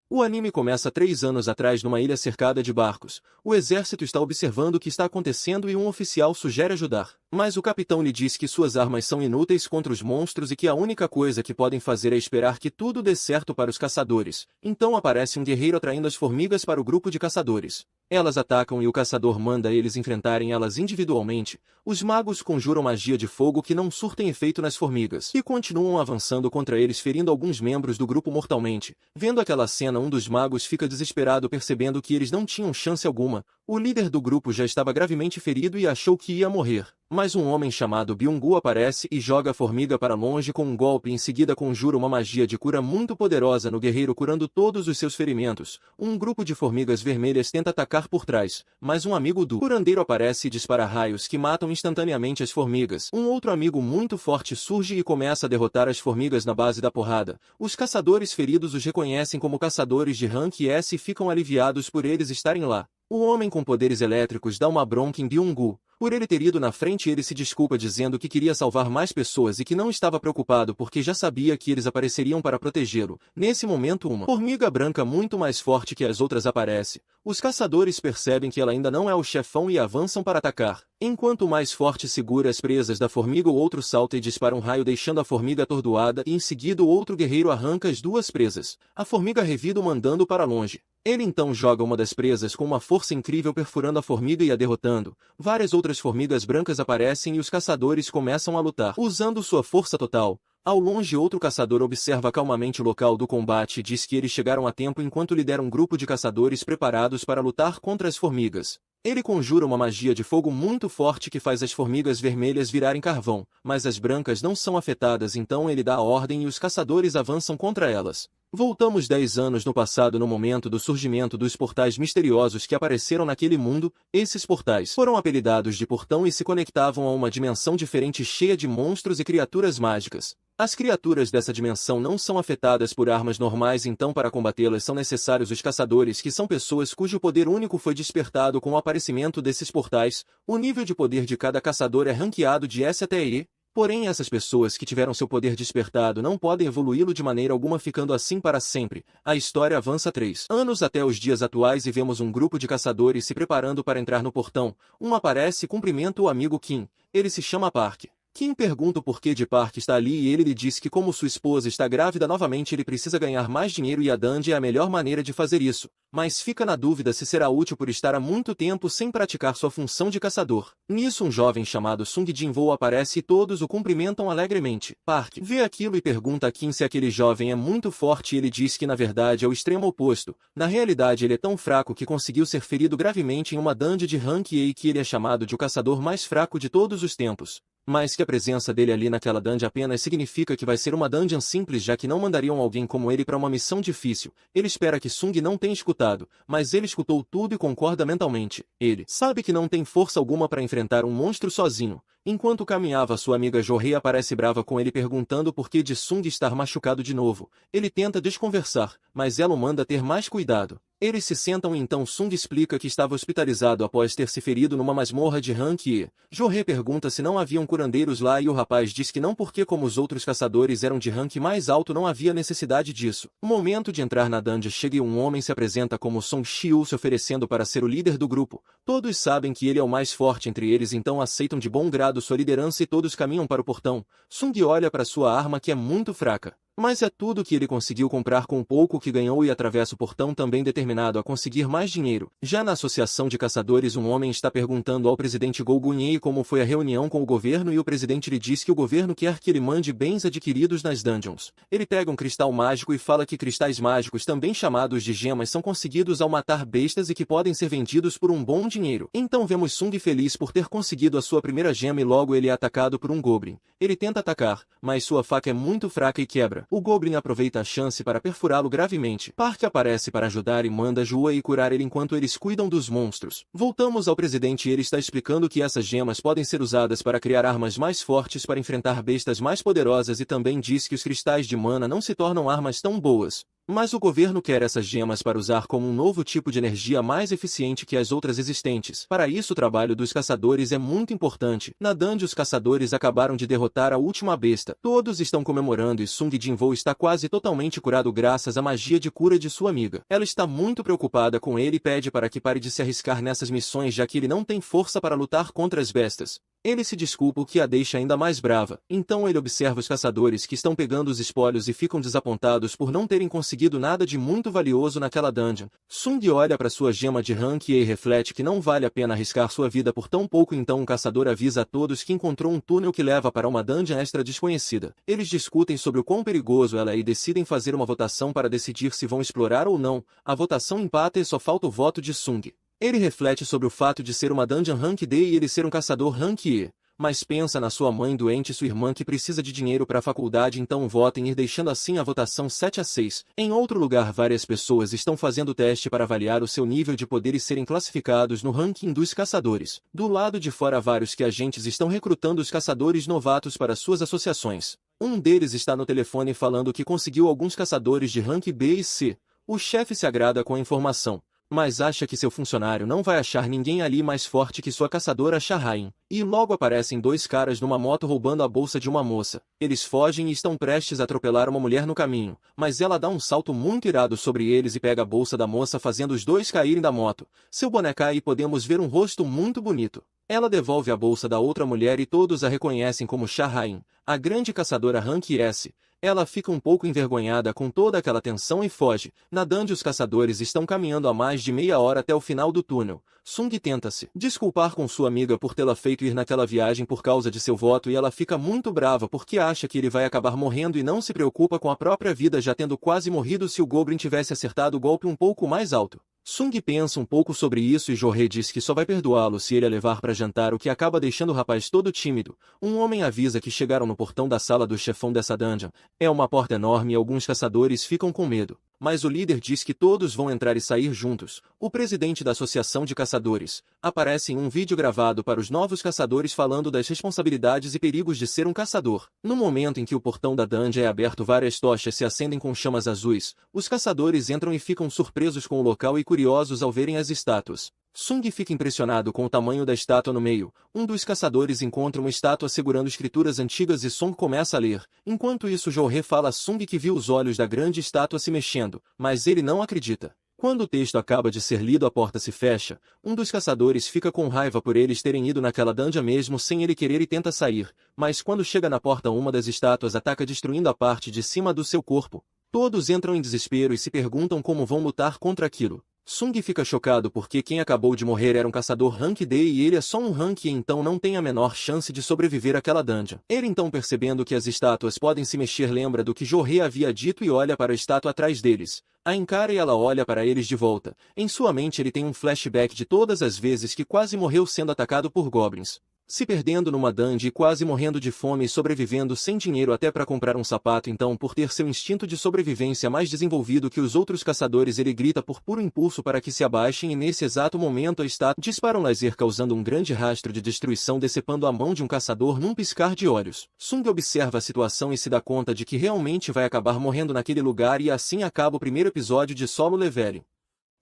O anime começa 3 anos atrás numa ilha cercada de barcos. O exército está observando o que está acontecendo e um oficial sugere ajudar. Mas o capitão lhe diz que suas armas são inúteis contra os monstros e que a única coisa que podem fazer é esperar que tudo dê certo para os caçadores. Então aparece um guerreiro atraindo as formigas para o grupo de caçadores. Elas atacam e o caçador manda eles enfrentarem elas individualmente. Os magos conjuram magia de fogo que não surtem efeito nas formigas e continuam avançando contra eles, ferindo alguns membros do grupo mortalmente. Vendo aquela cena, um dos magos fica desesperado, percebendo que eles não tinham chance alguma. O líder do grupo já estava gravemente ferido e achou que ia morrer. Mas um homem chamado Byung-gu aparece e joga a formiga para longe com um golpe. Em seguida conjura uma magia de cura muito poderosa no guerreiro, curando todos os seus ferimentos. Um grupo de formigas vermelhas tenta atacar por trás, mas um amigo do curandeiro aparece e dispara raios que matam instantaneamente as formigas. Um outro amigo muito forte surge e começa a derrotar as formigas na base da porrada. Os caçadores feridos os reconhecem como caçadores de rank S e ficam aliviados por eles estarem lá. O homem com poderes elétricos dá uma bronca em Byung-gu. Por ele ter ido na frente, ele se desculpa dizendo que queria salvar mais pessoas e que não estava preocupado porque já sabia que eles apareceriam para protegê-lo. Nesse momento, uma formiga branca muito mais forte que as outras aparece. Os caçadores percebem que ela ainda não é o chefão e avançam para atacar. Enquanto o mais forte segura as presas da formiga, o outro salta e dispara um raio, deixando a formiga atordoada, e em seguida o outro guerreiro arranca as duas presas. A formiga revida, mandando para longe. Ele então joga uma das presas com uma força incrível, perfurando a formiga e a derrotando. Várias outras formigas brancas aparecem e os caçadores começam a lutar, usando sua força total. Ao longe, outro caçador observa calmamente o local do combate e diz que eles chegaram a tempo enquanto lidera um grupo de caçadores preparados para lutar contra as formigas. Ele conjura uma magia de fogo muito forte que faz as formigas vermelhas virarem carvão, mas as brancas não são afetadas, então ele dá a ordem e os caçadores avançam contra elas. Voltamos 10 anos no passado, no momento do surgimento dos portais misteriosos que apareceram naquele mundo. Esses portais foram apelidados de portão e se conectavam a uma dimensão diferente cheia de monstros e criaturas mágicas. As criaturas dessa dimensão não são afetadas por armas normais, então para combatê-las são necessários os caçadores, que são pessoas cujo poder único foi despertado com o aparecimento desses portais. O nível de poder de cada caçador é ranqueado de S até E. Porém, essas pessoas que tiveram seu poder despertado não podem evoluí-lo de maneira alguma, ficando assim para sempre. A história avança 3 anos até os dias atuais e vemos um grupo de caçadores se preparando para entrar no portão. Um aparece e cumprimenta o amigo Kim. Ele se chama Park. Kim pergunta o porquê de Park estar ali e ele lhe diz que como sua esposa está grávida novamente, ele precisa ganhar mais dinheiro e a Dandy é a melhor maneira de fazer isso. Mas fica na dúvida se será útil por estar há muito tempo sem praticar sua função de caçador. Nisso um jovem chamado Sung Jin-woo aparece e todos o cumprimentam alegremente. Park vê aquilo e pergunta a Kim se aquele jovem é muito forte e ele diz que na verdade é o extremo oposto. Na realidade ele é tão fraco que conseguiu ser ferido gravemente em uma Dandy de rank E e que ele é chamado de o caçador mais fraco de todos os tempos. Mas que a presença dele ali naquela dungeon apenas significa que vai ser uma dungeon simples, já que não mandariam alguém como ele para uma missão difícil. Ele espera que Sung não tenha escutado, mas ele escutou tudo e concorda mentalmente. Ele sabe que não tem força alguma para enfrentar um monstro sozinho. Enquanto caminhava, sua amiga Jo-hee aparece brava com ele, perguntando por que de Sung estar machucado de novo. Ele tenta desconversar, mas ela o manda ter mais cuidado. Eles se sentam e então Sung explica que estava hospitalizado após ter se ferido numa masmorra de rank E. Jo-hee pergunta se não haviam curandeiros lá e o rapaz diz que não, porque como os outros caçadores eram de rank mais alto não havia necessidade disso. O momento de entrar na dungeon chega e um homem se apresenta como Song Shiu, se oferecendo para ser o líder do grupo. Todos sabem que ele é o mais forte entre eles, então aceitam de bom grado sua liderança e todos caminham para o portão. Sung olha para sua arma, que é muito fraca. Mas é tudo que ele conseguiu comprar com o pouco que ganhou e atravessa o portão, também determinado a conseguir mais dinheiro. Já na associação de caçadores, um homem está perguntando ao presidente Go Gun-hye como foi a reunião com o governo e o presidente lhe diz que o governo quer que ele mande bens adquiridos nas dungeons. Ele pega um cristal mágico e fala que cristais mágicos, também chamados de gemas, são conseguidos ao matar bestas e que podem ser vendidos por um bom dinheiro. Então vemos Sung feliz por ter conseguido a sua primeira gema e logo ele é atacado por um Goblin. Ele tenta atacar, mas sua faca é muito fraca e quebra. O Goblin aproveita a chance para perfurá-lo gravemente. Park aparece para ajudar e manda Jo-hee curar ele enquanto eles cuidam dos monstros. Voltamos ao presidente e ele está explicando que essas gemas podem ser usadas para criar armas mais fortes para enfrentar bestas mais poderosas e também diz que os cristais de mana não se tornam armas tão boas. Mas o governo quer essas gemas para usar como um novo tipo de energia mais eficiente que as outras existentes. Para isso o trabalho dos caçadores é muito importante. Na dungeon os caçadores acabaram de derrotar a última besta. Todos estão comemorando e Sung Jinwoo está quase totalmente curado graças à magia de cura de sua amiga. Ela está muito preocupada com ele e pede para que pare de se arriscar nessas missões já que ele não tem força para lutar contra as bestas. Ele se desculpa, o que a deixa ainda mais brava. Então ele observa os caçadores que estão pegando os espólios e ficam desapontados por não terem conseguido nada de muito valioso naquela dungeon. Sung olha para sua gema de rank e reflete que não vale a pena arriscar sua vida por tão pouco, então o caçador avisa a todos que encontrou um túnel que leva para uma dungeon extra desconhecida. Eles discutem sobre o quão perigoso ela é e decidem fazer uma votação para decidir se vão explorar ou não. A votação empata e só falta o voto de Sung. Ele reflete sobre o fato de ser uma dungeon rank D e ele ser um caçador rank E, mas pensa na sua mãe doente e sua irmã que precisa de dinheiro para a faculdade, então vota em ir, deixando assim a votação 7-6. Em outro lugar, várias pessoas estão fazendo teste para avaliar o seu nível de poder e serem classificados no ranking dos caçadores. Do lado de fora, vários que agentes estão recrutando os caçadores novatos para suas associações. Um deles está no telefone falando que conseguiu alguns caçadores de rank B e C. O chefe se agrada com a informação, mas acha que seu funcionário não vai achar ninguém ali mais forte que sua caçadora Shahrain. E logo aparecem dois caras numa moto roubando a bolsa de uma moça. Eles fogem e estão prestes a atropelar uma mulher no caminho, mas ela dá um salto muito irado sobre eles e pega a bolsa da moça, fazendo os dois caírem da moto. Seu boné cai e podemos ver um rosto muito bonito. Ela devolve a bolsa da outra mulher e todos a reconhecem como Shahrain, a grande caçadora rank S. Ela fica um pouco envergonhada com toda aquela tensão e foge. Na dungeon os caçadores estão caminhando há mais de meia hora até o final do túnel. Sung tenta se desculpar com sua amiga por tê-la feito ir naquela viagem por causa de seu voto e ela fica muito brava porque acha que ele vai acabar morrendo e não se preocupa com a própria vida, já tendo quase morrido se o Goblin tivesse acertado o golpe um pouco mais alto. Sung pensa um pouco sobre isso e Jo-hee diz que só vai perdoá-lo se ele a levar para jantar, o que acaba deixando o rapaz todo tímido. Um homem avisa que chegaram no portão da sala do chefão dessa dungeon. É uma porta enorme e alguns caçadores ficam com medo, mas o líder diz que todos vão entrar e sair juntos. O presidente da Associação de Caçadores aparece em um vídeo gravado para os novos caçadores falando das responsabilidades e perigos de ser um caçador. No momento em que o portão da dungeon é aberto, várias tochas se acendem com chamas azuis. Os caçadores entram e ficam surpresos com o local e curiosos ao verem as estátuas. Sung fica impressionado com o tamanho da estátua no meio. Um dos caçadores encontra uma estátua segurando escrituras antigas e Sung começa a ler. Enquanto isso, Jo-hee fala a Sung que viu os olhos da grande estátua se mexendo, mas ele não acredita. Quando o texto acaba de ser lido, a porta se fecha. Um dos caçadores fica com raiva por eles terem ido naquela dungeon mesmo sem ele querer e tenta sair, mas quando chega na porta, uma das estátuas ataca, destruindo a parte de cima do seu corpo. Todos entram em desespero e se perguntam como vão lutar contra aquilo. Sung fica chocado porque quem acabou de morrer era um caçador rank D e ele é só um rank E, então não tem a menor chance de sobreviver àquela dungeon. Ele então, percebendo que as estátuas podem se mexer, lembra do que Jo-hee havia dito e olha para a estátua atrás deles. A encara e ela olha para eles de volta. Em sua mente ele tem um flashback de todas as vezes que quase morreu sendo atacado por goblins, se perdendo numa dungeon e quase morrendo de fome e sobrevivendo sem dinheiro até para comprar um sapato. Então, por ter seu instinto de sobrevivência mais desenvolvido que os outros caçadores, ele grita por puro impulso para que se abaixem e nesse exato momento a estátua dispara um laser causando um grande rastro de destruição, decepando a mão de um caçador num piscar de olhos. Sung observa a situação e se dá conta de que realmente vai acabar morrendo naquele lugar e assim acaba o primeiro episódio de Solo Leveling.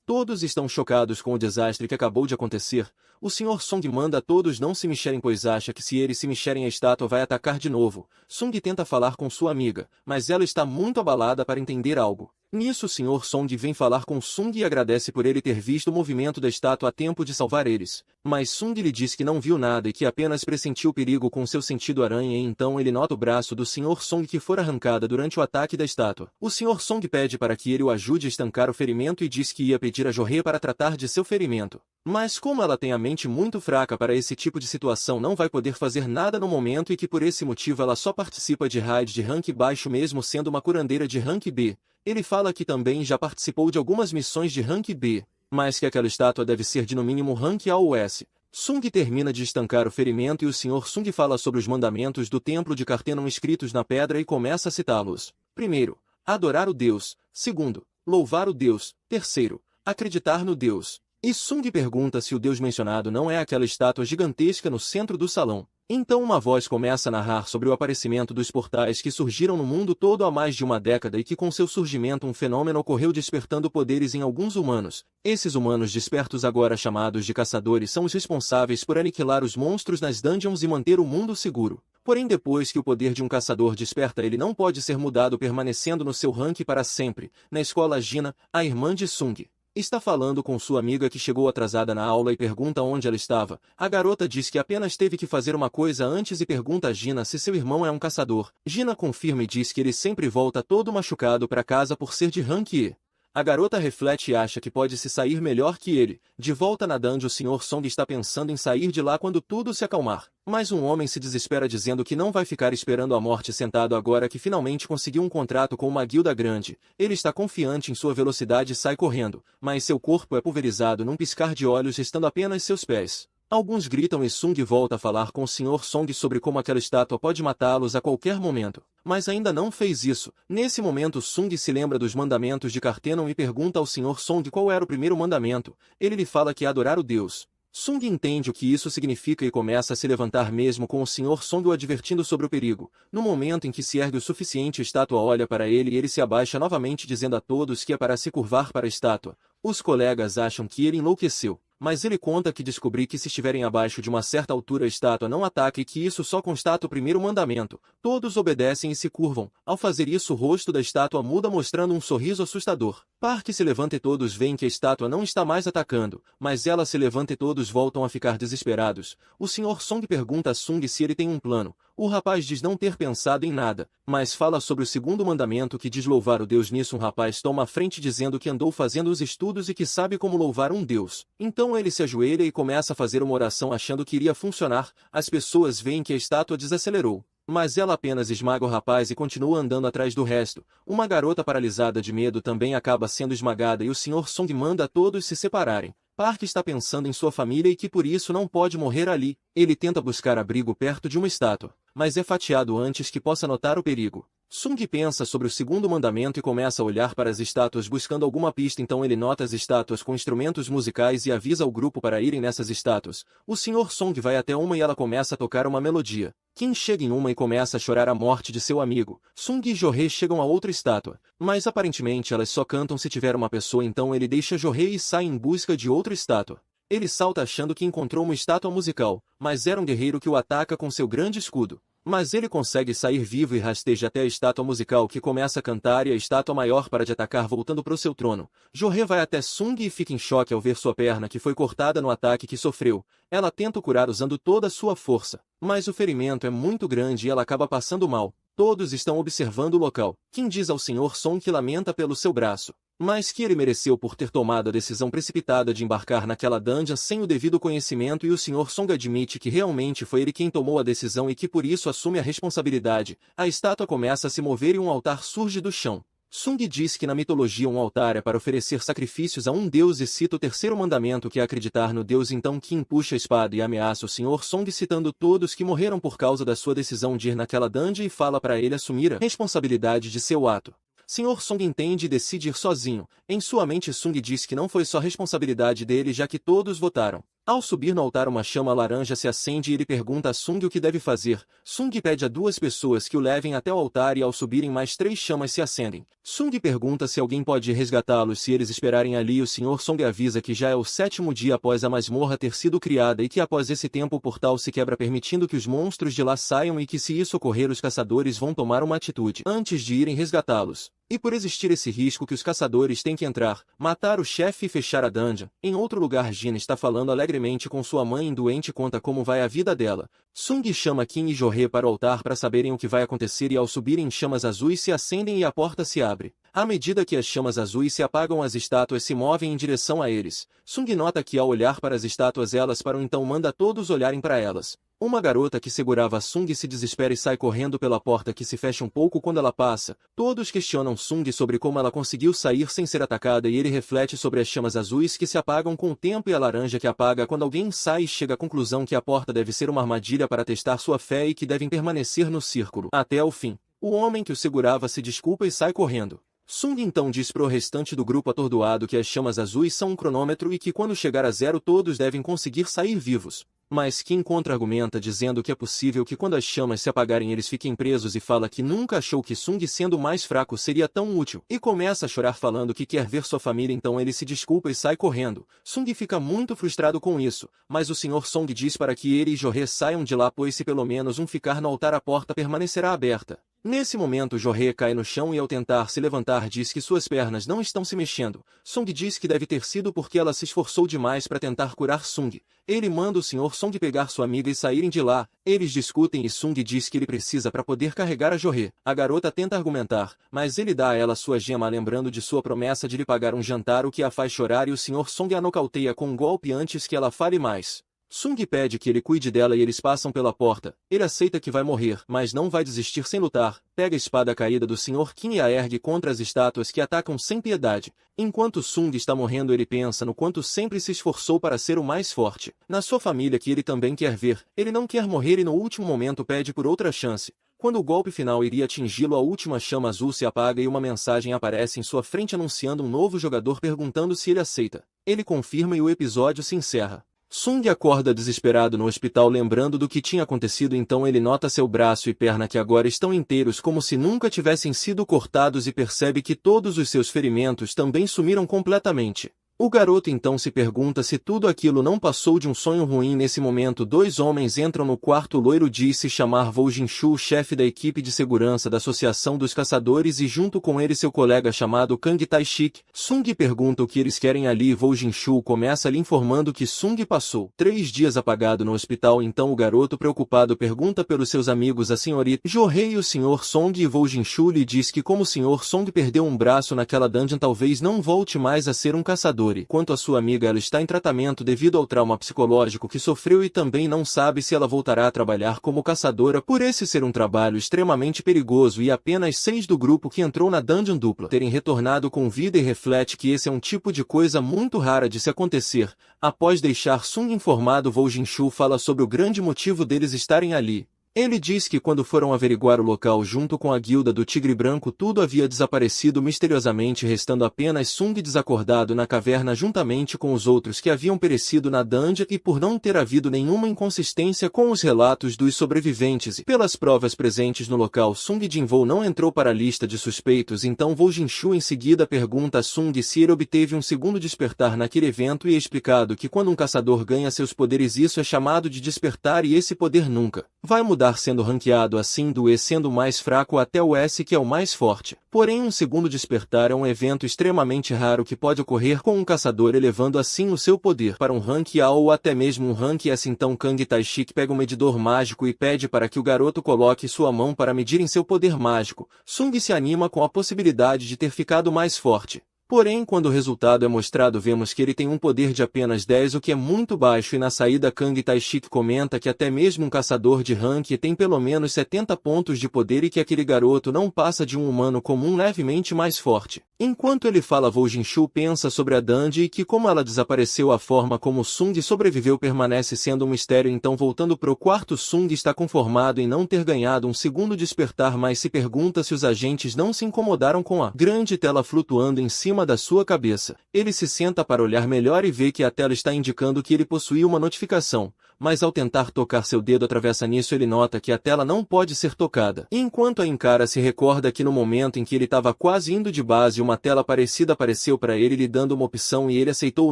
Todos estão chocados com o desastre que acabou de acontecer. O Sr. Song manda a todos não se mexerem, pois acha que se eles se mexerem a estátua vai atacar de novo. Sung tenta falar com sua amiga, mas ela está muito abalada para entender algo. Nisso o Sr. Song vem falar com Sung e agradece por ele ter visto o movimento da estátua a tempo de salvar eles. Mas Sung lhe diz que não viu nada e que apenas pressentiu o perigo com seu sentido aranha, e então ele nota o braço do Sr. Song que fora arrancada durante o ataque da estátua. O Sr. Song pede para que ele o ajude a estancar o ferimento e diz que ia pedir a Jo-hee para tratar de seu ferimento. Mas como ela tem a mente muito fraca para esse tipo de situação, não vai poder fazer nada no momento e que por esse motivo ela só participa de raids de rank baixo mesmo sendo uma curandeira de rank B. Ele fala que também já participou de algumas missões de rank B, mas que aquela estátua deve ser de no mínimo rank A ou S. Sung termina de estancar o ferimento e o Sr. Sung fala sobre os mandamentos do templo de Cartenon escritos na pedra e começa a citá-los. Primeiro, adorar o Deus. Segundo, louvar o Deus. Terceiro, acreditar no Deus. E Sung pergunta se o deus mencionado não é aquela estátua gigantesca no centro do salão. Então uma voz começa a narrar sobre o aparecimento dos portais que surgiram no mundo todo há mais de uma década e que com seu surgimento um fenômeno ocorreu despertando poderes em alguns humanos. Esses humanos despertos agora chamados de caçadores são os responsáveis por aniquilar os monstros nas dungeons e manter o mundo seguro. Porém depois que o poder de um caçador desperta ele não pode ser mudado permanecendo no seu rank para sempre. Na escola Gina, a irmã de Sung está falando com sua amiga que chegou atrasada na aula e pergunta onde ela estava. A garota diz que apenas teve que fazer uma coisa antes e pergunta a Gina se seu irmão é um caçador. Gina confirma e diz que ele sempre volta todo machucado para casa por ser de rank E. A garota reflete e acha que pode se sair melhor que ele. De volta na dungeon, o Sr. Song está pensando em sair de lá quando tudo se acalmar. Mas um homem se desespera dizendo que não vai ficar esperando a morte sentado agora que finalmente conseguiu um contrato com uma guilda grande. Ele está confiante em sua velocidade e sai correndo, mas seu corpo é pulverizado num piscar de olhos, restando apenas seus pés. Alguns gritam e Sung volta a falar com o Sr. Song sobre como aquela estátua pode matá-los a qualquer momento. Mas ainda não fez isso. Nesse momento Sung se lembra dos mandamentos de Cartenon e pergunta ao Sr. Song qual era o primeiro mandamento. Ele lhe fala que é adorar o Deus. Sung entende o que isso significa e começa a se levantar mesmo com o Sr. Song o advertindo sobre o perigo. No momento em que se ergue o suficiente, a estátua olha para ele e ele se abaixa novamente dizendo a todos que é para se curvar para a estátua. Os colegas acham que ele enlouqueceu. Mas ele conta que descobri que se estiverem abaixo de uma certa altura a estátua não ataca e que isso só constata o primeiro mandamento. Todos obedecem e se curvam. Ao fazer isso o rosto da estátua muda mostrando um sorriso assustador. Park se levanta e todos veem que a estátua não está mais atacando, mas ela se levanta e todos voltam a ficar desesperados. O Sr. Song pergunta a Sung se ele tem um plano. O rapaz diz não ter pensado em nada, mas fala sobre o segundo mandamento que diz louvar o Deus. Nisso um rapaz toma a frente dizendo que andou fazendo os estudos e que sabe como louvar um Deus. Então ele se ajoelha e começa a fazer uma oração achando que iria funcionar. As pessoas veem que a estátua desacelerou, mas ela apenas esmaga o rapaz e continua andando atrás do resto. Uma garota paralisada de medo também acaba sendo esmagada e o Sr. Song manda a todos se separarem. Park está pensando em sua família e que por isso não pode morrer ali. Ele tenta buscar abrigo perto de uma estátua, mas é fatiado antes que possa notar o perigo. Sung pensa sobre o segundo mandamento e começa a olhar para as estátuas buscando alguma pista. Então ele nota as estátuas com instrumentos musicais e avisa o grupo para irem nessas estátuas. O Sr. Song vai até uma e ela começa a tocar uma melodia. Kim chega em uma e começa a chorar a morte de seu amigo. Sung e Jo-hee chegam a outra estátua, mas aparentemente elas só cantam se tiver uma pessoa. Então ele deixa Jo-hee e sai em busca de outra estátua. Ele salta achando que encontrou uma estátua musical, mas era um guerreiro que o ataca com seu grande escudo. Mas ele consegue sair vivo e rasteja até a estátua musical que começa a cantar e a estátua maior para de atacar voltando para o seu trono. Jo-hee vai até Sung e fica em choque ao ver sua perna que foi cortada no ataque que sofreu. Ela tenta o curar usando toda a sua força, mas o ferimento é muito grande e ela acaba passando mal. Todos estão observando o local. Kim diz ao Sr. Song que lamenta pelo seu braço, mas que ele mereceu por ter tomado a decisão precipitada de embarcar naquela dungeon sem o devido conhecimento, e o Sr. Song admite que realmente foi ele quem tomou a decisão e que por isso assume a responsabilidade. A estátua começa a se mover e um altar surge do chão. Sung diz que na mitologia um altar é para oferecer sacrifícios a um deus e cita o terceiro mandamento que é acreditar no deus. Então Kim puxa a espada e ameaça o Sr. Song citando todos que morreram por causa da sua decisão de ir naquela dungeon e fala para ele assumir a responsabilidade de seu ato. Sr. Song entende e decide ir sozinho. Em sua mente Sung diz que não foi só responsabilidade dele já que todos votaram. Ao subir no altar uma chama laranja se acende e ele pergunta a Sung o que deve fazer. Sung pede a duas pessoas que o levem até o altar e ao subirem mais 3 chamas se acendem. Sung pergunta se alguém pode resgatá-los se eles esperarem ali. O Sr. Song avisa que já é o 7º dia após a masmorra ter sido criada e que após esse tempo o portal se quebra permitindo que os monstros de lá saiam e que se isso ocorrer os caçadores vão tomar uma atitude antes de irem resgatá-los. E por existir esse risco que os caçadores têm que entrar, matar o chefe e fechar a dungeon. Em outro lugar Gina está falando alegremente com sua mãe doente e conta como vai a vida dela. Sung chama Kim e Jo-hee para o altar para saberem o que vai acontecer e ao subirem chamas azuis se acendem e a porta se abre. À medida que as chamas azuis se apagam as estátuas se movem em direção a eles. Sung nota que ao olhar para as estátuas elas param então manda todos olharem para elas. Uma garota que segurava Sung se desespera e sai correndo pela porta que se fecha um pouco quando ela passa. Todos questionam Sung sobre como ela conseguiu sair sem ser atacada e ele reflete sobre as chamas azuis que se apagam com o tempo e a laranja que apaga quando alguém sai e chega à conclusão que a porta deve ser uma armadilha para testar sua fé e que devem permanecer no círculo até o fim. O homem que o segurava se desculpa e sai correndo. Sung então diz pro restante do grupo atordoado que as chamas azuis são um cronômetro e que quando chegar a zero todos devem conseguir sair vivos. Mas Kim contra-argumenta dizendo que é possível que quando as chamas se apagarem eles fiquem presos e fala que nunca achou que Sung sendo mais fraco seria tão útil. E começa a chorar falando que quer ver sua família, então ele se desculpa e sai correndo. Sung fica muito frustrado com isso, mas o Sr. Song diz para que ele e Jorê saiam de lá, pois se pelo menos um ficar no altar a porta permanecerá aberta. Nesse momento Jorê cai no chão e ao tentar se levantar diz que suas pernas não estão se mexendo. Song diz que deve ter sido porque ela se esforçou demais para tentar curar Sung. Ele manda o Sr. Song pegar sua amiga e saírem de lá. Eles discutem e Sung diz que ele precisa para poder carregar a Jorê. A garota tenta argumentar, mas ele dá a ela sua gema lembrando de sua promessa de lhe pagar um jantar, o que a faz chorar, e o Sr. Song a nocauteia com um golpe antes que ela fale mais. Sung pede que ele cuide dela e eles passam pela porta. Ele aceita que vai morrer, mas não vai desistir sem lutar. Pega a espada caída do Sr. Kim e a ergue contra as estátuas que atacam sem piedade. Enquanto Sung está morrendo ele pensa no quanto sempre se esforçou para ser o mais forte. Na sua família que ele também quer ver. Ele não quer morrer e no último momento pede por outra chance. Quando o golpe final iria atingi-lo, a última chama azul se apaga e uma mensagem aparece em sua frente anunciando um novo jogador perguntando se ele aceita. Ele confirma e o episódio se encerra. Sung acorda desesperado no hospital lembrando do que tinha acontecido, então ele nota seu braço e perna que agora estão inteiros como se nunca tivessem sido cortados e percebe que todos os seus ferimentos também sumiram completamente. O garoto então se pergunta se tudo aquilo não passou de um sonho ruim. Nesse momento dois homens entram no quarto. O loiro diz se chamar Vo Jinshu, o chefe da equipe de segurança da Associação dos Caçadores, e junto com ele seu colega chamado Kang Taishik. Sung pergunta o que eles querem ali e Vo Jinshu começa lhe informando que Sung passou 3 dias apagado no hospital. Então o garoto preocupado pergunta pelos seus amigos, a senhorita Jorê e o Sr. Song, e Vo Jinshu lhe diz que como o Sr. Song perdeu um braço naquela dungeon talvez não volte mais a ser um caçador. Quanto à sua amiga, ela está em tratamento devido ao trauma psicológico que sofreu e também não sabe se ela voltará a trabalhar como caçadora por esse ser um trabalho extremamente perigoso, e apenas 6 do grupo que entrou na dungeon dupla terem retornado com vida, e reflete que esse é um tipo de coisa muito rara de se acontecer. Após deixar Sung informado, Vo Jinshu fala sobre o grande motivo deles estarem ali. Ele diz que quando foram averiguar o local junto com a guilda do Tigre Branco tudo havia desaparecido misteriosamente, restando apenas Sung desacordado na caverna juntamente com os outros que haviam perecido na dungeon, e por não ter havido nenhuma inconsistência com os relatos dos sobreviventes e pelas provas presentes no local, Sung Jinvou não entrou para a lista de suspeitos. Então Vo Jinshu em seguida pergunta a Sung se ele obteve um segundo despertar naquele evento, e é explicado que quando um caçador ganha seus poderes isso é chamado de despertar, e esse poder nunca vai mudar, sendo ranqueado assim do E sendo o mais fraco até o S que é o mais forte. Porém um segundo despertar é um evento extremamente raro que pode ocorrer com um caçador, elevando assim o seu poder para um rank A ou até mesmo um rank S. Então Kang Taishik pega um medidor mágico e pede para que o garoto coloque sua mão para medir em seu poder mágico. Sung se anima com a possibilidade de ter ficado mais forte. Porém, quando o resultado é mostrado, vemos que ele tem um poder de apenas 10, o que é muito baixo, e na saída Kang Taishik comenta que até mesmo um caçador de rank tem pelo menos 70 pontos de poder e que aquele garoto não passa de um humano comum levemente mais forte. Enquanto ele fala, Vo Jinshu pensa sobre a Dandy e que como ela desapareceu, a forma como Sung sobreviveu permanece sendo um mistério. Então voltando pro quarto, Sung está conformado em não ter ganhado um segundo despertar, mas se pergunta se os agentes não se incomodaram com a grande tela flutuando em cima da sua cabeça. Ele se senta para olhar melhor e vê que a tela está indicando que ele possuía uma notificação, mas ao tentar tocar seu dedo atravessa nisso, ele nota que a tela não pode ser tocada. E enquanto a encara, se recorda que no momento em que ele estava quase indo de base, uma tela parecida apareceu para ele lhe dando uma opção, e ele aceitou.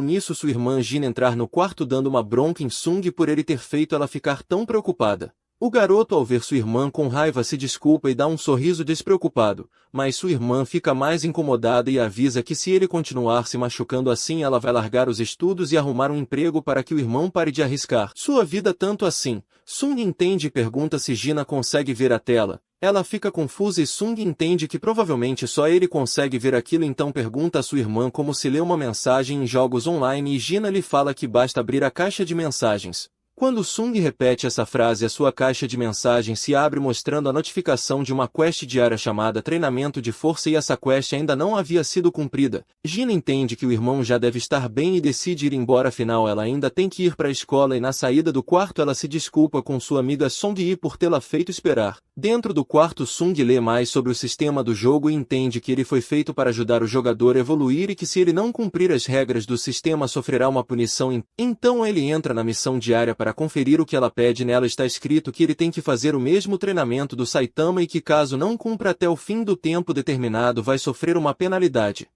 Nisso sua irmã Jin entrar no quarto dando uma bronca em Sung por ele ter feito ela ficar tão preocupada. O garoto, ao ver sua irmã com raiva, se desculpa e dá um sorriso despreocupado, mas sua irmã fica mais incomodada e avisa que se ele continuar se machucando assim ela vai largar os estudos e arrumar um emprego para que o irmão pare de arriscar sua vida tanto assim. Sung entende e pergunta se Gina consegue ver a tela. Ela fica confusa e Sung entende que provavelmente só ele consegue ver aquilo, então pergunta a sua irmã como se lê uma mensagem em jogos online, e Gina lhe fala que basta abrir a caixa de mensagens. Quando Sung repete essa frase, a sua caixa de mensagens se abre mostrando a notificação de uma quest diária chamada Treinamento de Força, e essa quest ainda não havia sido cumprida. Gina entende que o irmão já deve estar bem e decide ir embora, afinal ela ainda tem que ir para a escola, e na saída do quarto ela se desculpa com sua amiga Song Yi por tê-la feito esperar. Dentro do quarto, Sung lê mais sobre o sistema do jogo e entende que ele foi feito para ajudar o jogador a evoluir e que se ele não cumprir as regras do sistema sofrerá uma punição. Então ele entra na missão diária para conferir o que ela pede. Nela está escrito que ele tem que fazer o mesmo treinamento do Saitama e que caso não cumpra até o fim do tempo determinado vai sofrer uma penalidade.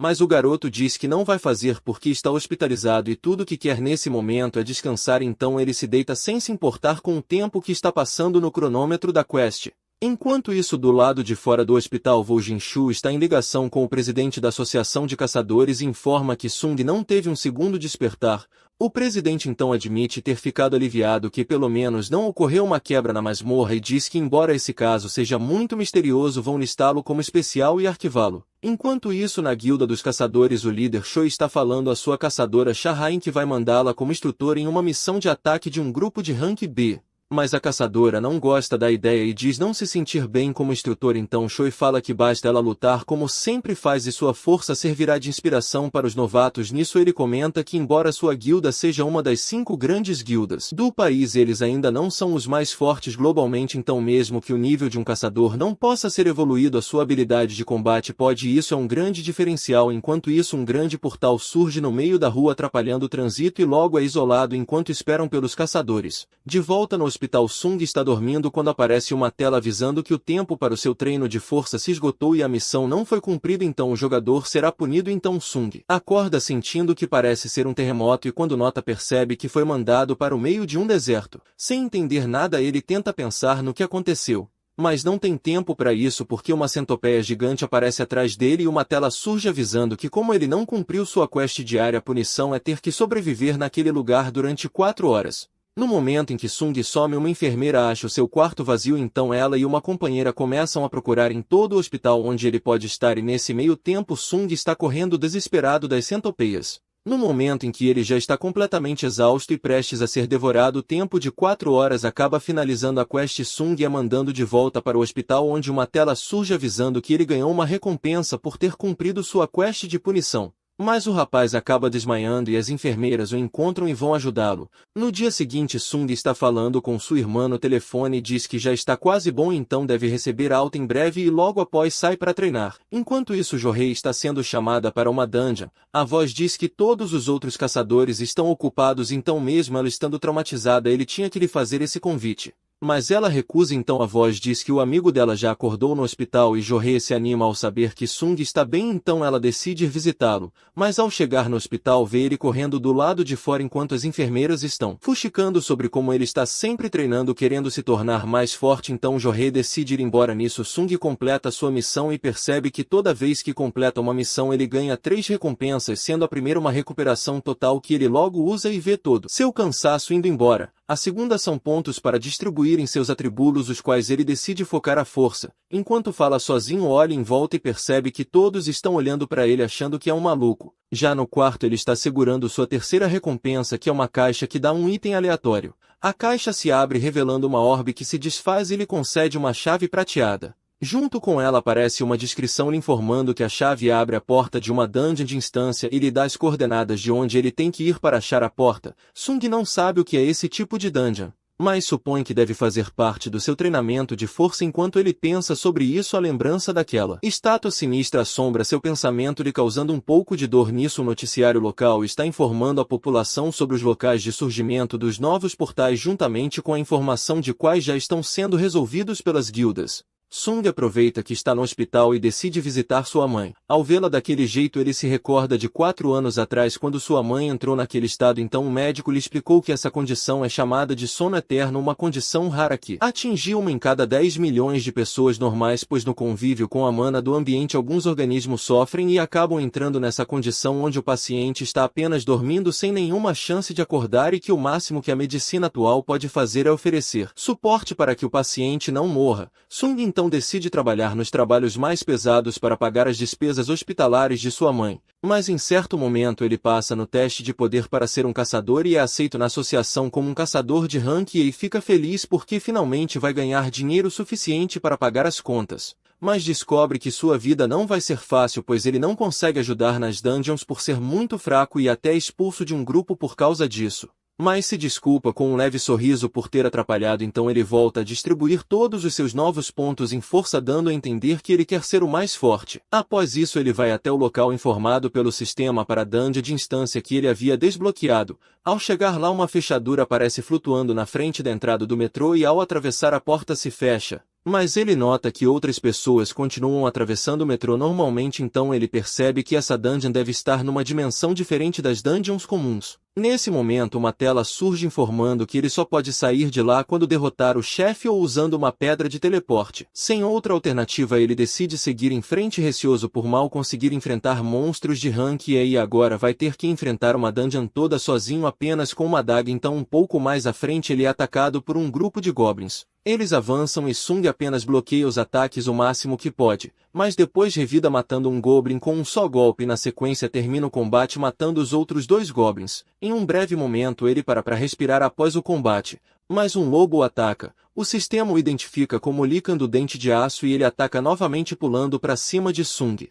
Mas o garoto diz que não vai fazer porque está hospitalizado e tudo que quer nesse momento é descansar, então ele se deita sem se importar com o tempo que está passando no cronômetro da quest. Enquanto isso, do lado de fora do hospital, Vo Jinshu está em ligação com o presidente da Associação de Caçadores e informa que Sung não teve um segundo despertar. O presidente então admite ter ficado aliviado que pelo menos não ocorreu uma quebra na masmorra e diz que embora esse caso seja muito misterioso vão listá-lo como especial e arquivá-lo. Enquanto isso, na guilda dos caçadores, o líder Choi está falando à sua caçadora Shahain que vai mandá-la como instrutora em uma missão de ataque de um grupo de rank B. Mas a caçadora não gosta da ideia e diz não se sentir bem como instrutor, então Choi fala que basta ela lutar como sempre faz e sua força servirá de inspiração para os novatos. Nisso ele comenta que embora sua guilda seja uma das 5 grandes guildas do país, eles ainda não são os mais fortes globalmente, então mesmo que o nível de um caçador não possa ser evoluído, a sua habilidade de combate pode, e isso é um grande diferencial. Enquanto isso, um grande portal surge no meio da rua atrapalhando o trânsito e logo é isolado enquanto esperam pelos caçadores. De volta no hospital, Sung está dormindo quando aparece uma tela avisando que o tempo para o seu treino de força se esgotou e a missão não foi cumprida, então o jogador será punido. Então Sung acorda sentindo que parece ser um terremoto e quando nota percebe que foi mandado para o meio de um deserto. Sem entender nada, ele tenta pensar no que aconteceu, mas não tem tempo para isso porque uma centopeia gigante aparece atrás dele e uma tela surge avisando que como ele não cumpriu sua quest diária, a punição é ter que sobreviver naquele lugar durante 4 horas. No momento em que Sung some, uma enfermeira acha o seu quarto vazio, então ela e uma companheira começam a procurar em todo o hospital onde ele pode estar e nesse meio tempo Sung está correndo desesperado das centopeias. No momento em que ele já está completamente exausto e prestes a ser devorado, o tempo de 4 horas acaba finalizando a quest. Sung é mandando de volta para o hospital onde uma tela surge avisando que ele ganhou uma recompensa por ter cumprido sua quest de punição. Mas o rapaz acaba desmaiando e as enfermeiras o encontram e vão ajudá-lo. No dia seguinte, Sung está falando com sua irmã no telefone e diz que já está quase bom, então deve receber alta em breve e logo após sai para treinar. Enquanto isso, Jo-hee está sendo chamada para uma dungeon. A voz diz que todos os outros caçadores estão ocupados, então mesmo ela estando traumatizada ele tinha que lhe fazer esse convite. Mas ela recusa, então a voz diz que o amigo dela já acordou no hospital e Jo-hee se anima ao saber que Sung está bem, então ela decide ir visitá-lo. Mas ao chegar no hospital vê ele correndo do lado de fora enquanto as enfermeiras estão fuxicando sobre como ele está sempre treinando, querendo se tornar mais forte, então Jo-hee decide ir embora. Nisso Sung completa sua missão e percebe que toda vez que completa uma missão ele ganha 3 recompensas, sendo a primeira uma recuperação total que ele logo usa e vê todo seu cansaço indo embora. A segunda são pontos para distribuir em seus atributos, os quais ele decide focar a força. Enquanto fala sozinho, olha em volta e percebe que todos estão olhando para ele achando que é um maluco. Já no quarto, ele está segurando sua terceira recompensa, que é uma caixa que dá um item aleatório. A caixa se abre revelando uma orbe que se desfaz e lhe concede uma chave prateada. Junto com ela aparece uma descrição lhe informando que a chave abre a porta de uma dungeon de instância e lhe dá as coordenadas de onde ele tem que ir para achar a porta. Sung não sabe o que é esse tipo de dungeon, mas supõe que deve fazer parte do seu treinamento de força. Enquanto ele pensa sobre isso, a lembrança daquela estátua sinistra assombra seu pensamento, lhe causando um pouco de dor. Nisso, o noticiário local está informando a população sobre os locais de surgimento dos novos portais juntamente com a informação de quais já estão sendo resolvidos pelas guildas. Sung aproveita que está no hospital e decide visitar sua mãe. Ao vê-la daquele jeito, ele se recorda de 4 anos atrás quando sua mãe entrou naquele estado, então o médico lhe explicou que essa condição é chamada de sono eterno, uma condição rara que atinge 1 em cada 10 milhões de pessoas normais, pois no convívio com a mana do ambiente alguns organismos sofrem e acabam entrando nessa condição onde o paciente está apenas dormindo sem nenhuma chance de acordar e que o máximo que a medicina atual pode fazer é oferecer suporte para que o paciente não morra. Sung então decide trabalhar nos trabalhos mais pesados para pagar as despesas hospitalares de sua mãe, mas em certo momento ele passa no teste de poder para ser um caçador e é aceito na associação como um caçador de rank e fica feliz porque finalmente vai ganhar dinheiro suficiente para pagar as contas. Mas descobre que sua vida não vai ser fácil, pois ele não consegue ajudar nas dungeons por ser muito fraco e até expulso de um grupo por causa disso. mas se desculpa com um leve sorriso por ter atrapalhado, então ele volta a distribuir todos os seus novos pontos em força, dando a entender que ele quer ser o mais forte. Após isso ele vai até o local informado pelo sistema para a dungeon de instância que ele havia desbloqueado. Ao chegar lá, uma fechadura aparece flutuando na frente da entrada do metrô e ao atravessar a porta se fecha. Mas ele nota que outras pessoas continuam atravessando o metrô normalmente, então ele percebe que essa dungeon deve estar numa dimensão diferente das dungeons comuns. Nesse momento uma tela surge informando que ele só pode sair de lá quando derrotar o chefe ou usando uma pedra de teleporte. Sem outra alternativa ele decide seguir em frente, receoso por mal conseguir enfrentar monstros de rank, e aí agora vai ter que enfrentar uma dungeon toda sozinho apenas com uma adaga. Então um pouco mais à frente ele é atacado por um grupo de goblins. Eles avançam e Sung apenas bloqueia os ataques o máximo que pode, mas depois revida matando um goblin com um só golpe e na sequência termina o combate matando os outros 2 goblins. Em um breve momento ele para respirar após o combate, mas um lobo o ataca. O sistema o identifica como Lycan do Dente de Aço e ele ataca novamente pulando para cima de Sung.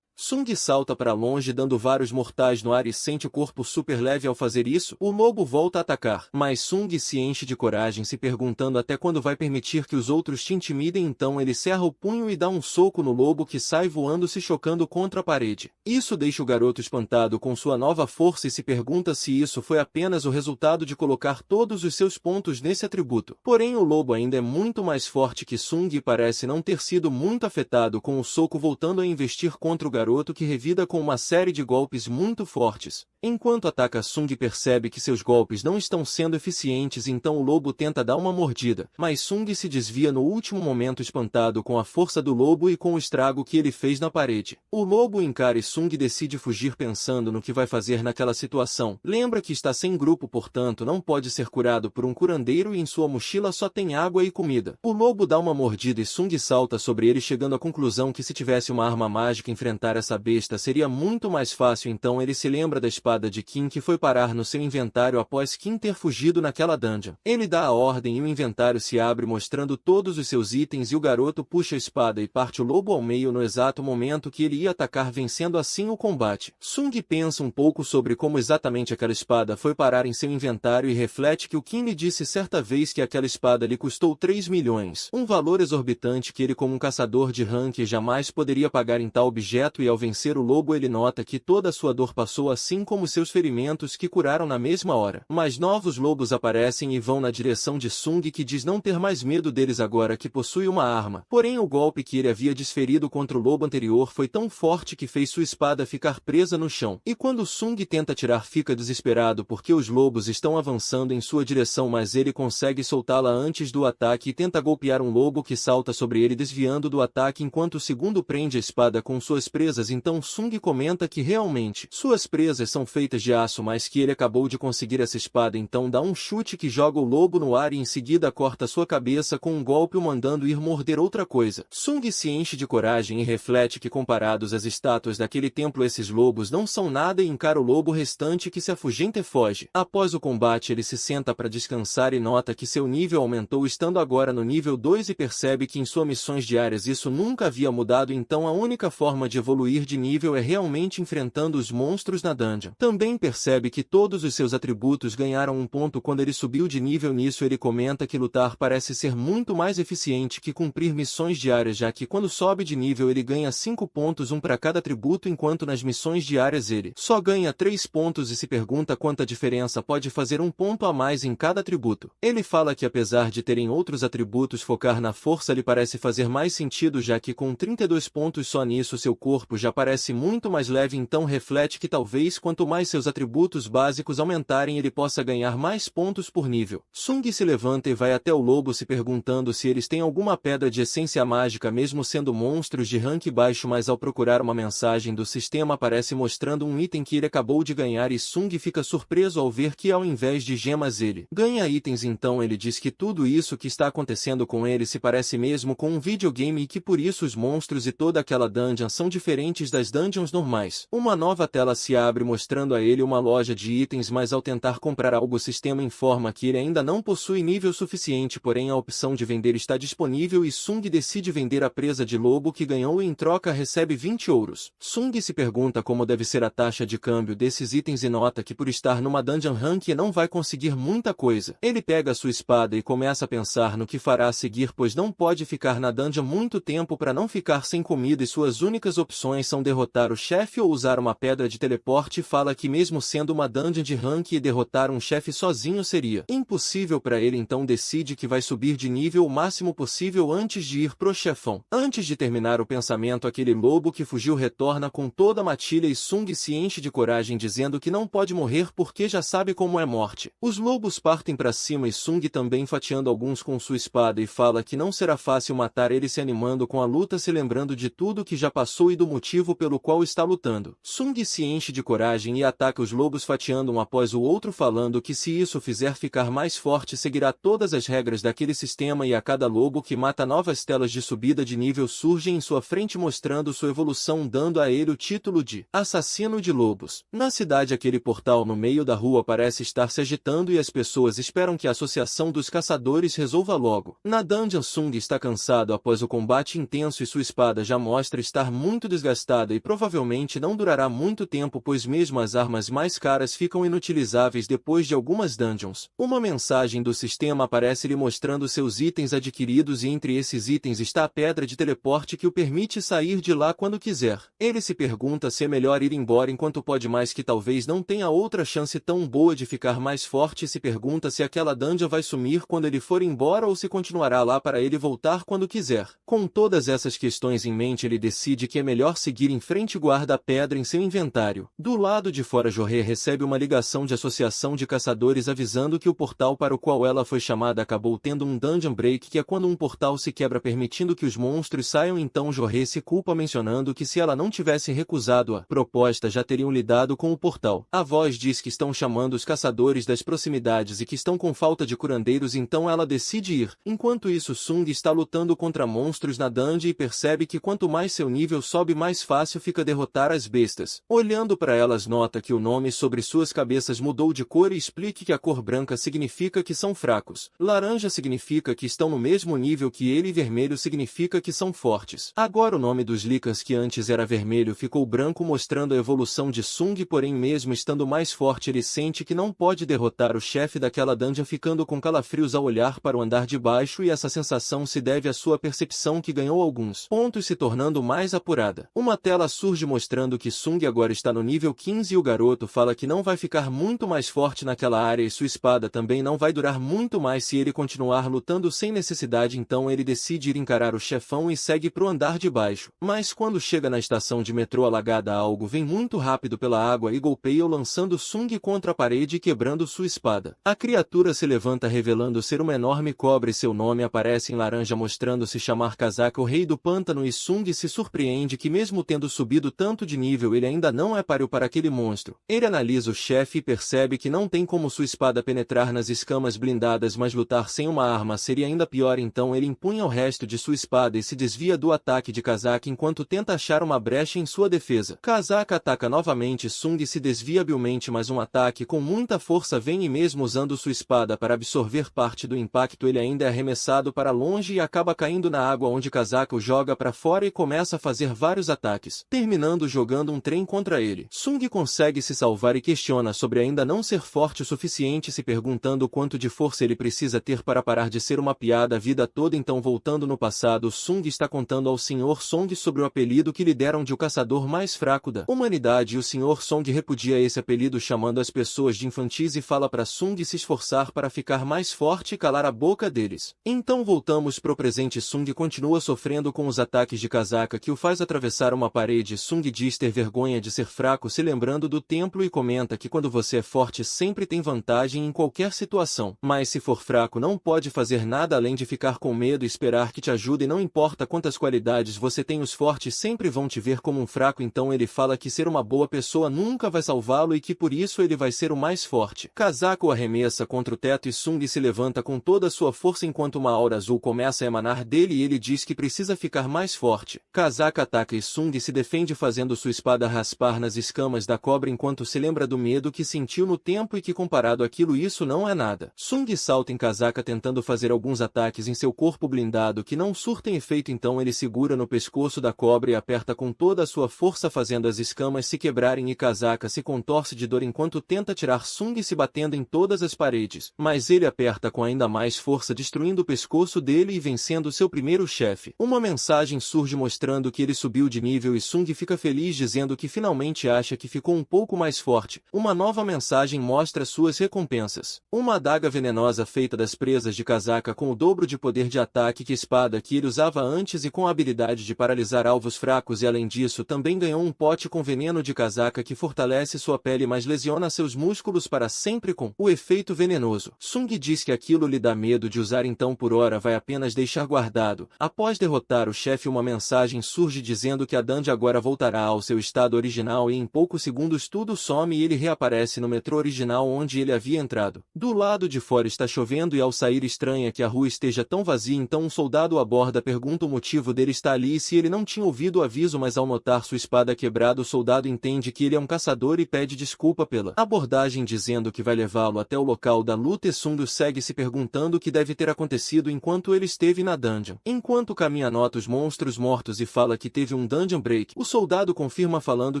Sung salta para longe dando vários mortais no ar e sente o corpo super leve ao fazer isso. O lobo volta a atacar, mas Sung se enche de coragem, se perguntando até quando vai permitir que os outros te intimidem. Então ele cerra o punho e dá um soco no lobo que sai voando, se chocando contra a parede. Isso deixa o garoto espantado com sua nova força e se pergunta se isso foi apenas o resultado de colocar todos os seus pontos nesse atributo. Porém o lobo ainda é muito mais forte que Sung e parece não ter sido muito afetado com o soco, voltando a investir contra o garoto, que revida com uma série de golpes muito fortes. Enquanto ataca, Sung percebe que seus golpes não estão sendo eficientes, então o lobo tenta dar uma mordida, mas Sung se desvia no último momento, espantado com a força do lobo e com o estrago que ele fez na parede. O lobo encara e Sung decide fugir pensando no que vai fazer naquela situação. Lembra que está sem grupo, portanto não pode ser curado por um curandeiro e em sua mochila só tem água e comida. O lobo dá uma mordida e Sung salta sobre ele, chegando à conclusão que se tivesse uma arma mágica enfrentar essa besta seria muito mais fácil. Então ele se lembra da espada de Kim que foi parar no seu inventário após Kim ter fugido naquela dungeon. Ele dá a ordem e o inventário se abre mostrando todos os seus itens e o garoto puxa a espada e parte o lobo ao meio no exato momento que ele ia atacar, vencendo assim o combate. Sung pensa um pouco sobre como exatamente aquela espada foi parar em seu inventário e reflete que o Kim lhe disse certa vez que aquela espada lhe custou 3 milhões, um valor exorbitante que ele, como um caçador de rank, jamais poderia pagar em tal objeto. E ao vencer o lobo ele nota que toda a sua dor passou, assim como seus ferimentos que curaram na mesma hora. Mas novos lobos aparecem e vão na direção de Sung, que diz não ter mais medo deles agora que possui uma arma. Porém o golpe que ele havia desferido contra o lobo anterior foi tão forte que fez sua espada ficar presa no chão. E quando Sung tenta tirar, fica desesperado porque os lobos estão avançando em sua direção, mas ele consegue soltá-la antes do ataque e tenta golpear um lobo que salta sobre ele, desviando do ataque, enquanto o segundo prende a espada com suas presas. Então Sung comenta que realmente suas presas são feitas de aço, mas que ele acabou de conseguir essa espada. Então dá um chute que joga o lobo no ar e em seguida corta sua cabeça com um golpe, o mandando ir morder outra coisa. Sung se enche de coragem e reflete que comparados às estátuas daquele templo esses lobos não são nada e encara o lobo restante que se afugenta e foge. Após o combate ele se senta para descansar e nota que seu nível aumentou, estando agora no nível 2, e percebe que em suas missões diárias isso nunca havia mudado. Então a única forma de evoluir de nível é realmente enfrentando os monstros na dungeon. Também percebe que todos os seus atributos ganharam um ponto quando ele subiu de nível. Nisso ele comenta que lutar parece ser muito mais eficiente que cumprir missões diárias, já que quando sobe de nível ele ganha 5 pontos, um para cada atributo, enquanto nas missões diárias ele só ganha 3 pontos e se pergunta quanta diferença pode fazer um ponto a mais em cada atributo. Ele fala que apesar de terem outros atributos, focar na força lhe parece fazer mais sentido, já que com 32 pontos só nisso seu corpo já parece muito mais leve. Então reflete que talvez quanto mais seus atributos básicos aumentarem ele possa ganhar mais pontos por nível. Sung se levanta e vai até o lobo, se perguntando se eles têm alguma pedra de essência mágica, mesmo sendo monstros de rank baixo, mas ao procurar uma mensagem do sistema aparece mostrando um item que ele acabou de ganhar e Sung fica surpreso ao ver que ao invés de gemas ele ganha itens. Então ele diz que tudo isso que está acontecendo com ele se parece mesmo com um videogame e que por isso os monstros e toda aquela dungeon são diferentes das dungeons normais. Uma nova tela se abre mostrando mostrando a ele uma loja de itens, mas ao tentar comprar algo o sistema informa que ele ainda não possui nível suficiente, porém a opção de vender está disponível e Sung decide vender a presa de lobo que ganhou e em troca recebe 20 ouros. Sung se pergunta como deve ser a taxa de câmbio desses itens e nota que por estar numa dungeon rank não vai conseguir muita coisa. Ele pega sua espada e começa a pensar no que fará a seguir, pois não pode ficar na dungeon muito tempo para não ficar sem comida e suas únicas opções são derrotar o chefe ou usar uma pedra de teleporte. Fala que mesmo sendo uma dungeon de rank e derrotar um chefe sozinho seria impossível para ele, então decide que vai subir de nível o máximo possível antes de ir pro chefão. Antes de terminar o pensamento, aquele lobo que fugiu retorna com toda a matilha e Sung se enche de coragem dizendo que não pode morrer porque já sabe como é morte. Os lobos partem para cima e Sung também fatiando alguns com sua espada e fala que não será fácil matar ele, se animando com a luta, se lembrando de tudo que já passou e do motivo pelo qual está lutando. Sung se enche de coragem e ataca os lobos fatiando um após o outro, falando que se isso fizer ficar mais forte seguirá todas as regras daquele sistema, e a cada lobo que mata novas telas de subida de nível surgem em sua frente mostrando sua evolução, dando a ele o título de Assassino de Lobos. Na cidade, aquele portal no meio da rua parece estar se agitando e as pessoas esperam que a Associação dos Caçadores resolva logo. Na dungeon, Sung está cansado após o combate intenso e sua espada já mostra estar muito desgastada e provavelmente não durará muito tempo, pois mesmo as armas mais caras ficam inutilizáveis depois de algumas dungeons. Uma mensagem do sistema aparece lhe mostrando seus itens adquiridos e entre esses itens está a pedra de teleporte que o permite sair de lá quando quiser. Ele se pergunta se é melhor ir embora enquanto pode, mas que talvez não tenha outra chance tão boa de ficar mais forte, e se pergunta se aquela dungeon vai sumir quando ele for embora ou se continuará lá para ele voltar quando quiser. Com todas essas questões em mente, ele decide que é melhor seguir em frente e guarda a pedra em seu inventário. Do lado de fora, Jorre recebe uma ligação de associação de caçadores avisando que o portal para o qual ela foi chamada acabou tendo um dungeon break, que é quando um portal se quebra permitindo que os monstros saiam. Então Jorre se culpa mencionando que se ela não tivesse recusado a proposta já teriam lidado com o portal. A voz diz que estão chamando os caçadores das proximidades e que estão com falta de curandeiros, então ela decide ir. Enquanto isso, Sung está lutando contra monstros na dungeon e percebe que quanto mais seu nível sobe, mais fácil fica derrotar as bestas. Olhando para elas, nota que o nome sobre suas cabeças mudou de cor e explique que a cor branca significa que são fracos, laranja significa que estão no mesmo nível que ele e vermelho significa que são fortes. Agora o nome dos Licans, que antes era vermelho, ficou branco, mostrando a evolução de Sung, porém mesmo estando mais forte ele sente que não pode derrotar o chefe daquela dungeon, ficando com calafrios ao olhar para o andar de baixo, e essa sensação se deve à sua percepção que ganhou alguns pontos, se tornando mais apurada. Uma tela surge mostrando que Sung agora está no nível 15 e o garoto fala que não vai ficar muito mais forte naquela área e sua espada também não vai durar muito mais se ele continuar lutando sem necessidade, então ele decide ir encarar o chefão e segue pro andar de baixo. Mas quando chega na estação de metrô alagada, algo vem muito rápido pela água e golpeia-o, lançando Sung contra a parede e quebrando sua espada. A criatura se levanta revelando ser uma enorme cobra e seu nome aparece em laranja mostrando se chamar Kazaka, o rei do pântano, e Sung se surpreende que mesmo tendo subido tanto de nível ele ainda não é páreo para aquele monstro. Ele analisa o chefe e percebe que não tem como sua espada penetrar nas escamas blindadas, mas lutar sem uma arma seria ainda pior, então ele empunha o resto de sua espada e se desvia do ataque de Kazaka enquanto tenta achar uma brecha em sua defesa. Kazaka ataca novamente Sung e se desvia habilmente, mas um ataque com muita força vem e mesmo usando sua espada para absorver parte do impacto ele ainda é arremessado para longe e acaba caindo na água, onde Kazaka o joga para fora e começa a fazer vários ataques, terminando jogando um trem contra ele. Sung consegue se salvar e questiona sobre ainda não ser forte o suficiente, se perguntando quanto de força ele precisa ter para parar de ser uma piada a vida toda. Então, voltando no passado, Sung está contando ao Sr. Song sobre o apelido que lhe deram de o caçador mais fraco da humanidade, e o Sr. Song repudia esse apelido chamando as pessoas de infantis e fala para Sung se esforçar para ficar mais forte e calar a boca deles. Então voltamos pro presente. Sung continua sofrendo com os ataques de Kazaka, que o faz atravessar uma parede. Sung diz ter vergonha de ser fraco, se lembrando do templo, e comenta que quando você é forte sempre tem vantagem em qualquer situação, mas se for fraco não pode fazer nada além de ficar com medo e esperar que te ajudem. Não importa quantas qualidades você tem, os fortes sempre vão te ver como um fraco. Então ele fala que ser uma boa pessoa nunca vai salvá-lo e que por isso ele vai ser o mais forte. Kazaka o arremessa contra o teto e Sung se levanta com toda a sua força enquanto uma aura azul começa a emanar dele e ele diz que precisa ficar mais forte. Kazaka ataca e Sung se defende fazendo sua espada raspar nas escamas da cobra enquanto se lembra do medo que sentiu no tempo e que comparado àquilo isso não é nada. Sung salta em casaca tentando fazer alguns ataques em seu corpo blindado que não surtem efeito, então ele segura no pescoço da cobra e aperta com toda a sua força fazendo as escamas se quebrarem e casaca se contorce de dor enquanto tenta tirar Sung se batendo em todas as paredes, mas ele aperta com ainda mais força destruindo o pescoço dele e vencendo seu primeiro chefe. Uma mensagem surge mostrando que ele subiu de nível e Sung fica feliz dizendo que finalmente acha que ficou um pouco mais forte. Uma nova mensagem mostra suas recompensas. Uma adaga venenosa feita das presas de casaca com o dobro de poder de ataque que a espada que ele usava antes e com a habilidade de paralisar alvos fracos, e além disso também ganhou um pote com veneno de casaca que fortalece sua pele mas lesiona seus músculos para sempre com o efeito venenoso. Sung diz que aquilo lhe dá medo de usar, então por hora vai apenas deixar guardado. Após derrotar o chefe, uma mensagem surge dizendo que a Dandy agora voltará ao seu estado original e em poucos segundos tudo some e ele reaparece no metrô original onde ele havia entrado. Do lado de fora está chovendo e ao sair estranha que a rua esteja tão vazia, então um soldado o aborda, pergunta o motivo dele estar ali e se ele não tinha ouvido o aviso, mas ao notar sua espada quebrada o soldado entende que ele é um caçador e pede desculpa pela abordagem dizendo que vai levá-lo até o local da luta e Sung segue se perguntando o que deve ter acontecido enquanto ele esteve na dungeon. Enquanto caminha nota os monstros mortos e fala que teve um dungeon break, o soldado confirma falando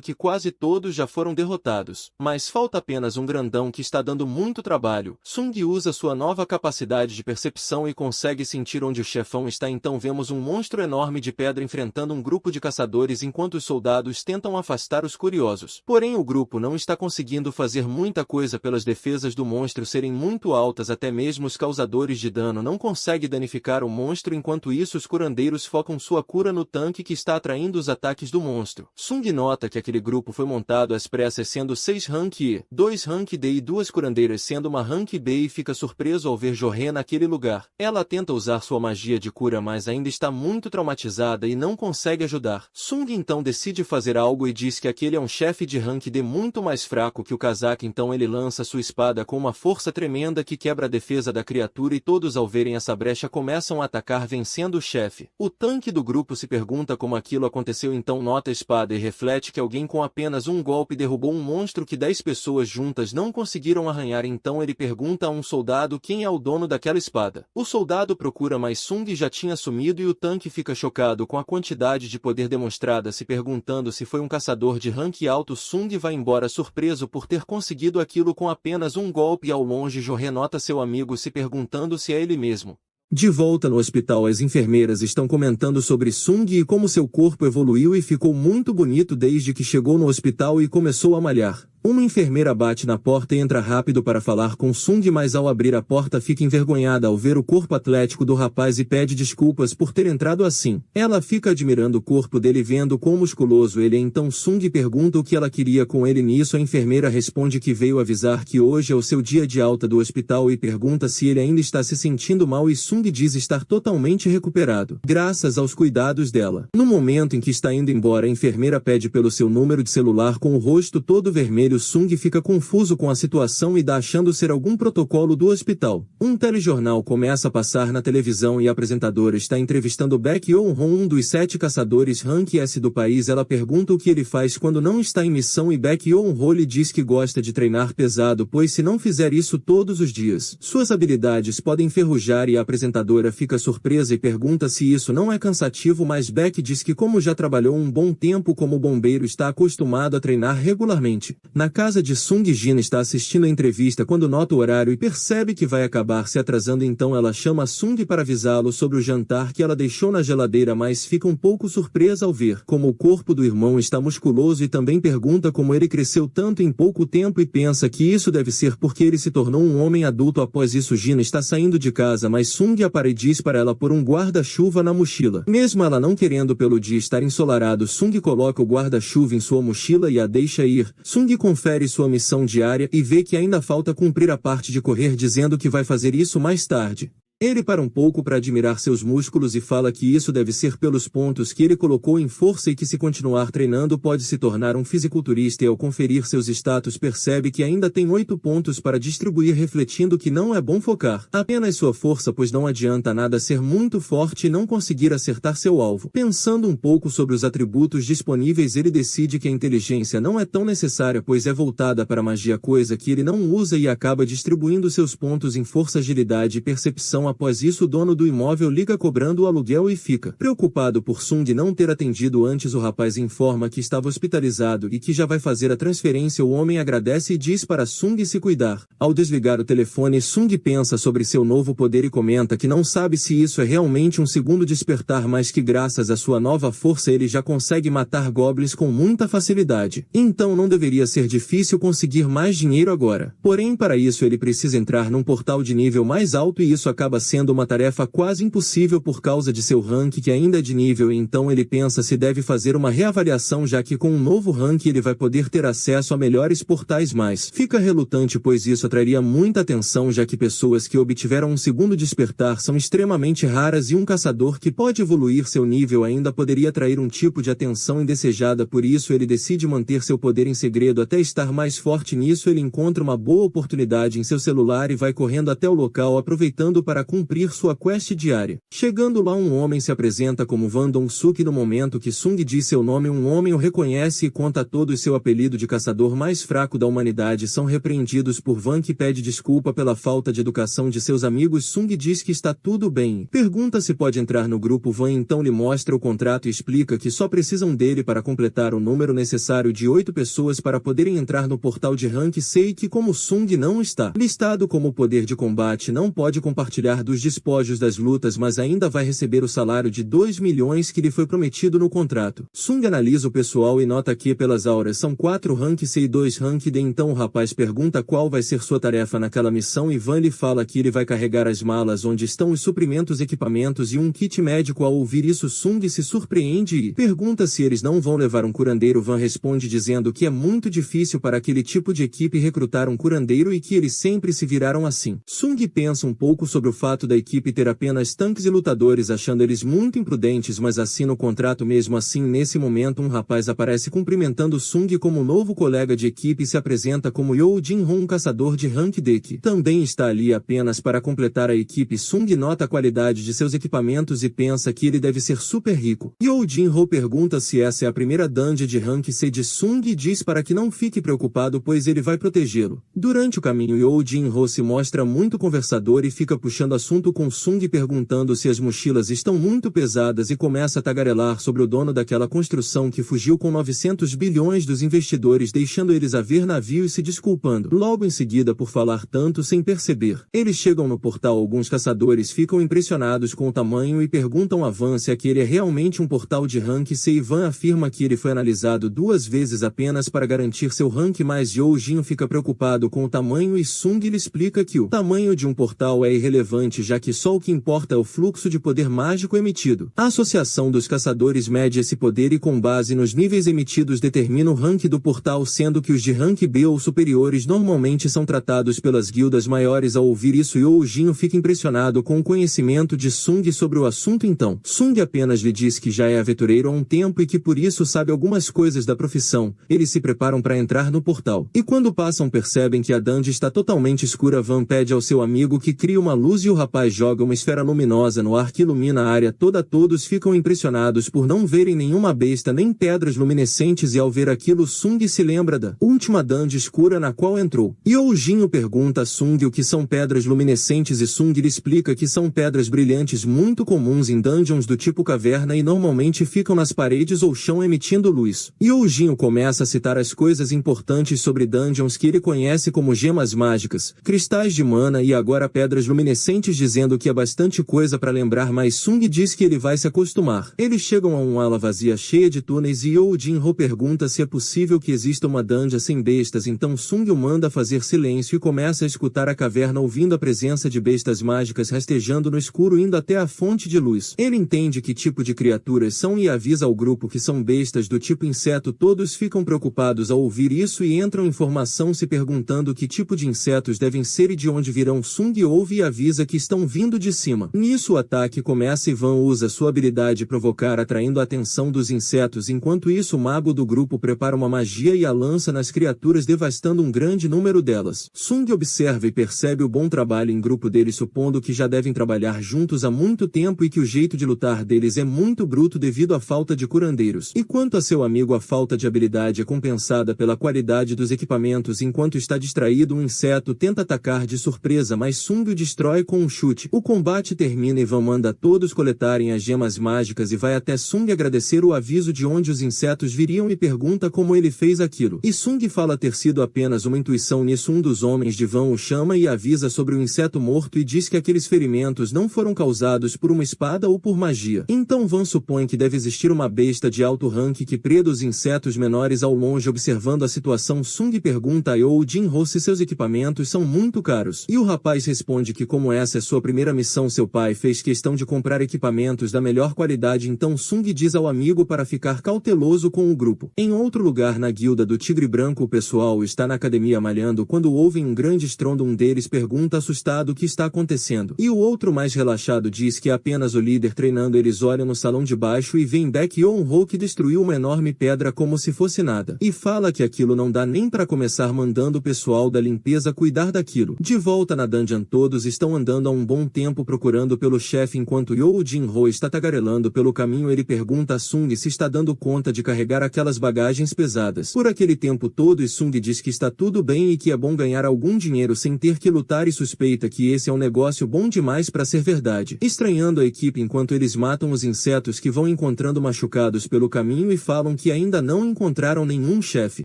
que quase todos já foram derrotados, mas falta apenas um grandão que está dando muito trabalho. Sung usa sua nova capacidade de percepção e consegue sentir onde o chefão está, então vemos um monstro enorme de pedra enfrentando um grupo de caçadores enquanto os soldados tentam afastar os curiosos. Porém o grupo não está conseguindo fazer muita coisa pelas defesas do monstro serem muito altas, até mesmo os causadores de dano não conseguem danificar o monstro. Enquanto isso os curandeiros focam sua cura no tanque que está atraindo os ataques do monstro. Sung nota que aquele grupo foi montado às pressas, sendo 6 Rank E, 2 Rank D e 2 curandeiras sendo uma Rank B, e fica surpreso ao ver Joré naquele lugar. Ela tenta usar sua magia de cura mas ainda está muito traumatizada e não consegue ajudar. Sung então decide fazer algo e diz que aquele é um chefe de Rank D muito mais fraco que o casaca, então ele lança sua espada com uma força tremenda que quebra a defesa da criatura e todos ao verem essa brecha começam a atacar vencendo o chefe. O tanque do grupo se pergunta como aquilo aconteceu, então nota a espada e reflete que alguém com apenas um golpe derrubou um monstro que 10 pessoas juntas não conseguiram arranhar, então ele pergunta a um soldado quem é o dono daquela espada. O soldado procura mas Sung já tinha sumido e o tanque fica chocado com a quantidade de poder demonstrada, se perguntando se foi um caçador de rank alto. Sung vai embora surpreso por ter conseguido aquilo com apenas um golpe, e ao longe Joré nota seu amigo se perguntando se é ele mesmo. De volta no hospital, as enfermeiras estão comentando sobre Sung e como seu corpo evoluiu e ficou muito bonito desde que chegou no hospital e começou a malhar. Uma enfermeira bate na porta e entra rápido para falar com Sung, mas ao abrir a porta fica envergonhada ao ver o corpo atlético do rapaz e pede desculpas por ter entrado assim. Ela fica admirando o corpo dele vendo quão musculoso ele é, então Sung pergunta o que ela queria com ele. Nisso a enfermeira responde que veio avisar que hoje é o seu dia de alta do hospital e pergunta se ele ainda está se sentindo mal, e Sung diz estar totalmente recuperado, graças aos cuidados dela. No momento em que está indo embora, a enfermeira pede pelo seu número de celular. Com o rosto todo vermelho, Sung fica confuso com a situação e dá achando ser algum protocolo do hospital. Um telejornal começa a passar na televisão e a apresentadora está entrevistando Baek Yeon-hon, um dos 7 caçadores Rank S do país. Ela pergunta o que ele faz quando não está em missão e Baek Yeon-hon lhe diz que gosta de treinar pesado, pois se não fizer isso todos os dias, suas habilidades podem enferrujar, e a apresentadora fica surpresa e pergunta se isso não é cansativo, mas Baek diz que como já trabalhou um bom tempo como bombeiro está acostumado a treinar regularmente. Na casa de Sung, Jin está assistindo a entrevista quando nota o horário e percebe que vai acabar se atrasando, então ela chama Sung para avisá-lo sobre o jantar que ela deixou na geladeira, mas fica um pouco surpresa ao ver como o corpo do irmão está musculoso e também pergunta como ele cresceu tanto em pouco tempo e pensa que isso deve ser porque ele se tornou um homem adulto. Após isso, Jin está saindo de casa, mas Sung aparece e diz para ela pôr um guarda-chuva na mochila. Mesmo ela não querendo pelo dia estar ensolarado, Sung coloca o guarda-chuva em sua mochila e a deixa ir. Sung confere sua missão diária e vê que ainda falta cumprir a parte de correr, dizendo que vai fazer isso mais tarde. Ele para um pouco para admirar seus músculos e fala que isso deve ser pelos pontos que ele colocou em força e que se continuar treinando pode se tornar um fisiculturista, e ao conferir seus status percebe que ainda tem 8 pontos para distribuir, refletindo que não é bom focar apenas sua força, pois não adianta nada ser muito forte e não conseguir acertar seu alvo. Pensando um pouco sobre os atributos disponíveis, ele decide que a inteligência não é tão necessária, pois é voltada para magia, coisa que ele não usa, e acaba distribuindo seus pontos em força, agilidade e percepção. Após isso, o dono do imóvel liga cobrando o aluguel e fica preocupado por Sung não ter atendido antes. O rapaz informa que estava hospitalizado e que já vai fazer a transferência. O homem agradece e diz para Sung se cuidar. Ao desligar o telefone, Sung pensa sobre seu novo poder e comenta que não sabe se isso é realmente um segundo despertar, mas que graças à sua nova força ele já consegue matar goblins com muita facilidade. Então não deveria ser difícil conseguir mais dinheiro agora. Porém, para isso ele precisa entrar num portal de nível mais alto, e isso acaba sendo uma tarefa quase impossível por causa de seu rank que ainda é de nível. Então ele pensa se deve fazer uma reavaliação, já que com um novo rank ele vai poder ter acesso a melhores portais, mas fica relutante pois isso atrairia muita atenção, já que pessoas que obtiveram um segundo despertar são extremamente raras e um caçador que pode evoluir seu nível ainda poderia atrair um tipo de atenção indesejada. Por isso ele decide manter seu poder em segredo até estar mais forte. Nisso ele encontra uma boa oportunidade em seu celular e vai correndo até o local, aproveitando para cumprir sua quest diária. Chegando lá, um homem se apresenta como Van Dong-suk. No momento que Sung diz seu nome, um homem o reconhece e conta a todos seu apelido de caçador mais fraco da humanidade. São repreendidos por Van, que pede desculpa pela falta de educação de seus amigos. Sung diz que está tudo bem. Pergunta se pode entrar no grupo. Van então lhe mostra o contrato e explica que só precisam dele para completar o número necessário de 8 pessoas para poderem entrar no portal de rank C, e que como Sung não está listado como poder de combate, não pode compartilhar dos despojos das lutas, mas ainda vai receber o salário de 2 milhões que lhe foi prometido no contrato. Sung analisa o pessoal e nota que pelas auras são 4 rank C e 2 rank D. Então o rapaz pergunta qual vai ser sua tarefa naquela missão e Van lhe fala que ele vai carregar as malas onde estão os suprimentos, equipamentos e um kit médico. Ao ouvir isso, Sung se surpreende e pergunta se eles não vão levar um curandeiro. Van responde dizendo que é muito difícil para aquele tipo de equipe recrutar um curandeiro e que eles sempre se viraram assim. Sung pensa um pouco sobre o fato da equipe ter apenas tanques e lutadores, achando eles muito imprudentes, mas assina o contrato mesmo assim. Nesse momento, um rapaz aparece cumprimentando Sung como novo colega de equipe e se apresenta como Yo Jin-ho, um caçador de rank D que também está ali apenas para completar a equipe. Sung nota a qualidade de seus equipamentos e pensa que ele deve ser super rico. Yo Jin-ho pergunta se essa é a primeira dungeon de rank C de Sung e diz para que não fique preocupado, pois ele vai protegê-lo. Durante o caminho, Yo Jin-ho se mostra muito conversador e fica puxando assunto com Sung, perguntando se as mochilas estão muito pesadas, e começa a tagarelar sobre o dono daquela construção que fugiu com 900 bilhões dos investidores, deixando eles a ver navio e se desculpando logo em seguida por falar tanto sem perceber. Eles chegam no portal. Alguns caçadores ficam impressionados com o tamanho e perguntam a Van se aquele é realmente um portal de rank C, e Van afirma que ele foi analisado 2 vezes apenas para garantir seu rank, mas Yo Jin fica preocupado com o tamanho e Sung lhe explica que o tamanho de um portal é irrelevante, já que só o que importa é o fluxo de poder mágico emitido. A associação dos caçadores mede esse poder e com base nos níveis emitidos determina o rank do portal, sendo que os de rank B ou superiores normalmente são tratados pelas guildas maiores. Ao ouvir isso, Yo Jin fica impressionado com o conhecimento de Sung sobre o assunto. Então Sung apenas lhe diz que já é aventureiro há um tempo e que por isso sabe algumas coisas da profissão. Eles se preparam para entrar no portal e quando passam percebem que a dungeon está totalmente escura. Van pede ao seu amigo que crie uma luz e o rapaz joga uma esfera luminosa no ar que ilumina a área toda. Todos ficam impressionados por não verem nenhuma besta nem pedras luminescentes, e ao ver aquilo Sung se lembra da última dungeon escura na qual entrou. Yo Jin pergunta a Sung o que são pedras luminescentes e Sung lhe explica que são pedras brilhantes muito comuns em dungeons do tipo caverna e normalmente ficam nas paredes ou chão emitindo luz. Yo Jin começa a citar as coisas importantes sobre dungeons que ele conhece como gemas mágicas, cristais de mana e agora pedras luminescentes, dizendo que é bastante coisa para lembrar, mas Sung diz que ele vai se acostumar. Eles chegam a uma ala vazia cheia de túneis e Yo Jin-ho pergunta se é possível que exista uma dungeon sem bestas. Então Sung o manda fazer silêncio e começa a escutar a caverna, ouvindo a presença de bestas mágicas rastejando no escuro indo até a fonte de luz. Ele entende que tipo de criaturas são e avisa ao grupo que são bestas do tipo inseto. Todos ficam preocupados ao ouvir isso e entram em formação se perguntando que tipo de insetos devem ser e de onde virão. Sung ouve e avisa que que estão vindo de cima. Nisso o ataque começa e Van usa sua habilidade provocar atraindo a atenção dos insetos. Enquanto isso o mago do grupo prepara uma magia e a lança nas criaturas devastando um grande número delas. Sung observa e percebe o bom trabalho em grupo deles, supondo que já devem trabalhar juntos há muito tempo e que o jeito de lutar deles é muito bruto devido à falta de curandeiros. E quanto a seu amigo, a falta de habilidade é compensada pela qualidade dos equipamentos. Enquanto está distraído, um inseto tenta atacar de surpresa, mas Sung o destrói com um chute. O combate termina e Van manda todos coletarem as gemas mágicas e vai até Sung agradecer o aviso de onde os insetos viriam e pergunta como ele fez aquilo. E Sung fala ter sido apenas uma intuição. Nisso um dos homens de Van o chama e avisa sobre o inseto morto e diz que aqueles ferimentos não foram causados por uma espada ou por magia. Então Van supõe que deve existir uma besta de alto rank que preda os insetos menores ao longe. Observando a situação, Sung pergunta a Yo Jin-ho se seus equipamentos são muito caros. E o rapaz responde que como essa é sua primeira missão, seu pai fez questão de comprar equipamentos da melhor qualidade. Então Sung diz ao amigo para ficar cauteloso com o grupo. Em outro lugar, na guilda do Tigre Branco, o pessoal está na academia malhando quando ouvem um grande estrondo. Um deles pergunta assustado o que está acontecendo. E o outro, mais relaxado, diz que é apenas o líder treinando. Eles olham no salão de baixo e veem Baek Yeon-ho que destruiu uma enorme pedra como se fosse nada. E fala que aquilo não dá nem para começar, mandando o pessoal da limpeza cuidar daquilo. De volta na dungeon, todos estão andando há um bom tempo procurando pelo chefe. Enquanto Yo Jin-ho está tagarelando pelo caminho, ele pergunta a Sung se está dando conta de carregar aquelas bagagens pesadas por aquele tempo todo, e Sung diz que está tudo bem e que é bom ganhar algum dinheiro sem ter que lutar, e suspeita que esse é um negócio bom demais para ser verdade. Estranhando a equipe enquanto eles matam os insetos que vão encontrando machucados pelo caminho e falam que ainda não encontraram nenhum chefe.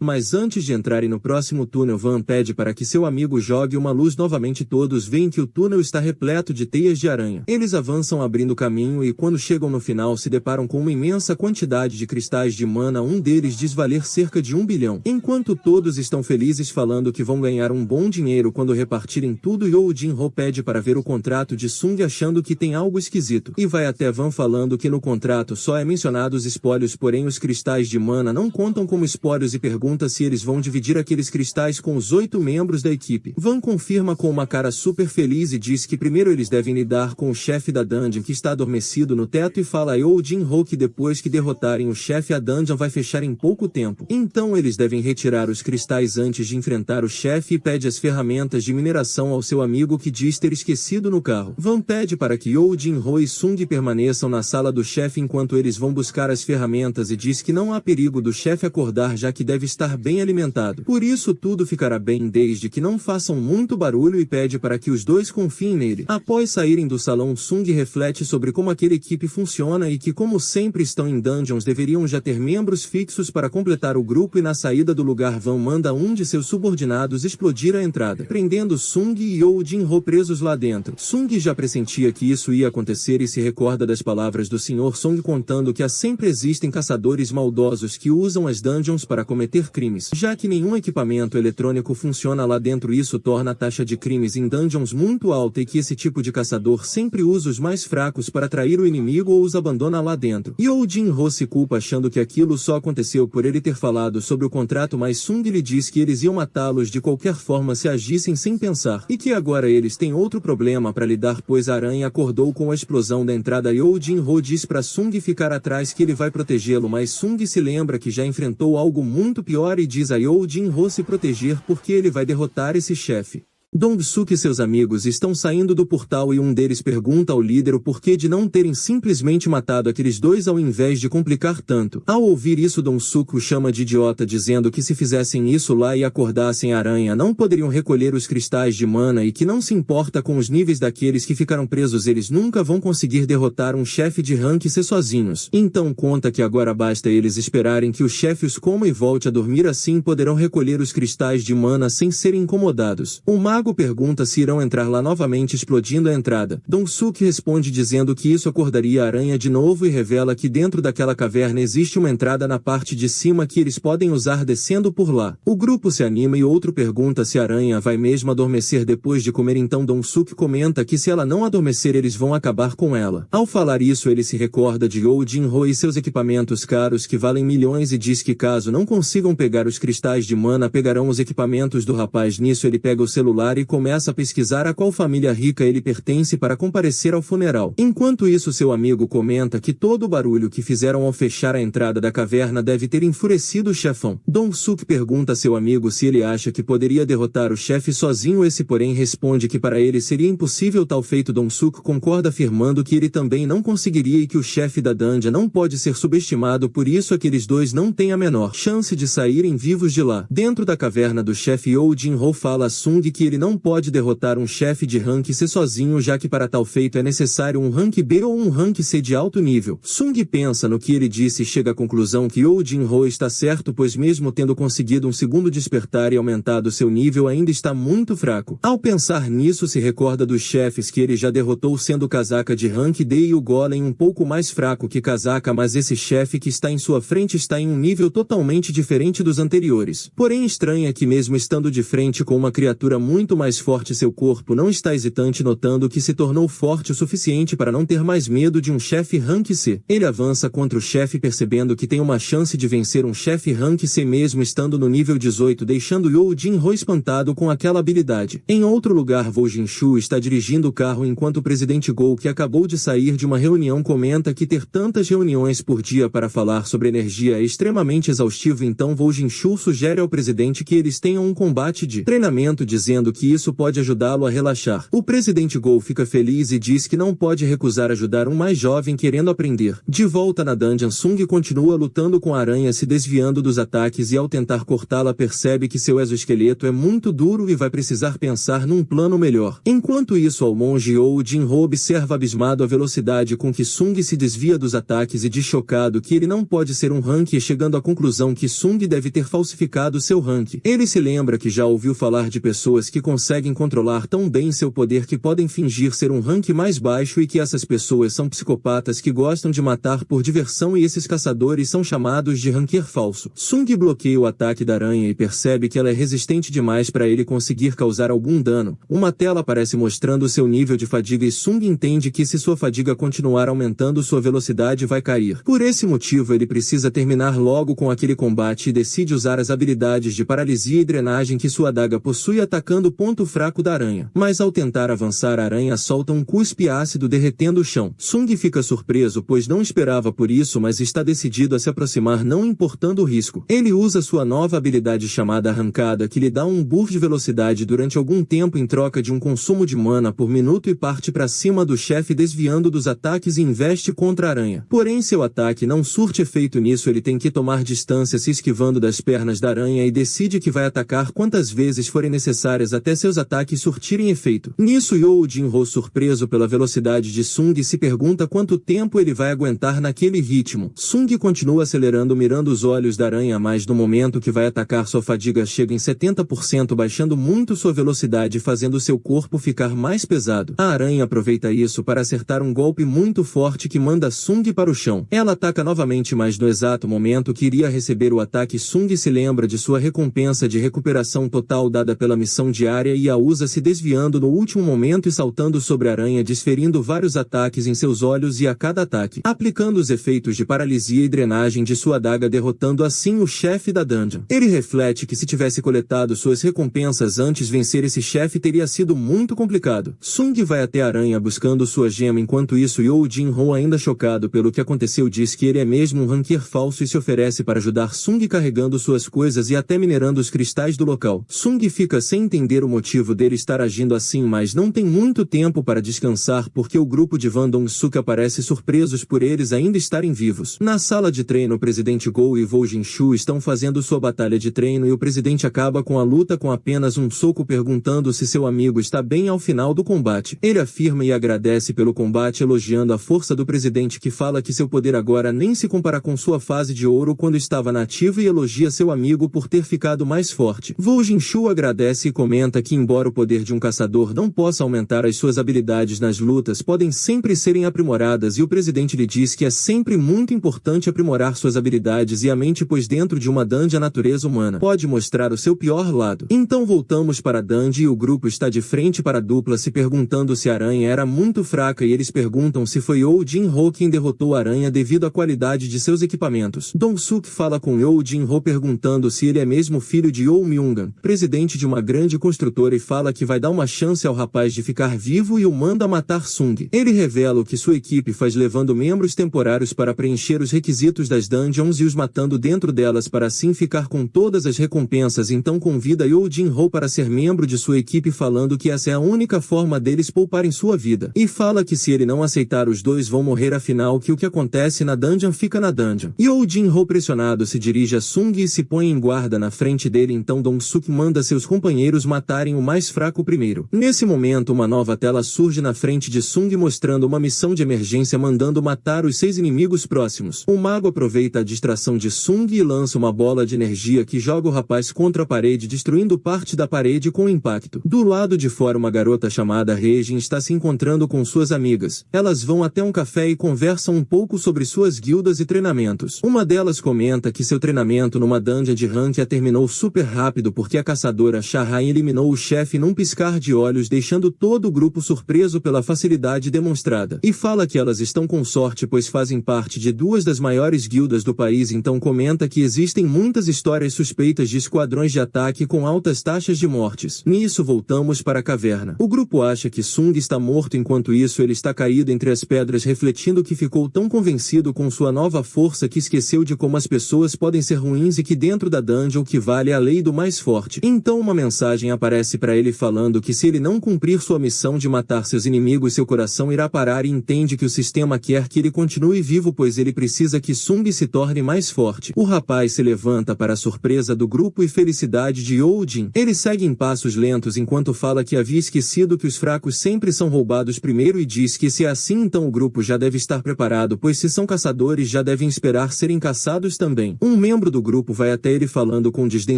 Mas antes de entrarem no próximo túnel, Van pede para que seu amigo jogue uma luz novamente. Todos veem que o túnel está repleto de teias de aranha. Eles avançam abrindo caminho e quando chegam no final se deparam com uma imensa quantidade de cristais de mana. Um deles diz valer cerca de 1 bilhão. Enquanto todos estão felizes falando que vão ganhar um bom dinheiro quando repartirem tudo, Yo Jin-ho pede para ver o contrato de Sung achando que tem algo esquisito. E vai até Van falando que no contrato só é mencionado os espólios, porém os cristais de mana não contam como espólios, e pergunta se eles vão dividir aqueles cristais com os 8 membros da equipe. Van confirma com uma cara super feliz e diz que primeiro eles devem lidar com o chefe da dungeon que está adormecido no teto, e fala a Yo Jin-ho que depois que derrotarem o chefe a dungeon vai fechar em pouco tempo. Então eles devem retirar os cristais antes de enfrentar o chefe, e pede as ferramentas de mineração ao seu amigo que diz ter esquecido no carro. Van pede para que Yo Jin-ho e Sung permaneçam na sala do chefe enquanto eles vão buscar as ferramentas, e diz que não há perigo do chefe acordar já que deve estar bem alimentado. Por isso tudo ficará bem desde que não façam muito barulho, e pede para que os dois confiem nele. Após saírem do salão, Sung reflete sobre como aquela equipe funciona e que como sempre estão em dungeons deveriam já ter membros fixos para completar o grupo, e na saída do lugar Van manda um de seus subordinados explodir a entrada, prendendo Sung e Yo Jin-ho presos lá dentro. Sung já pressentia que isso ia acontecer e se recorda das palavras do Sr. Song contando que sempre existem caçadores maldosos que usam as dungeons para cometer crimes, já que nenhum equipamento eletrônico funciona lá dentro. Isso torna a taxa de crimes em dungeons muito alta e que esse tipo de caçador sempre usa os mais fracos para atrair o inimigo ou os abandona lá dentro. Yo Jin-ho se culpa achando que aquilo só aconteceu por ele ter falado sobre o contrato, mas Sung lhe diz que eles iam matá-los de qualquer forma se agissem sem pensar, e que agora eles têm outro problema para lidar, pois a aranha acordou com a explosão da entrada. Yo Jin-ho diz para Sung ficar atrás que ele vai protegê-lo, mas Sung se lembra que já enfrentou algo muito pior e diz a Yo Jin-ho se proteger porque ele vai derrotar esse chefe. Dong-suk e seus amigos estão saindo do portal e um deles pergunta ao líder o porquê de não terem simplesmente matado aqueles dois ao invés de complicar tanto. Ao ouvir isso, Dong-suk o chama de idiota, dizendo que se fizessem isso lá e acordassem a aranha não poderiam recolher os cristais de mana, e que não se importa com os níveis daqueles que ficaram presos, eles nunca vão conseguir derrotar um chefe de rank C sozinhos. Então conta que agora basta eles esperarem que o chefe os coma e volte a dormir, assim poderão recolher os cristais de mana sem serem incomodados. O mago pergunta se irão entrar lá novamente, explodindo a entrada. Dong-suk responde dizendo que isso acordaria a aranha de novo e revela que dentro daquela caverna existe uma entrada na parte de cima que eles podem usar descendo por lá. O grupo se anima e outro pergunta se a aranha vai mesmo adormecer depois de comer, então Dong-suk comenta que se ela não adormecer eles vão acabar com ela. Ao falar isso, ele se recorda de Yo Jin-ho e seus equipamentos caros que valem milhões e diz que caso não consigam pegar os cristais de mana pegarão os equipamentos do rapaz. Nisso ele pega o celular celular e começa a pesquisar a qual família rica ele pertence para comparecer ao funeral. Enquanto isso, seu amigo comenta que todo o barulho que fizeram ao fechar a entrada da caverna deve ter enfurecido o chefão. Dong-suk pergunta a seu amigo se ele acha que poderia derrotar o chefe sozinho. Esse, porém, responde que para ele seria impossível tal feito. Dong-suk concorda, afirmando que ele também não conseguiria e que o chefe da dungeon não pode ser subestimado, por isso aqueles dois não têm a menor chance de saírem vivos de lá. Dentro da caverna do chefe, You Jin-ho fala a Sung que ele não pode derrotar um chefe de rank C sozinho, já que para tal feito é necessário um rank B ou um rank C de alto nível. Sung pensa no que ele disse e chega à conclusão que You Jin-ho está certo, pois mesmo tendo conseguido um segundo despertar e aumentado seu nível, ainda está muito fraco. Ao pensar nisso, se recorda dos chefes que ele já derrotou, sendo Kazaka de rank D e o Golem um pouco mais fraco que Kazaka, mas esse chefe que está em sua frente está em um nível totalmente diferente dos anteriores. Porém, estranha que mesmo estando de frente com uma criatura muito mais forte, seu corpo não está hesitante, notando que se tornou forte o suficiente para não ter mais medo de um chefe rank C. Ele avança contra o chefe, percebendo que tem uma chance de vencer um chefe rank C mesmo estando no nível 18, deixando You Jin-ho espantado com aquela habilidade. Em outro lugar, Vo Jinshu está dirigindo o carro enquanto o presidente Go, que acabou de sair de uma reunião, comenta que ter tantas reuniões por dia para falar sobre energia é extremamente exaustivo. Então Vo Jinshu sugere ao presidente que eles tenham um combate de treinamento, dizendo que isso pode ajudá-lo a relaxar. O presidente Go fica feliz e diz que não pode recusar ajudar um mais jovem querendo aprender. De volta na dungeon, Sung continua lutando com a aranha, se desviando dos ataques, e ao tentar cortá-la percebe que seu exoesqueleto é muito duro e vai precisar pensar num plano melhor. Enquanto isso, ao monge You Jin-ho observa abismado a velocidade com que Sung se desvia dos ataques e diz chocado que ele não pode ser um rank, chegando à conclusão que Sung deve ter falsificado seu rank. Ele se lembra que já ouviu falar de pessoas que conseguem controlar tão bem seu poder que podem fingir ser um rank mais baixo e que essas pessoas são psicopatas que gostam de matar por diversão, e esses caçadores são chamados de ranquear falso. Sung bloqueia o ataque da aranha e percebe que ela é resistente demais para ele conseguir causar algum dano. Uma tela aparece mostrando seu nível de fadiga e Sung entende que se sua fadiga continuar aumentando, sua velocidade vai cair. Por esse motivo, ele precisa terminar logo com aquele combate e decide usar as habilidades de paralisia e drenagem que sua adaga possui, atacando o ponto fraco da aranha. Mas ao tentar avançar, a aranha solta um cuspe ácido derretendo o chão. Sung fica surpreso, pois não esperava por isso, mas está decidido a se aproximar, não importando o risco. Ele usa sua nova habilidade chamada Arrancada, que lhe dá um buff de velocidade durante algum tempo em troca de um consumo de mana por minuto, e parte para cima do chefe desviando dos ataques e investe contra a aranha. Porém, seu ataque não surte efeito nisso, ele tem que tomar distância se esquivando das pernas da aranha e decide que vai atacar quantas vezes forem necessárias até seus ataques surtirem efeito. Nisso, You Jin-ho, surpreso pela velocidade de Sung, se pergunta quanto tempo ele vai aguentar naquele ritmo. Sung continua acelerando, mirando os olhos da aranha, mas no momento que vai atacar, sua fadiga chega em 70%, baixando muito sua velocidade, fazendo seu corpo ficar mais pesado. A aranha aproveita isso para acertar um golpe muito forte que manda Sung para o chão. Ela ataca novamente, mas no exato momento que iria receber o ataque, Sung se lembra de sua recompensa de recuperação total dada pela missão diária e a usa, se desviando no último momento e saltando sobre a aranha, desferindo vários ataques em seus olhos, e a cada ataque aplicando os efeitos de paralisia e drenagem de sua adaga, derrotando assim o chefe da dungeon. Ele reflete que se tivesse coletado suas recompensas antes, vencer esse chefe teria sido muito complicado. Sung vai até a aranha buscando sua gema. Enquanto isso, You Jin-ho, ainda chocado pelo que aconteceu, diz que ele é mesmo um ranquear falso e se oferece para ajudar Sung carregando suas coisas e até minerando os cristais do local. Sung fica sem entender o motivo dele estar agindo assim, mas não tem muito tempo para descansar porque o grupo de Van Dong-suk aparece, surpresos por eles ainda estarem vivos. Na sala de treino, o presidente Go e Vo Jinshu estão fazendo sua batalha de treino e o presidente acaba com a luta com apenas um soco, perguntando se seu amigo está bem ao final do combate. Ele afirma e agradece pelo combate, elogiando a força do presidente, que fala que seu poder agora nem se compara com sua fase de ouro quando estava na ativa, e elogia seu amigo por ter ficado mais forte. Vo Jinshu agradece e comenta que embora o poder de um caçador não possa aumentar, as suas habilidades nas lutas podem sempre serem aprimoradas, e o presidente lhe diz que é sempre muito importante aprimorar suas habilidades e a mente, pois dentro de uma dungeon a natureza humana pode mostrar o seu pior lado. Então voltamos para a dungeon e o grupo está de frente para a dupla, se perguntando se a aranha era muito fraca, e eles perguntam se foi You Jin-ho quem derrotou a aranha devido à qualidade de seus equipamentos. Dong-suk fala com You Jin-ho perguntando se ele é mesmo filho de You Myung-gun, presidente de uma grande construção construtora e fala que vai dar uma chance ao rapaz de ficar vivo e o manda matar Sung. Ele revela o que sua equipe faz levando membros temporários para preencher os requisitos das dungeons e os matando dentro delas para assim ficar com todas as recompensas. Então convida Yoo Jin-ho para ser membro de sua equipe, falando que essa é a única forma deles pouparem sua vida. E fala que se ele não aceitar, os dois vão morrer, afinal que o que acontece na dungeon fica na dungeon. Yoo Jin-ho, pressionado, se dirige a Sung e se põe em guarda na frente dele. Então Dong-suk manda seus companheiros matarem o mais fraco primeiro. Nesse momento, uma nova tela surge na frente de Sung mostrando uma missão de emergência mandando matar os 6 inimigos próximos. O mago aproveita a distração de Sung e lança uma bola de energia que joga o rapaz contra a parede, destruindo parte da parede com impacto. Do lado de fora, uma garota chamada Regin está se encontrando com suas amigas. Elas vão até um café e conversam um pouco sobre suas guildas e treinamentos. Uma delas comenta que seu treinamento numa dungeon de rank terminou super rápido porque a caçadora Shahai eliminou o chefe num piscar de olhos, deixando todo o grupo surpreso pela facilidade demonstrada. E fala que elas estão com sorte pois fazem parte de 2 das maiores guildas do país. Então comenta que existem muitas histórias suspeitas de esquadrões de ataque com altas taxas de mortes. Nisso voltamos para a caverna. O grupo acha que Sung está morto, enquanto isso ele está caído entre as pedras, refletindo que ficou tão convencido com sua nova força que esqueceu de como as pessoas podem ser ruins e que dentro da dungeon o que vale é a lei do mais forte. Então uma mensagem aparece para ele falando que se ele não cumprir sua missão de matar seus inimigos, seu coração irá parar, e entende que o sistema quer que ele continue vivo pois ele precisa que Sung se torne mais forte. O rapaz se levanta para a surpresa do grupo e felicidade de Yoo Jin. Ele segue em passos lentos enquanto fala que havia esquecido que os fracos sempre são roubados primeiro e diz que se é assim então o grupo já deve estar preparado, pois se são caçadores já devem esperar serem caçados também. Um membro do grupo vai até ele falando com desdém,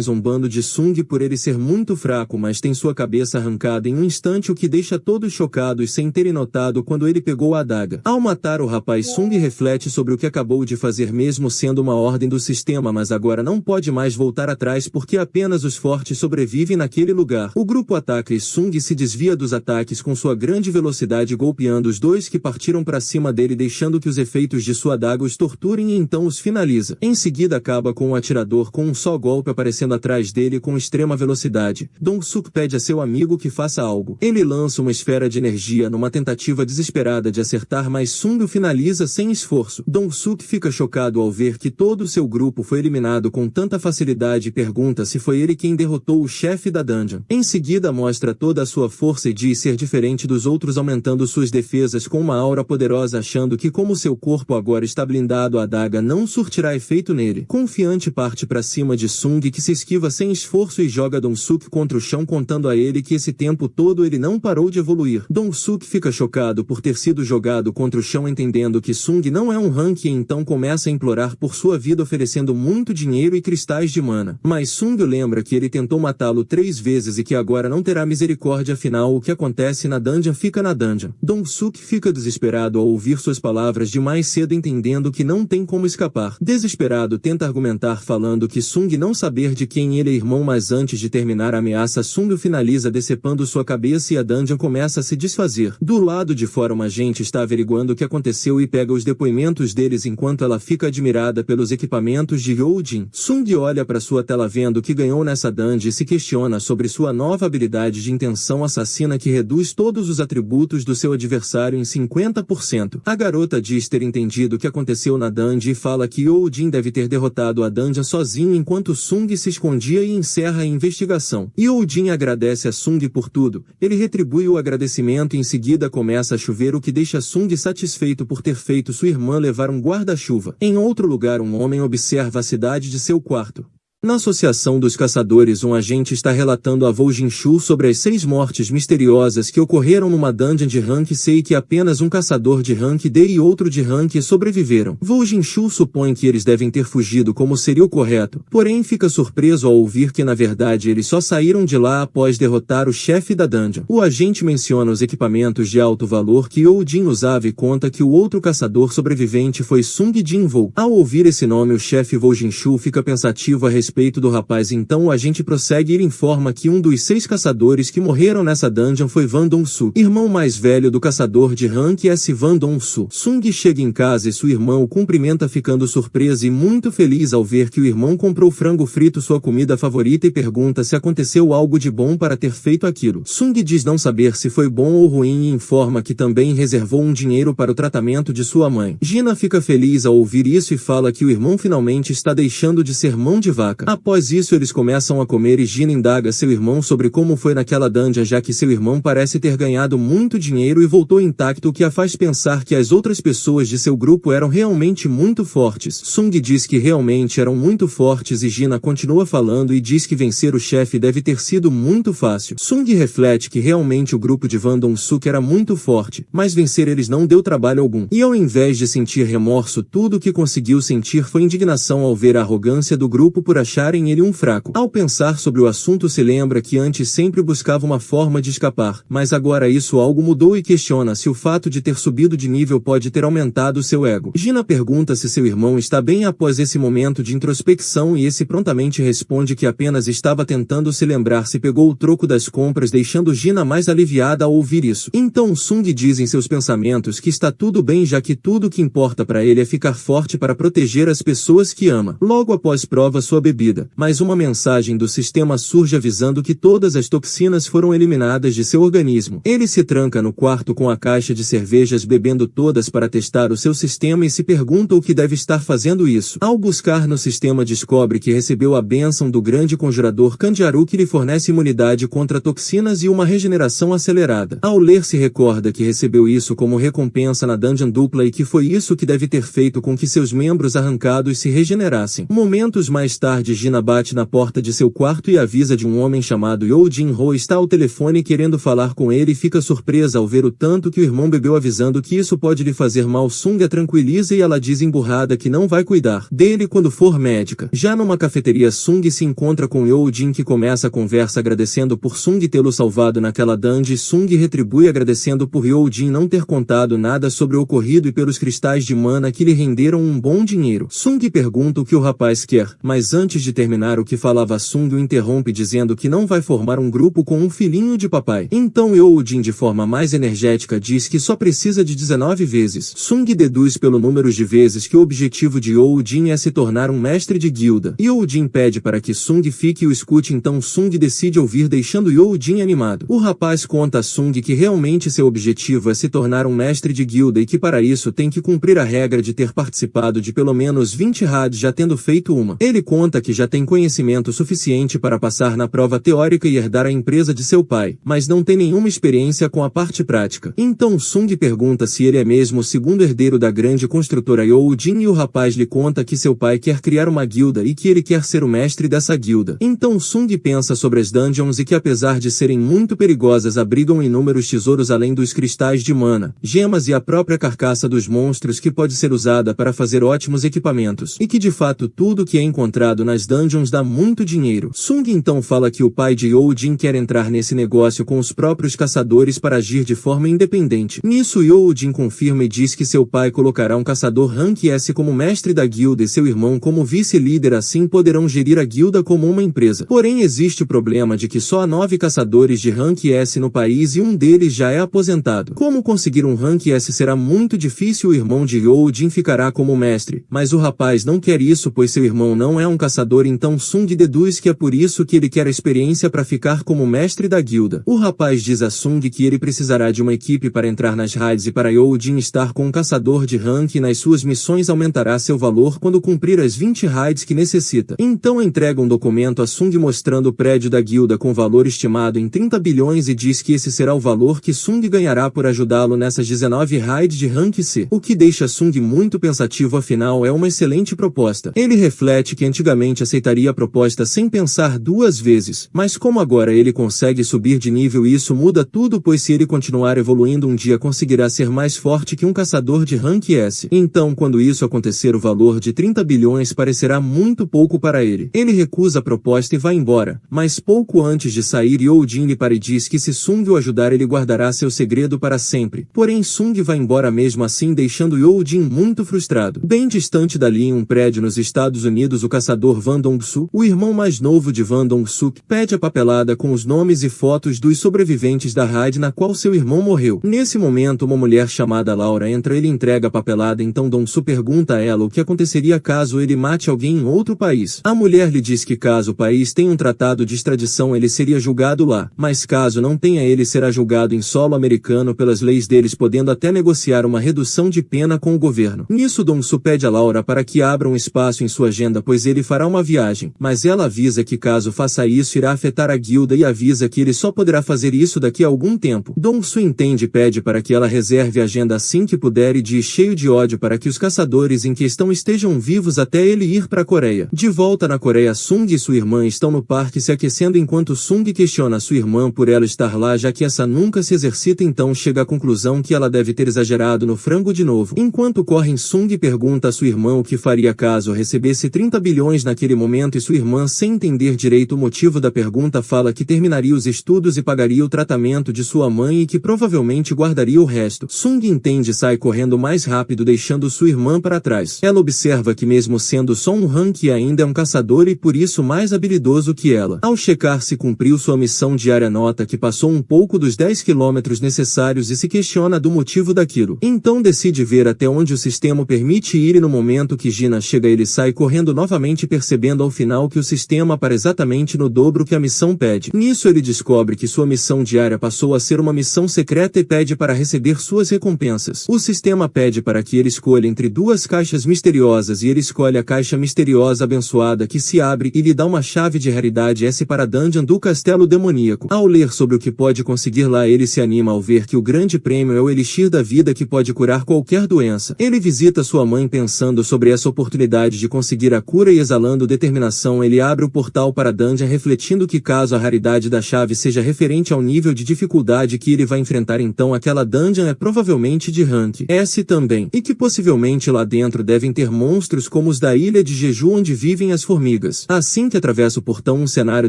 zombando de Sung por ele ser muito fraco, mas tem sua cabeça arrancada em um instante, o que deixa todos chocados sem terem notado quando ele pegou a adaga. Ao matar o rapaz, Sung reflete sobre o que acabou de fazer, mesmo sendo uma ordem do sistema, mas agora não pode mais voltar atrás porque apenas os fortes sobrevivem naquele lugar. O grupo ataca e Sung se desvia dos ataques com sua grande velocidade, golpeando os 2 que partiram para cima dele, deixando que os efeitos de sua adaga os torturem, e então os finaliza. Em seguida acaba com o atirador com um só golpe aparecendo atrás dele com extrema velocidade. Dong-suk pede a seu amigo que faça algo. Ele lança uma esfera de energia numa tentativa desesperada de acertar, mas Sung o finaliza sem esforço. Dong-suk fica chocado ao ver que todo o seu grupo foi eliminado com tanta facilidade e pergunta se foi ele quem derrotou o chefe da dungeon. Em seguida mostra toda a sua força e diz ser diferente dos outros, aumentando suas defesas com uma aura poderosa, achando que como seu corpo agora está blindado, a adaga não surtirá efeito nele. Confiante parte para cima de Sung, que se esquiva sem esforço e joga Dong-suk contra o chão, contando a ele que esse tempo todo ele não parou de evoluir. Dong-suk fica chocado por ter sido jogado contra o chão, entendendo que Sung não é um rank, e então começa a implorar por sua vida, oferecendo muito dinheiro e cristais de mana. Mas Sung lembra que ele tentou matá-lo 3 vezes e que agora não terá misericórdia, afinal o que acontece na dungeon fica na dungeon. Dong-suk fica desesperado ao ouvir suas palavras de mais cedo, entendendo que não tem como escapar. Desesperado tenta argumentar falando que Sung não saber de quem ele é irmão, mas antes de terminar a ameaça, Sung o finaliza decepando sua cabeça e a dungeon começa a se desfazer. Do lado de fora, uma agente está averiguando o que aconteceu e pega os depoimentos deles enquanto ela fica admirada pelos equipamentos de Yoo Jin. Sung olha para sua tela vendo que ganhou nessa dungeon e se questiona sobre sua nova habilidade de intenção assassina que reduz todos os atributos do seu adversário em 50%. A garota diz ter entendido o que aconteceu na dungeon e fala que Yoo Jin deve ter derrotado a dungeon sozinho enquanto Sung se escondia, e encerra a investigação. Yoo Jin agradece a Sung por tudo. Ele retribui o agradecimento e em seguida começa a chover, o que deixa Sung satisfeito por ter feito sua irmã levar um guarda-chuva. Em outro lugar, um homem observa a cidade de seu quarto. Na Associação dos Caçadores, um agente está relatando a Vo Jinshu sobre as 6 mortes misteriosas que ocorreram numa dungeon de rank C e que apenas um caçador de rank D e outro de rank E sobreviveram. Vo Jinshu supõe que eles devem ter fugido, como seria o correto, porém fica surpreso ao ouvir que na verdade eles só saíram de lá após derrotar o chefe da dungeon. O agente menciona os equipamentos de alto valor que Yoo Jin usava e conta que o outro caçador sobrevivente foi Sung Jin-vo. Ao ouvir esse nome, o chefe Vo Jinshu fica pensativo a respeito respeito do rapaz. Então o agente prossegue e informa que um dos 6 caçadores que morreram nessa dungeon foi Van Dong-su, irmão mais velho do caçador de rank S. Van Dong-su. Sung chega em casa e sua irmã o cumprimenta, ficando surpresa e muito feliz ao ver que o irmão comprou frango frito, sua comida favorita, e pergunta se aconteceu algo de bom para ter feito aquilo. Sung diz não saber se foi bom ou ruim e informa que também reservou um dinheiro para o tratamento de sua mãe. Gina fica feliz ao ouvir isso e fala que o irmão finalmente está deixando de ser mão de vaca. Após isso eles começam a comer e Gina indaga seu irmão sobre como foi naquela dungeon, já que seu irmão parece ter ganhado muito dinheiro e voltou intacto, o que a faz pensar que as outras pessoas de seu grupo eram realmente muito fortes. Sung diz que realmente eram muito fortes e Gina continua falando e diz que vencer o chefe deve ter sido muito fácil. Sung reflete que realmente o grupo de Van Dong-su era muito forte, mas vencer eles não deu trabalho algum. E ao invés de sentir remorso, tudo o que conseguiu sentir foi indignação ao ver a arrogância do grupo por acharem ele um fraco. Ao pensar sobre o assunto, se lembra que antes sempre buscava uma forma de escapar, mas agora isso algo mudou e questiona se o fato de ter subido de nível pode ter aumentado seu ego. Gina pergunta se seu irmão está bem após esse momento de introspecção e esse prontamente responde que apenas estava tentando se lembrar se pegou o troco das compras, deixando Gina mais aliviada ao ouvir isso. Então Sung diz em seus pensamentos que está tudo bem, já que tudo o que importa para ele é ficar forte para proteger as pessoas que ama. Logo após prova sua bebida, mas uma mensagem do sistema surge avisando que todas as toxinas foram eliminadas de seu organismo. Ele se tranca no quarto com a caixa de cervejas, bebendo todas para testar o seu sistema e se pergunta o que deve estar fazendo isso. Ao buscar no sistema, descobre que recebeu a bênção do grande conjurador Kanjaru, que lhe fornece imunidade contra toxinas e uma regeneração acelerada. Ao ler, se recorda que recebeu isso como recompensa na dungeon dupla e que foi isso que deve ter feito com que seus membros arrancados se regenerassem. Momentos mais tarde, Gina bate na porta de seu quarto e avisa de um homem chamado Yoo Jin-ho está ao telefone querendo falar com ele e fica surpresa ao ver o tanto que o irmão bebeu, avisando que isso pode lhe fazer mal. Sung a tranquiliza e ela diz emburrada que não vai cuidar dele quando for médica. Já numa cafeteria, Sung se encontra com Yoo Jin, que começa a conversa agradecendo por Sung tê-lo salvado naquela dungeon. Sung retribui agradecendo por Yoo Jin não ter contado nada sobre o ocorrido e pelos cristais de mana que lhe renderam um bom dinheiro. Sung pergunta o que o rapaz quer, mas antes de terminar o que falava, Sung o interrompe dizendo que não vai formar um grupo com um filhinho de papai. Então Yoo Jin, de forma mais energética, diz que só precisa de 19 vezes. Sung deduz pelo número de vezes que o objetivo de Yoo Jin é se tornar um mestre de guilda. Yoo Jin pede para que Sung fique e o escute, então Sung decide ouvir, deixando Yoo Jin animado. O rapaz conta a Sung que realmente seu objetivo é se tornar um mestre de guilda e que para isso tem que cumprir a regra de ter participado de pelo menos 20 raids, já tendo feito uma. Ele conta que já tem conhecimento suficiente para passar na prova teórica e herdar a empresa de seu pai, mas não tem nenhuma experiência com a parte prática. Então Sung pergunta se ele é mesmo o segundo herdeiro da grande construtora Yoo Jin e o rapaz lhe conta que seu pai quer criar uma guilda e que ele quer ser o mestre dessa guilda. Então Sung pensa sobre as dungeons e que apesar de serem muito perigosas, abrigam inúmeros tesouros além dos cristais de mana, gemas e a própria carcaça dos monstros, que pode ser usada para fazer ótimos equipamentos, e que de fato tudo que é encontrado nas dungeons dá muito dinheiro. Sung então fala que o pai de Yoo Jin quer entrar nesse negócio com os próprios caçadores para agir de forma independente. Nisso Yoo Jin confirma e diz que seu pai colocará um caçador rank S como mestre da guilda e seu irmão como vice-líder, assim poderão gerir a guilda como uma empresa. Porém existe o problema de que só há 9 caçadores de rank S no país e um deles já é aposentado. Como conseguir um rank S será muito difícil. O irmão de Yoo Jin ficará como mestre, mas o rapaz não quer isso pois seu irmão não é um caçador, então Sung deduz que é por isso que ele quer a experiência para ficar como mestre da guilda. O rapaz diz a Sung que ele precisará de uma equipe para entrar nas raids e para Yoo Jin estar com um caçador de rank nas suas missões aumentará seu valor quando cumprir as 20 raids que necessita. Então entrega um documento a Sung mostrando o prédio da guilda com valor estimado em 30 bilhões e diz que esse será o valor que Sung ganhará por ajudá-lo nessas 19 raids de rank C. O que deixa Sung muito pensativo, afinal é uma excelente proposta. Ele reflete que antigamente aceitaria a proposta sem pensar duas vezes, mas como agora ele consegue subir de nível, isso muda tudo, pois se ele continuar evoluindo um dia conseguirá ser mais forte que um caçador de rank S. Então quando isso acontecer, o valor de 30 bilhões parecerá muito pouco para ele. Ele recusa a proposta e vai embora, mas pouco antes de sair Yoo Jin lhe para e diz que se Sung o ajudar ele guardará seu segredo para sempre. Porém Sung vai embora mesmo assim, deixando Yoo Jin muito frustrado. Bem distante dali, em um prédio nos Estados Unidos, o caçador Van Dong-suk, o irmão mais novo de Van Dong-suk, pede a papelada com os nomes e fotos dos sobreviventes da raid na qual seu irmão morreu. Nesse momento, uma mulher chamada Laura entra, ele entrega a papelada, então Dong-suk pergunta a ela o que aconteceria caso ele mate alguém em outro país. A mulher lhe diz que caso o país tenha um tratado de extradição ele seria julgado lá, mas caso não tenha ele será julgado em solo americano pelas leis deles, podendo até negociar uma redução de pena com o governo. Nisso Dong-suk pede a Laura para que abra um espaço em sua agenda, pois ele fará uma viagem, mas ela avisa que caso faça isso irá afetar a guilda e avisa que ele só poderá fazer isso daqui a algum tempo. Dong-suk entende e pede para que ela reserve a agenda assim que puder e diz cheio de ódio para que os caçadores em questão estejam vivos até ele ir para a Coreia. De volta na Coreia, Sung e sua irmã estão no parque se aquecendo enquanto Sung questiona sua irmã por ela estar lá já que essa nunca se exercita, então chega à conclusão que ela deve ter exagerado no frango de novo. Enquanto correm, Sung pergunta a sua irmã o que faria caso recebesse 30 bilhões naquele momento e sua irmã, sem entender direito o motivo da pergunta, fala que terminaria os estudos e pagaria o tratamento de sua mãe e que provavelmente guardaria o resto. Sung entende e sai correndo mais rápido deixando sua irmã para trás. Ela observa que mesmo sendo só um Hank ainda é um caçador e por isso mais habilidoso que ela. Ao checar se cumpriu sua missão diária, nota que passou um pouco dos 10 quilômetros necessários e se questiona do motivo daquilo. Então decide ver até onde o sistema permite ir e no momento que Gina chega ele sai correndo novamente, percebendo ao final que o sistema para exatamente no dobro que a missão pede. Nisso ele descobre que sua missão diária passou a ser uma missão secreta e pede para receber suas recompensas. O sistema pede para que ele escolha entre duas caixas misteriosas e ele escolhe a caixa misteriosa abençoada, que se abre e lhe dá uma chave de raridade S para a dungeon do castelo demoníaco. Ao ler sobre o que pode conseguir lá, ele se anima ao ver que o grande prêmio é o elixir da vida que pode curar qualquer doença. Ele visita sua mãe pensando sobre essa oportunidade de conseguir a cura e exalando determinação ele abre o portal para a dungeon, refletindo que caso a raridade da chave seja referente ao nível de dificuldade que ele vai enfrentar, então aquela dungeon é provavelmente de rank S também, e que possivelmente lá dentro devem ter monstros como os da Ilha de Jeju onde vivem as formigas. Assim que atravessa o portão, um cenário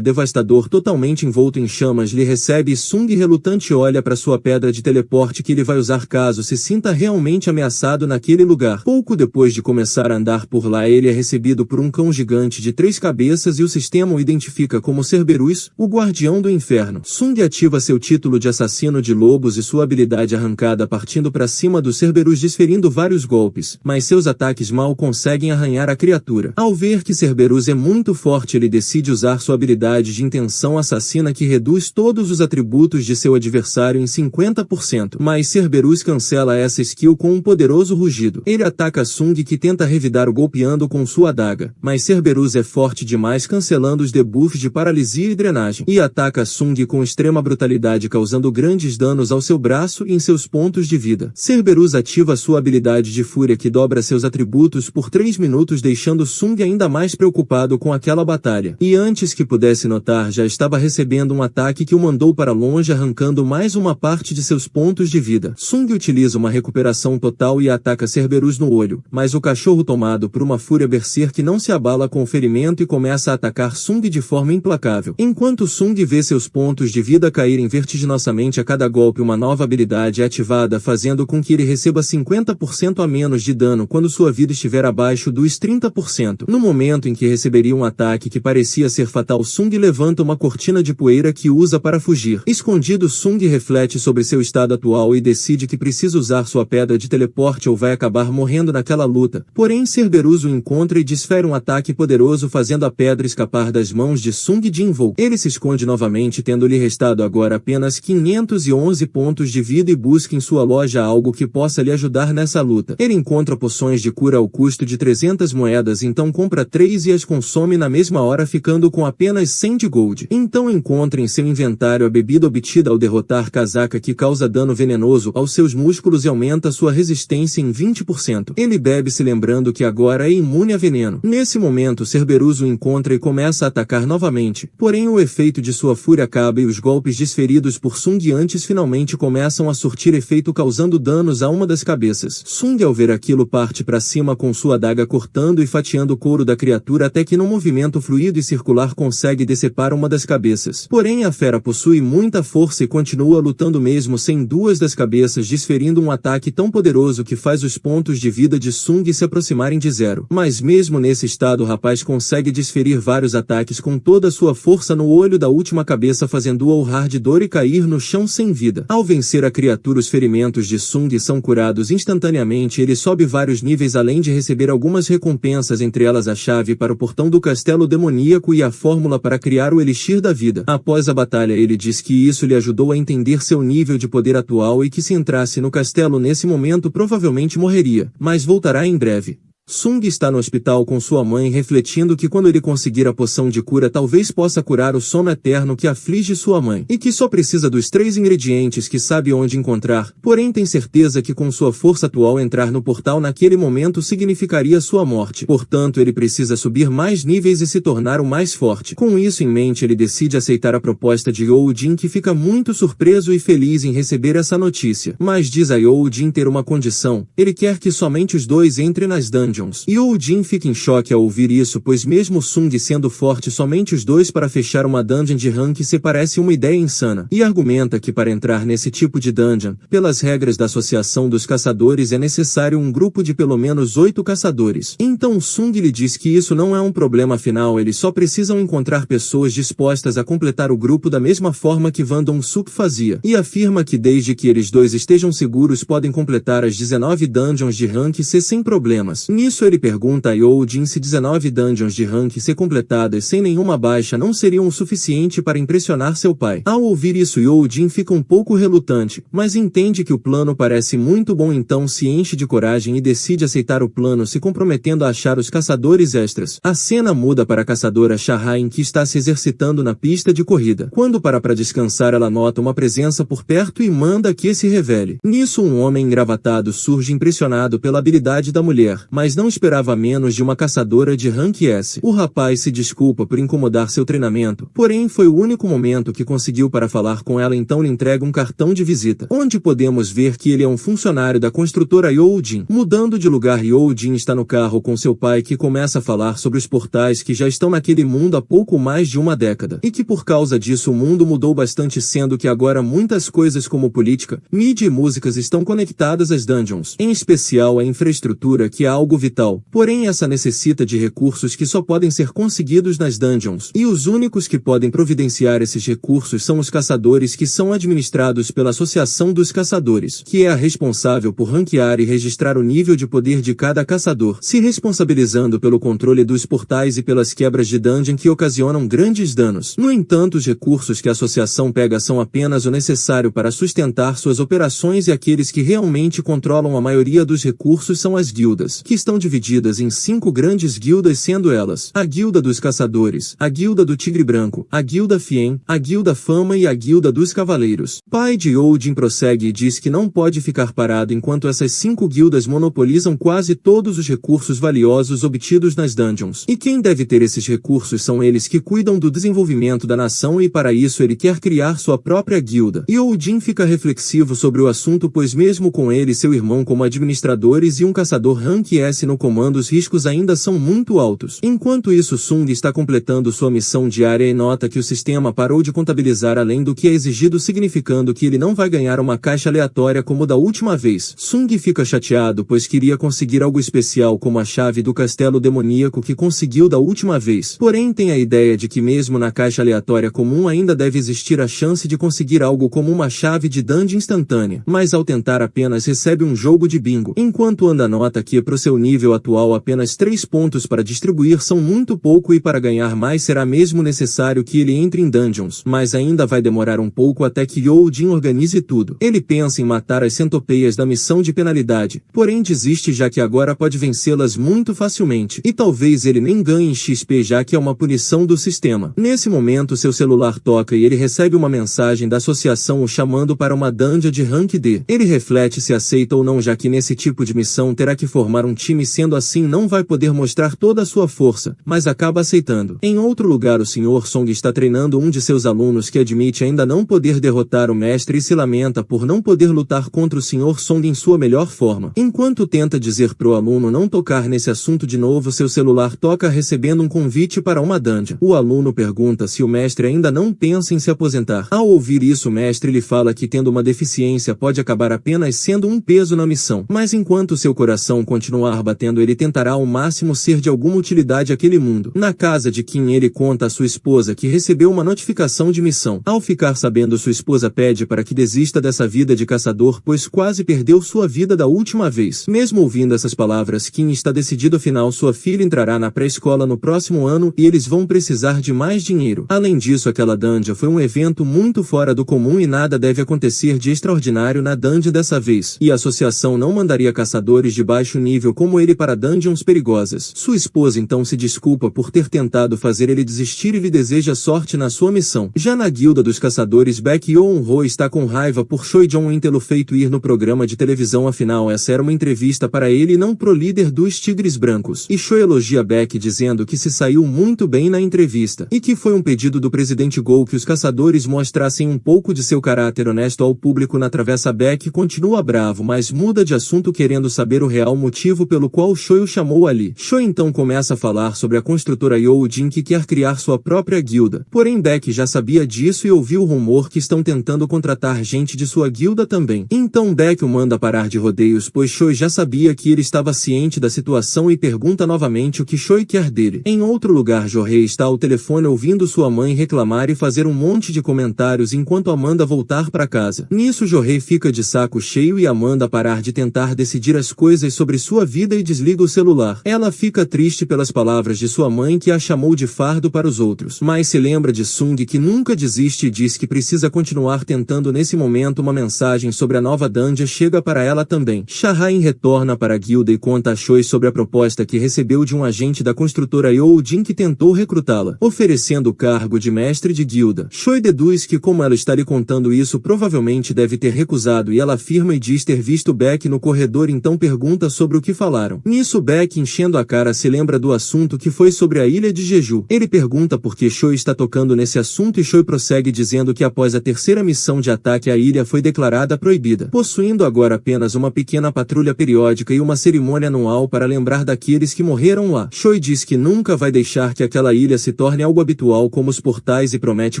devastador totalmente envolto em chamas lhe recebe e Sung relutante olha para sua pedra de teleporte que ele vai usar caso se sinta realmente ameaçado naquele lugar. Pouco depois de começar a andar por lá, ele é recebido por um cão gigante de 3 cabeças e o sistema o identifica como Cerberus, o guardião do inferno. Sung ativa seu título de assassino de lobos e sua habilidade arrancada partindo para cima do Cerberus desferindo vários golpes, mas seus ataques mal conseguem arranhar a criatura. Ao ver que Cerberus é muito forte, ele decide usar sua habilidade de intenção assassina que reduz todos os atributos de seu adversário em 50%, mas Cerberus cancela essa skill com um poderoso rugido. Ele ataca Sung que tenta revidar o golpeando com sua adaga, mas Cerberus é forte demais cancelando os debuffs de paralisia e drenagem, e ataca Sung com extrema brutalidade causando grandes danos ao seu braço e em seus pontos de vida. Cerberus ativa sua habilidade de fúria que dobra seus atributos por 3 minutos deixando Sung ainda mais preocupado com aquela batalha, e antes que pudesse notar já estava recebendo um ataque que o mandou para longe arrancando mais uma parte de seus pontos de vida. Sung utiliza uma recuperação total e ataca Cerberus no olho, mas o cachorro tomado por uma fúria berserk não se abala com o ferimento e começa a atacar Sung de forma implacável. Enquanto Sung vê seus pontos de vida caírem vertiginosamente a cada golpe, uma nova habilidade é ativada fazendo com que ele receba 50% a menos de dano quando sua vida estiver abaixo dos 30%. No momento em que receberia um ataque que parecia ser fatal, Sung levanta uma cortina de poeira que usa para fugir. Escondido, Sung reflete sobre seu estado atual e decide que precisa usar sua pedra de teleporte ou vai acabar morrendo naquela luta. Porém, Cerberus o encontra e desfere um ataque poderoso fazendo a pedra escapar das mãos de Sung Jinvoo. Ele se esconde novamente, tendo-lhe restado agora apenas 511 pontos de vida e busca em sua loja algo que possa lhe ajudar nessa luta. Ele encontra poções de cura ao custo de 300 moedas, então compra 3 e as consome na mesma hora ficando com apenas 100 de gold. Então encontra em seu inventário a bebida obtida ao derrotar Kazaka que causa dano venenoso aos seus músculos e aumenta sua resistência em 20%. Ele bebe se lembrando que agora é imune a veneno. Nesse momento Cerberus o encontra e começa a atacar novamente, porém o efeito de sua fúria acaba e os golpes desferidos por Sung antes finalmente começam a surtir efeito causando danos a uma das cabeças. Sung ao ver aquilo parte para cima com sua adaga cortando e fatiando o couro da criatura até que num movimento fluido e circular consegue decepar uma das cabeças. Porém a fera possui muita força e continua lutando mesmo sem duas das cabeças, desferindo um ataque tão poderoso que faz os pontos de vida de Sung se aproximarem de zero. Mas mesmo nesse estado rapaz consegue desferir vários ataques com toda a sua força no olho da última cabeça, fazendo-o urrar de dor e cair no chão sem vida. Ao vencer a criatura, os ferimentos de Sung são curados instantaneamente. Ele sobe vários níveis além de receber algumas recompensas, entre elas a chave para o portão do castelo demoníaco e a fórmula para criar o elixir da vida. Após a batalha, ele diz que isso lhe ajudou a entender seu nível de poder atual e que se entrasse no castelo nesse momento provavelmente morreria, mas voltará em breve. Sung está no hospital com sua mãe, refletindo que quando ele conseguir a poção de cura talvez possa curar o sono eterno que aflige sua mãe, e que só precisa dos 3 ingredientes que sabe onde encontrar, porém tem certeza que com sua força atual entrar no portal naquele momento significaria sua morte. Portanto, ele precisa subir mais níveis e se tornar o mais forte. Com isso em mente, ele decide aceitar a proposta de Yoo Jin, que fica muito surpreso e feliz em receber essa notícia. Mas diz a Yoo Jin ter uma condição: ele quer que somente os dois entrem nas dungeons. Yoo Jin fica em choque ao ouvir isso, pois mesmo Sung sendo forte, somente os dois para fechar uma dungeon de rank C parece uma ideia insana, e argumenta que para entrar nesse tipo de dungeon, pelas regras da Associação dos Caçadores, é necessário um grupo de pelo menos 8 caçadores. Então Sung lhe diz que isso não é um problema, afinal eles só precisam encontrar pessoas dispostas a completar o grupo da mesma forma que Van Dong-suk fazia, e afirma que desde que eles dois estejam seguros podem completar as 19 dungeons de rank C sem problemas. Nisso ele pergunta a Yoo Jin se 19 dungeons de rank C completadas sem nenhuma baixa não seriam o suficiente para impressionar seu pai. Ao ouvir isso, Yoo Jin fica um pouco relutante, mas entende que o plano parece muito bom, então se enche de coragem e decide aceitar o plano, se comprometendo a achar os caçadores extras. A cena muda para a caçadora Shahain, que está se exercitando na pista de corrida. Quando para descansar, ela nota uma presença por perto e manda que se revele. Nisso um homem engravatado surge, impressionado pela habilidade da mulher, mas não esperava menos de uma caçadora de rank S. O rapaz se desculpa por incomodar seu treinamento, porém foi o único momento que conseguiu para falar com ela, então lhe entrega um cartão de visita, onde podemos ver que ele é um funcionário da construtora Yoo Jin. Mudando de lugar, Yoo Jin está no carro com seu pai, que começa a falar sobre os portais que já estão naquele mundo há pouco mais de uma década, e que por causa disso o mundo mudou bastante, sendo que agora muitas coisas como política, mídia e músicas estão conectadas às dungeons, em especial a infraestrutura, que é algo vital. Porém essa necessita de recursos que só podem ser conseguidos nas dungeons, e os únicos que podem providenciar esses recursos são os caçadores, que são administrados pela Associação dos Caçadores, que é a responsável por ranquear e registrar o nível de poder de cada caçador, se responsabilizando pelo controle dos portais e pelas quebras de dungeon que ocasionam grandes danos. No entanto, os recursos que a associação pega são apenas o necessário para sustentar suas operações, e aqueles que realmente controlam a maioria dos recursos são as guildas, que estão divididas em 5 grandes guildas, sendo elas a Guilda dos Caçadores, a Guilda do Tigre Branco, a Guilda Fien, a Guilda Fama e a Guilda dos Cavaleiros. Pai de Yoo Jin prossegue e diz que não pode ficar parado enquanto essas 5 guildas monopolizam quase todos os recursos valiosos obtidos nas dungeons, e quem deve ter esses recursos são eles que cuidam do desenvolvimento da nação, e para isso ele quer criar sua própria guilda. Yoo Jin fica reflexivo sobre o assunto, pois mesmo com ele e seu irmão como administradores e um caçador rank S no comando, os riscos ainda são muito altos. Enquanto isso, Sung está completando sua missão diária e nota que o sistema parou de contabilizar além do que é exigido, significando que ele não vai ganhar uma caixa aleatória como da última vez. Sung fica chateado, pois queria conseguir algo especial como a chave do castelo demoníaco que conseguiu da última vez. Porém tem a ideia de que mesmo na caixa aleatória comum ainda deve existir a chance de conseguir algo como uma chave de dungeon instantânea, mas ao tentar apenas recebe um jogo de bingo. Enquanto anda, nota que pro seu nível atual apenas 3 pontos para distribuir são muito pouco, e para ganhar mais será mesmo necessário que ele entre em dungeons, mas ainda vai demorar um pouco até que Yoo Jin organize tudo. Ele pensa em matar as centopeias da missão de penalidade, porém desiste, já que agora pode vencê-las muito facilmente, e talvez ele nem ganhe XP, já que é uma punição do sistema. Nesse momento seu celular toca e ele recebe uma mensagem da associação o chamando para uma dungeon de rank D. Ele reflete se aceita ou não, já que nesse tipo de missão terá que formar um time, sendo assim não vai poder mostrar toda a sua força, mas acaba aceitando. Em outro lugar, o Sr. Song está treinando um de seus alunos, que admite ainda não poder derrotar o mestre e se lamenta por não poder lutar contra o Sr. Song em sua melhor forma. Enquanto tenta dizer pro aluno não tocar nesse assunto de novo, seu celular toca, recebendo um convite para uma dungeon. O aluno pergunta se o mestre ainda não pensa em se aposentar. Ao ouvir isso, o mestre lhe fala que tendo uma deficiência pode acabar apenas sendo um peso na missão, mas enquanto seu coração continuar batendo ele tentará ao máximo ser de alguma utilidade àquele mundo. Na casa de Kim ele conta à sua esposa que recebeu uma notificação de missão. Ao ficar sabendo, sua esposa pede para que desista dessa vida de caçador, pois quase perdeu sua vida da última vez. Mesmo ouvindo essas palavras, Kim está decidido, afinal sua filha entrará na pré-escola no próximo ano e eles vão precisar de mais dinheiro. Além disso, aquela dungeon foi um evento muito fora do comum e nada deve acontecer de extraordinário na dungeon dessa vez. E a associação não mandaria caçadores de baixo nível como ele para dungeons perigosas. Sua esposa então se desculpa por ter tentado fazer ele desistir e lhe deseja sorte na sua missão. Já na guilda dos caçadores, Baek Yoon-ho está com raiva por Choi Jong-in tê-lo feito ir no programa de televisão, afinal essa era uma entrevista para ele e não pro líder dos Tigres Brancos. E Choi elogia Baek dizendo que se saiu muito bem na entrevista e que foi um pedido do presidente Go que os caçadores mostrassem um pouco de seu caráter honesto ao público. Na travessa, Baek continua bravo, mas muda de assunto querendo saber o real motivo pelo qual Choi o chamou ali. Choi então começa a falar sobre a construtora Yoo-jin que quer criar sua própria guilda. Porém Baek já sabia disso e ouviu o rumor que estão tentando contratar gente de sua guilda também. Então Baek o manda parar de rodeios, pois Choi já sabia que ele estava ciente da situação e pergunta novamente o que Choi quer dele. Em outro lugar, Jo-hee está ao telefone ouvindo sua mãe reclamar e fazer um monte de comentários enquanto Amanda voltar para casa. Nisso Jo-hee fica de saco cheio e Amanda parar de tentar decidir as coisas sobre sua vida e desliga o celular. Ela fica triste pelas palavras de sua mãe que a chamou de fardo para os outros, mas se lembra de Sung que nunca desiste e diz que precisa continuar tentando. Nesse momento uma mensagem sobre a nova dungeon chega para ela também. Cha-hae retorna para a guilda e conta a Choi sobre a proposta que recebeu de um agente da construtora Yoo-jin que tentou recrutá-la, oferecendo o cargo de mestre de guilda. Choi deduz que como ela está lhe contando isso, provavelmente deve ter recusado e ela afirma e diz ter visto Baek no corredor, então pergunta sobre o que falaram. Nisso Baek, enchendo a cara, se lembra do assunto que foi sobre a ilha de Jeju. Ele pergunta por que Choi está tocando nesse assunto e Choi prossegue dizendo que após a terceira missão de ataque a ilha foi declarada proibida, possuindo agora apenas uma pequena patrulha periódica e uma cerimônia anual para lembrar daqueles que morreram lá. Choi diz que nunca vai deixar que aquela ilha se torne algo habitual como os portais e promete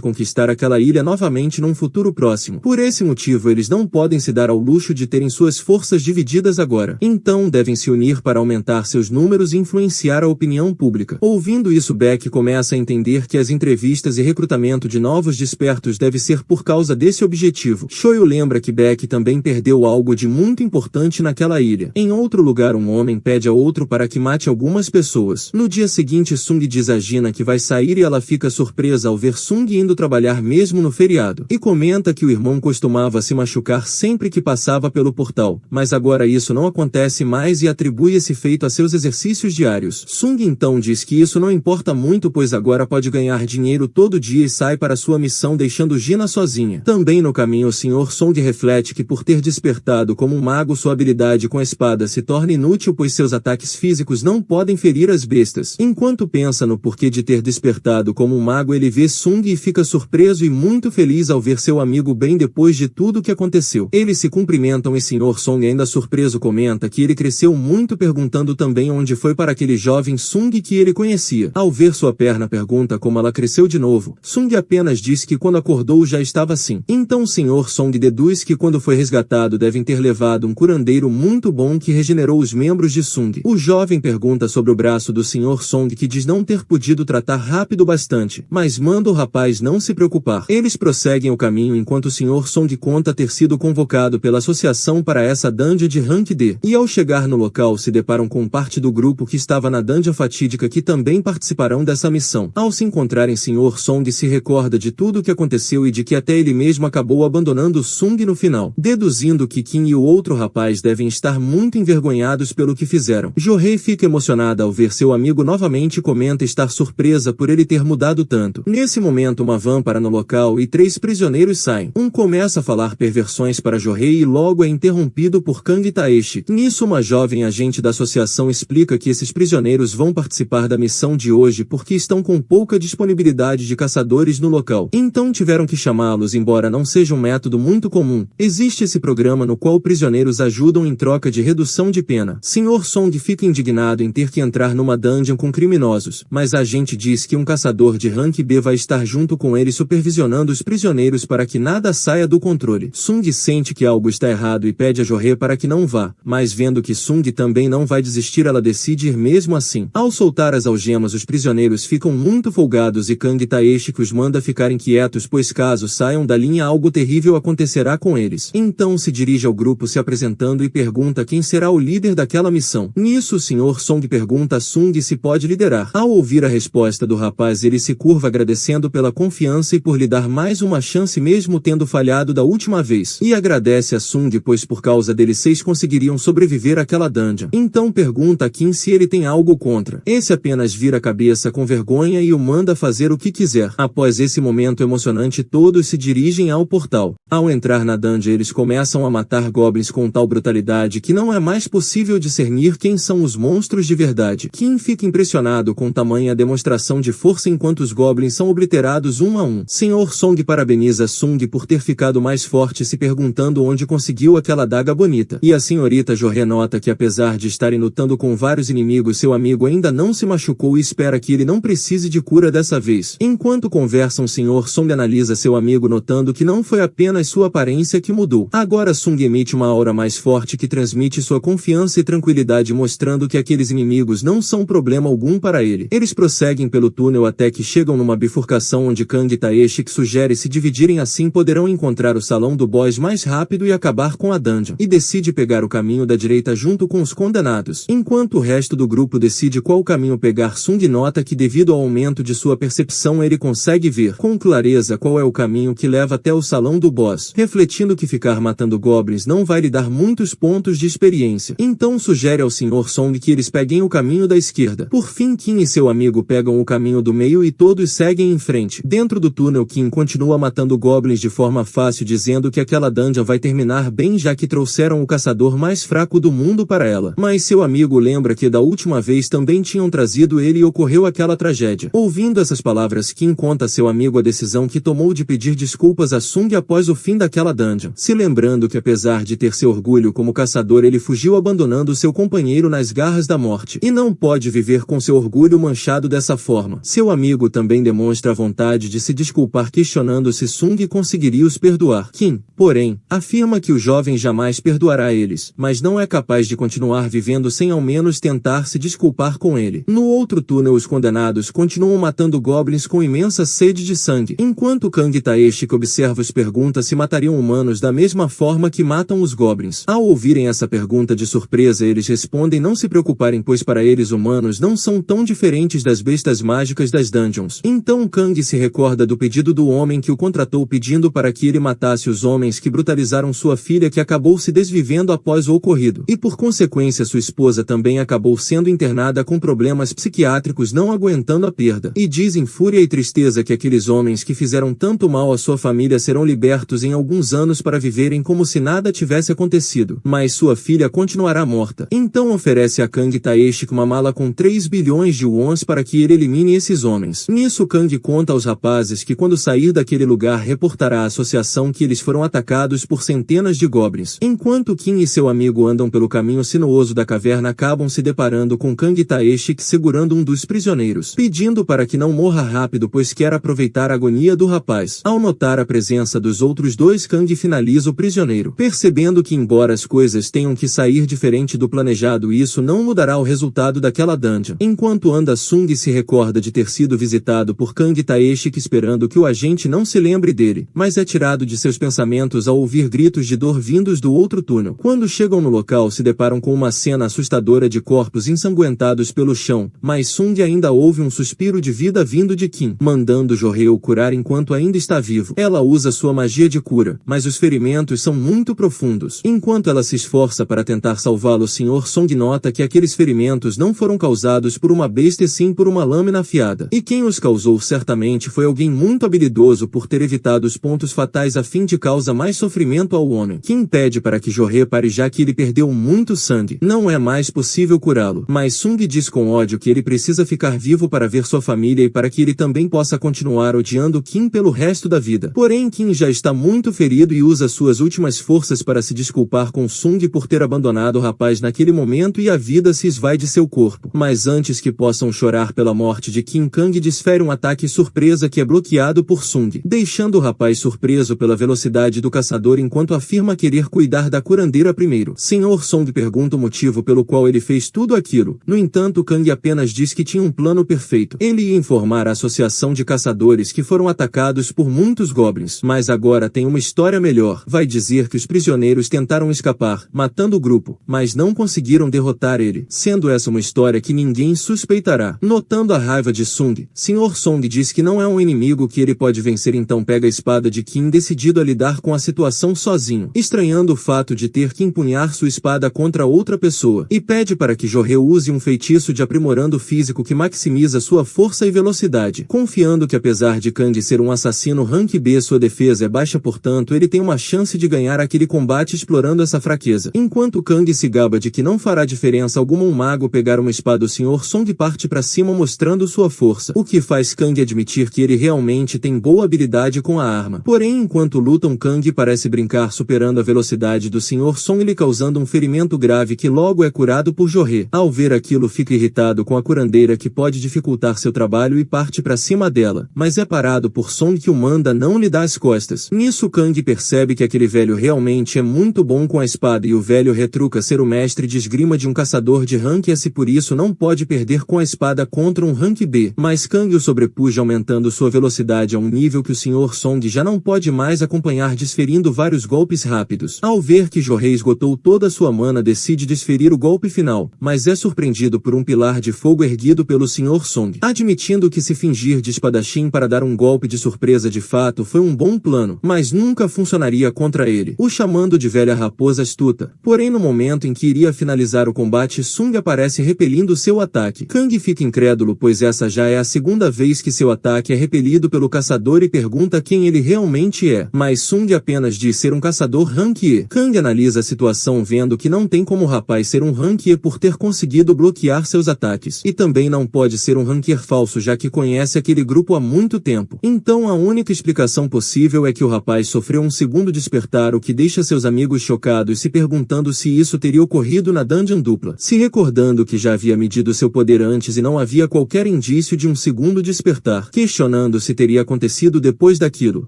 conquistar aquela ilha novamente num futuro próximo. Por esse motivo eles não podem se dar ao luxo de terem suas forças divididas agora. Então devem se unir para aumentar seus números e influenciar a opinião pública. Ouvindo isso, Baek começa a entender que as entrevistas e recrutamento de novos despertos deve ser por causa desse objetivo. Choi o lembra que Baek também perdeu algo de muito importante naquela ilha. Em outro lugar, um homem pede a outro para que mate algumas pessoas. No dia seguinte, Sung diz a Gina que vai sair e ela fica surpresa ao ver Sung indo trabalhar mesmo no feriado, e comenta que o irmão costumava se machucar sempre que passava pelo portal, mas agora isso não acontece mais e atribui esse feito a seus exercícios diários. Sung então diz que isso não importa muito, pois agora pode ganhar dinheiro todo dia e sai para sua missão deixando Gina sozinha. Também no caminho, o Sr. Song reflete que por ter despertado como um mago, sua habilidade com a espada se torna inútil, pois seus ataques físicos não podem ferir as bestas. Enquanto pensa no porquê de ter despertado como um mago, ele vê Sung e fica surpreso e muito feliz ao ver seu amigo bem depois de tudo o que aconteceu. Eles se cumprimentam e Sr. Song, ainda surpreso, comenta que ele cresceu muito, perguntando também onde foi para aquele jovem Sung que ele conhecia. Ao ver sua perna, pergunta como ela cresceu de novo. Sung apenas diz que quando acordou já estava assim. Então o Sr. Song deduz que quando foi resgatado devem ter levado um curandeiro muito bom que regenerou os membros de Sung. O jovem pergunta sobre o braço do Sr. Song, que diz não ter podido tratar rápido bastante, mas manda o rapaz não se preocupar. Eles prosseguem o caminho enquanto o Sr. Song conta ter sido convocado pela associação para essa dungeon de rank D. E ao chegar no local se deparam com parte do grupo que estava na dungeon fatídica que também participarão dessa missão. Ao se encontrarem, Sr. Song se recorda de tudo o que aconteceu e de que até ele mesmo acabou abandonando Sung no final, deduzindo que Kim e o outro rapaz devem estar muito envergonhados pelo que fizeram. Jo-hee fica emocionada ao ver seu amigo novamente e comenta estar surpresa por ele ter mudado tanto. Nesse momento uma van para no local e 3 prisioneiros saem. Um começa a falar perversões para Jo-hee e logo é interrompido por Kang Taeshi. Nisso uma jovem agente da associação explica que esses prisioneiros vão participar da missão de hoje porque estão com pouca disponibilidade de caçadores no local. Então tiveram que chamá-los, embora não seja um método muito comum. Existe esse programa no qual prisioneiros ajudam em troca de redução de pena. Sr. Song fica indignado em ter que entrar numa dungeon com criminosos, mas a agente diz que um caçador de rank B vai estar junto com ele supervisionando os prisioneiros para que nada saia do controle. Sung sente que algo está errado e pede a Jo-hee para que não vá, mas vendo que Sung também também não vai desistir, ela decide ir mesmo assim. Ao soltar as algemas, os prisioneiros ficam muito folgados e Kang Taeshi os manda ficarem quietos, pois caso saiam da linha algo terrível acontecerá com eles. Então se dirige ao grupo se apresentando e pergunta quem será o líder daquela missão. Nisso o Sr. Song pergunta a Sung se pode liderar. Ao ouvir a resposta do rapaz, ele se curva agradecendo pela confiança e por lhe dar mais uma chance mesmo tendo falhado da última vez. E agradece a Sung pois por causa dele 6 conseguiriam sobreviver àquela dungeon. Então pergunta a Kim se ele tem algo contra. Esse apenas vira a cabeça com vergonha e o manda fazer o que quiser. Após esse momento emocionante, todos se dirigem ao portal. Ao entrar na dungeon, eles começam a matar goblins com tal brutalidade que não é mais possível discernir quem são os monstros de verdade. Kim fica impressionado com tamanha demonstração de força enquanto os goblins são obliterados um a um. Sr. Song parabeniza Sung por ter ficado mais forte, se perguntando onde conseguiu aquela adaga bonita. E a senhorita Joré nota que apesar de estarem lutando com vários inimigos, seu amigo ainda não se machucou e espera que ele não precise de cura dessa vez. Enquanto conversam, Sr. Song analisa seu amigo, notando que não foi apenas sua aparência que mudou. Agora Sung emite uma aura mais forte que transmite sua confiança e tranquilidade, mostrando que aqueles inimigos não são problema algum para ele. Eles prosseguem pelo túnel até que chegam numa bifurcação onde Kang Taeshi sugere se dividirem, assim poderão encontrar o salão do boss mais rápido e acabar com a dungeon. E decide pegar o caminho da direita junto com os condenados. Enquanto o resto do grupo decide qual caminho pegar, Sung nota que devido ao aumento de sua percepção ele consegue ver com clareza qual é o caminho que leva até o salão do boss, refletindo que ficar matando goblins não vai lhe dar muitos pontos de experiência. Então sugere ao Sr. Song que eles peguem o caminho da esquerda. Por fim, Kim e seu amigo pegam o caminho do meio e todos seguem em frente. Dentro do túnel, Kim continua matando goblins de forma fácil, dizendo que aquela dungeon vai terminar bem já que trouxeram o caçador mais fraco do mundo para ela. Mas seu amigo lembra que da última vez também tinham trazido ele e ocorreu aquela tragédia. Ouvindo essas palavras, Kim conta a seu amigo a decisão que tomou de pedir desculpas a Sung após o fim daquela dungeon, se lembrando que apesar de ter seu orgulho como caçador, ele fugiu abandonando seu companheiro nas garras da morte, e não pode viver com seu orgulho manchado dessa forma. Seu amigo também demonstra a vontade de se desculpar, questionando se Sung conseguiria os perdoar. Kim, porém, afirma que o jovem jamais perdoará eles, mas não é capaz de continuar vivendo sem ao menos tentar se desculpar com ele. No outro túnel, os condenados continuam matando goblins com imensa sede de sangue, enquanto Kang Taeshi observa-os pergunta se matariam humanos da mesma forma que matam os goblins. Ao ouvirem essa pergunta de surpresa, eles respondem não se preocuparem, pois para eles humanos não são tão diferentes das bestas mágicas das dungeons. Então Kang se recorda do pedido do homem que o contratou, pedindo para que ele matasse os homens que brutalizaram sua filha, que acabou se desvivendo após o ocorrido, e por consequência sua esposa também acabou sendo internada com problemas psiquiátricos, não aguentando a perda, e diz em fúria e tristeza que aqueles homens que fizeram tanto mal à sua família serão libertos em alguns anos para viverem como se nada tivesse acontecido, mas sua filha continuará morta. Então oferece a Kang Taeshi uma mala com 3 bilhões de wons para que ele elimine esses homens. Nisso Kang conta aos rapazes que quando sair daquele lugar reportará à associação que eles foram atacados por centenas de goblins. Enquanto Kim e seu amigo andam pelo caminho sinuoso da caverna, acabam se deparando com Kang Taeshi segurando um dos prisioneiros, pedindo para que não morra rápido, pois quer aproveitar a agonia do rapaz. Ao notar a presença dos outros dois, Kang finaliza o prisioneiro, percebendo que embora as coisas tenham que sair diferente do planejado, isso não mudará o resultado daquela dungeon. Enquanto anda, Sung se recorda de ter sido visitado por Kang Taeshi, esperando que o agente não se lembre dele, mas é tirado de seus pensamentos ao ouvir gritos de dor vindos do outro túnel. Quando chegam no local, se deparam com uma cena assustadora de corpos ensanguentados pelo chão, mas Sung ainda ouve um suspiro de vida vindo de Kim, mandando Joré o curar enquanto ainda está vivo. Ela usa sua magia de cura, mas os ferimentos são muito profundos. Enquanto ela se esforça para tentar salvá-lo, o Sr. Song nota que aqueles ferimentos não foram causados por uma besta e sim por uma lâmina afiada, e quem os causou certamente foi alguém muito habilidoso por ter evitado os pontos fatais a fim de causar mais sofrimento ao homem. Kim pede para que Joré pare, já que ele perdeu muito sangue. Não é mais possível curá-lo, mas Sung diz com ódio que ele precisa ficar vivo para ver sua família e para que ele também possa continuar odiando Kim pelo resto da vida. Porém, Kim já está muito ferido e usa suas últimas forças para se desculpar com Sung por ter abandonado o rapaz naquele momento, e a vida se esvai de seu corpo. Mas antes que possam chorar pela morte de Kim, Kang desfere um ataque surpresa que é bloqueado por Sung, deixando o rapaz surpreso pela velocidade do caçador enquanto afirma querer cuidar da curandeira primeiro. Sr. Song pergunta motivo pelo qual ele fez tudo aquilo. No entanto, Kang apenas diz que tinha um plano perfeito. Ele ia informar a associação de caçadores que foram atacados por muitos goblins. Mas agora tem uma história melhor. Vai dizer que os prisioneiros tentaram escapar, matando o grupo, mas não conseguiram derrotar ele, sendo essa uma história que ninguém suspeitará. Notando a raiva de Sung, Sr. Song diz que não é um inimigo que ele pode vencer, então pega a espada de Kim decidido a lidar com a situação sozinho, estranhando o fato de ter que empunhar sua espada contra outra pessoa, e pede para que Jorreu use um feitiço de aprimorando físico que maximiza sua força e velocidade, confiando que apesar de Kang ser um assassino rank B, sua defesa é baixa, portanto ele tem uma chance de ganhar aquele combate explorando essa fraqueza. Enquanto Kang se gaba de que não fará diferença alguma um mago pegar uma espada, o Sr. Song parte para cima mostrando sua força, o que faz Kang admitir que ele realmente tem boa habilidade com a arma. Porém, enquanto lutam, Kang parece brincar superando a velocidade do Sr. Song, lhe causando um ferimento grave que logo é curado por Jorreu. Ao ver aquilo, fica irritado com a curandeira que pode dificultar seu trabalho e parte para cima dela, mas é parado por Song, que o manda não lhe dar as costas. Nisso, Kang percebe que aquele velho realmente é muito bom com a espada e o velho retruca ser o mestre de esgrima de um caçador de rank S, por isso não pode perder com a espada contra um rank B. Mas Kang o sobrepuja, aumentando sua velocidade a um nível que o Sr. Song já não pode mais acompanhar, desferindo vários golpes rápidos. Ao ver que Jorreu esgotou toda sua mana, decide desferir o golpe final, mas é surpreendido por um pilar de fogo erguido pelo Sr. Song, admitindo que se fingir de espadachim para dar um golpe de surpresa de fato foi um bom plano, mas nunca funcionaria contra ele, o chamando de velha raposa astuta. Porém, no momento em que iria finalizar o combate, Sung aparece repelindo seu ataque. Kang fica incrédulo, pois essa já é a segunda vez que seu ataque é repelido pelo caçador e pergunta quem ele realmente é, mas Sung apenas diz ser um caçador rank E. Kang analisa a situação, vendo que não tem como o rapaz ser um rank E por ter conseguido bloquear seus ataques, e também não pode ser um ranker falso, já que conhece aquele grupo há muito tempo. Então a única explicação possível é que o rapaz sofreu um segundo despertar, o que deixa seus amigos chocados, se perguntando se isso teria ocorrido na dungeon dupla, se recordando que já havia medido seu poder antes e não havia qualquer indício de um segundo despertar, questionando se teria acontecido depois daquilo,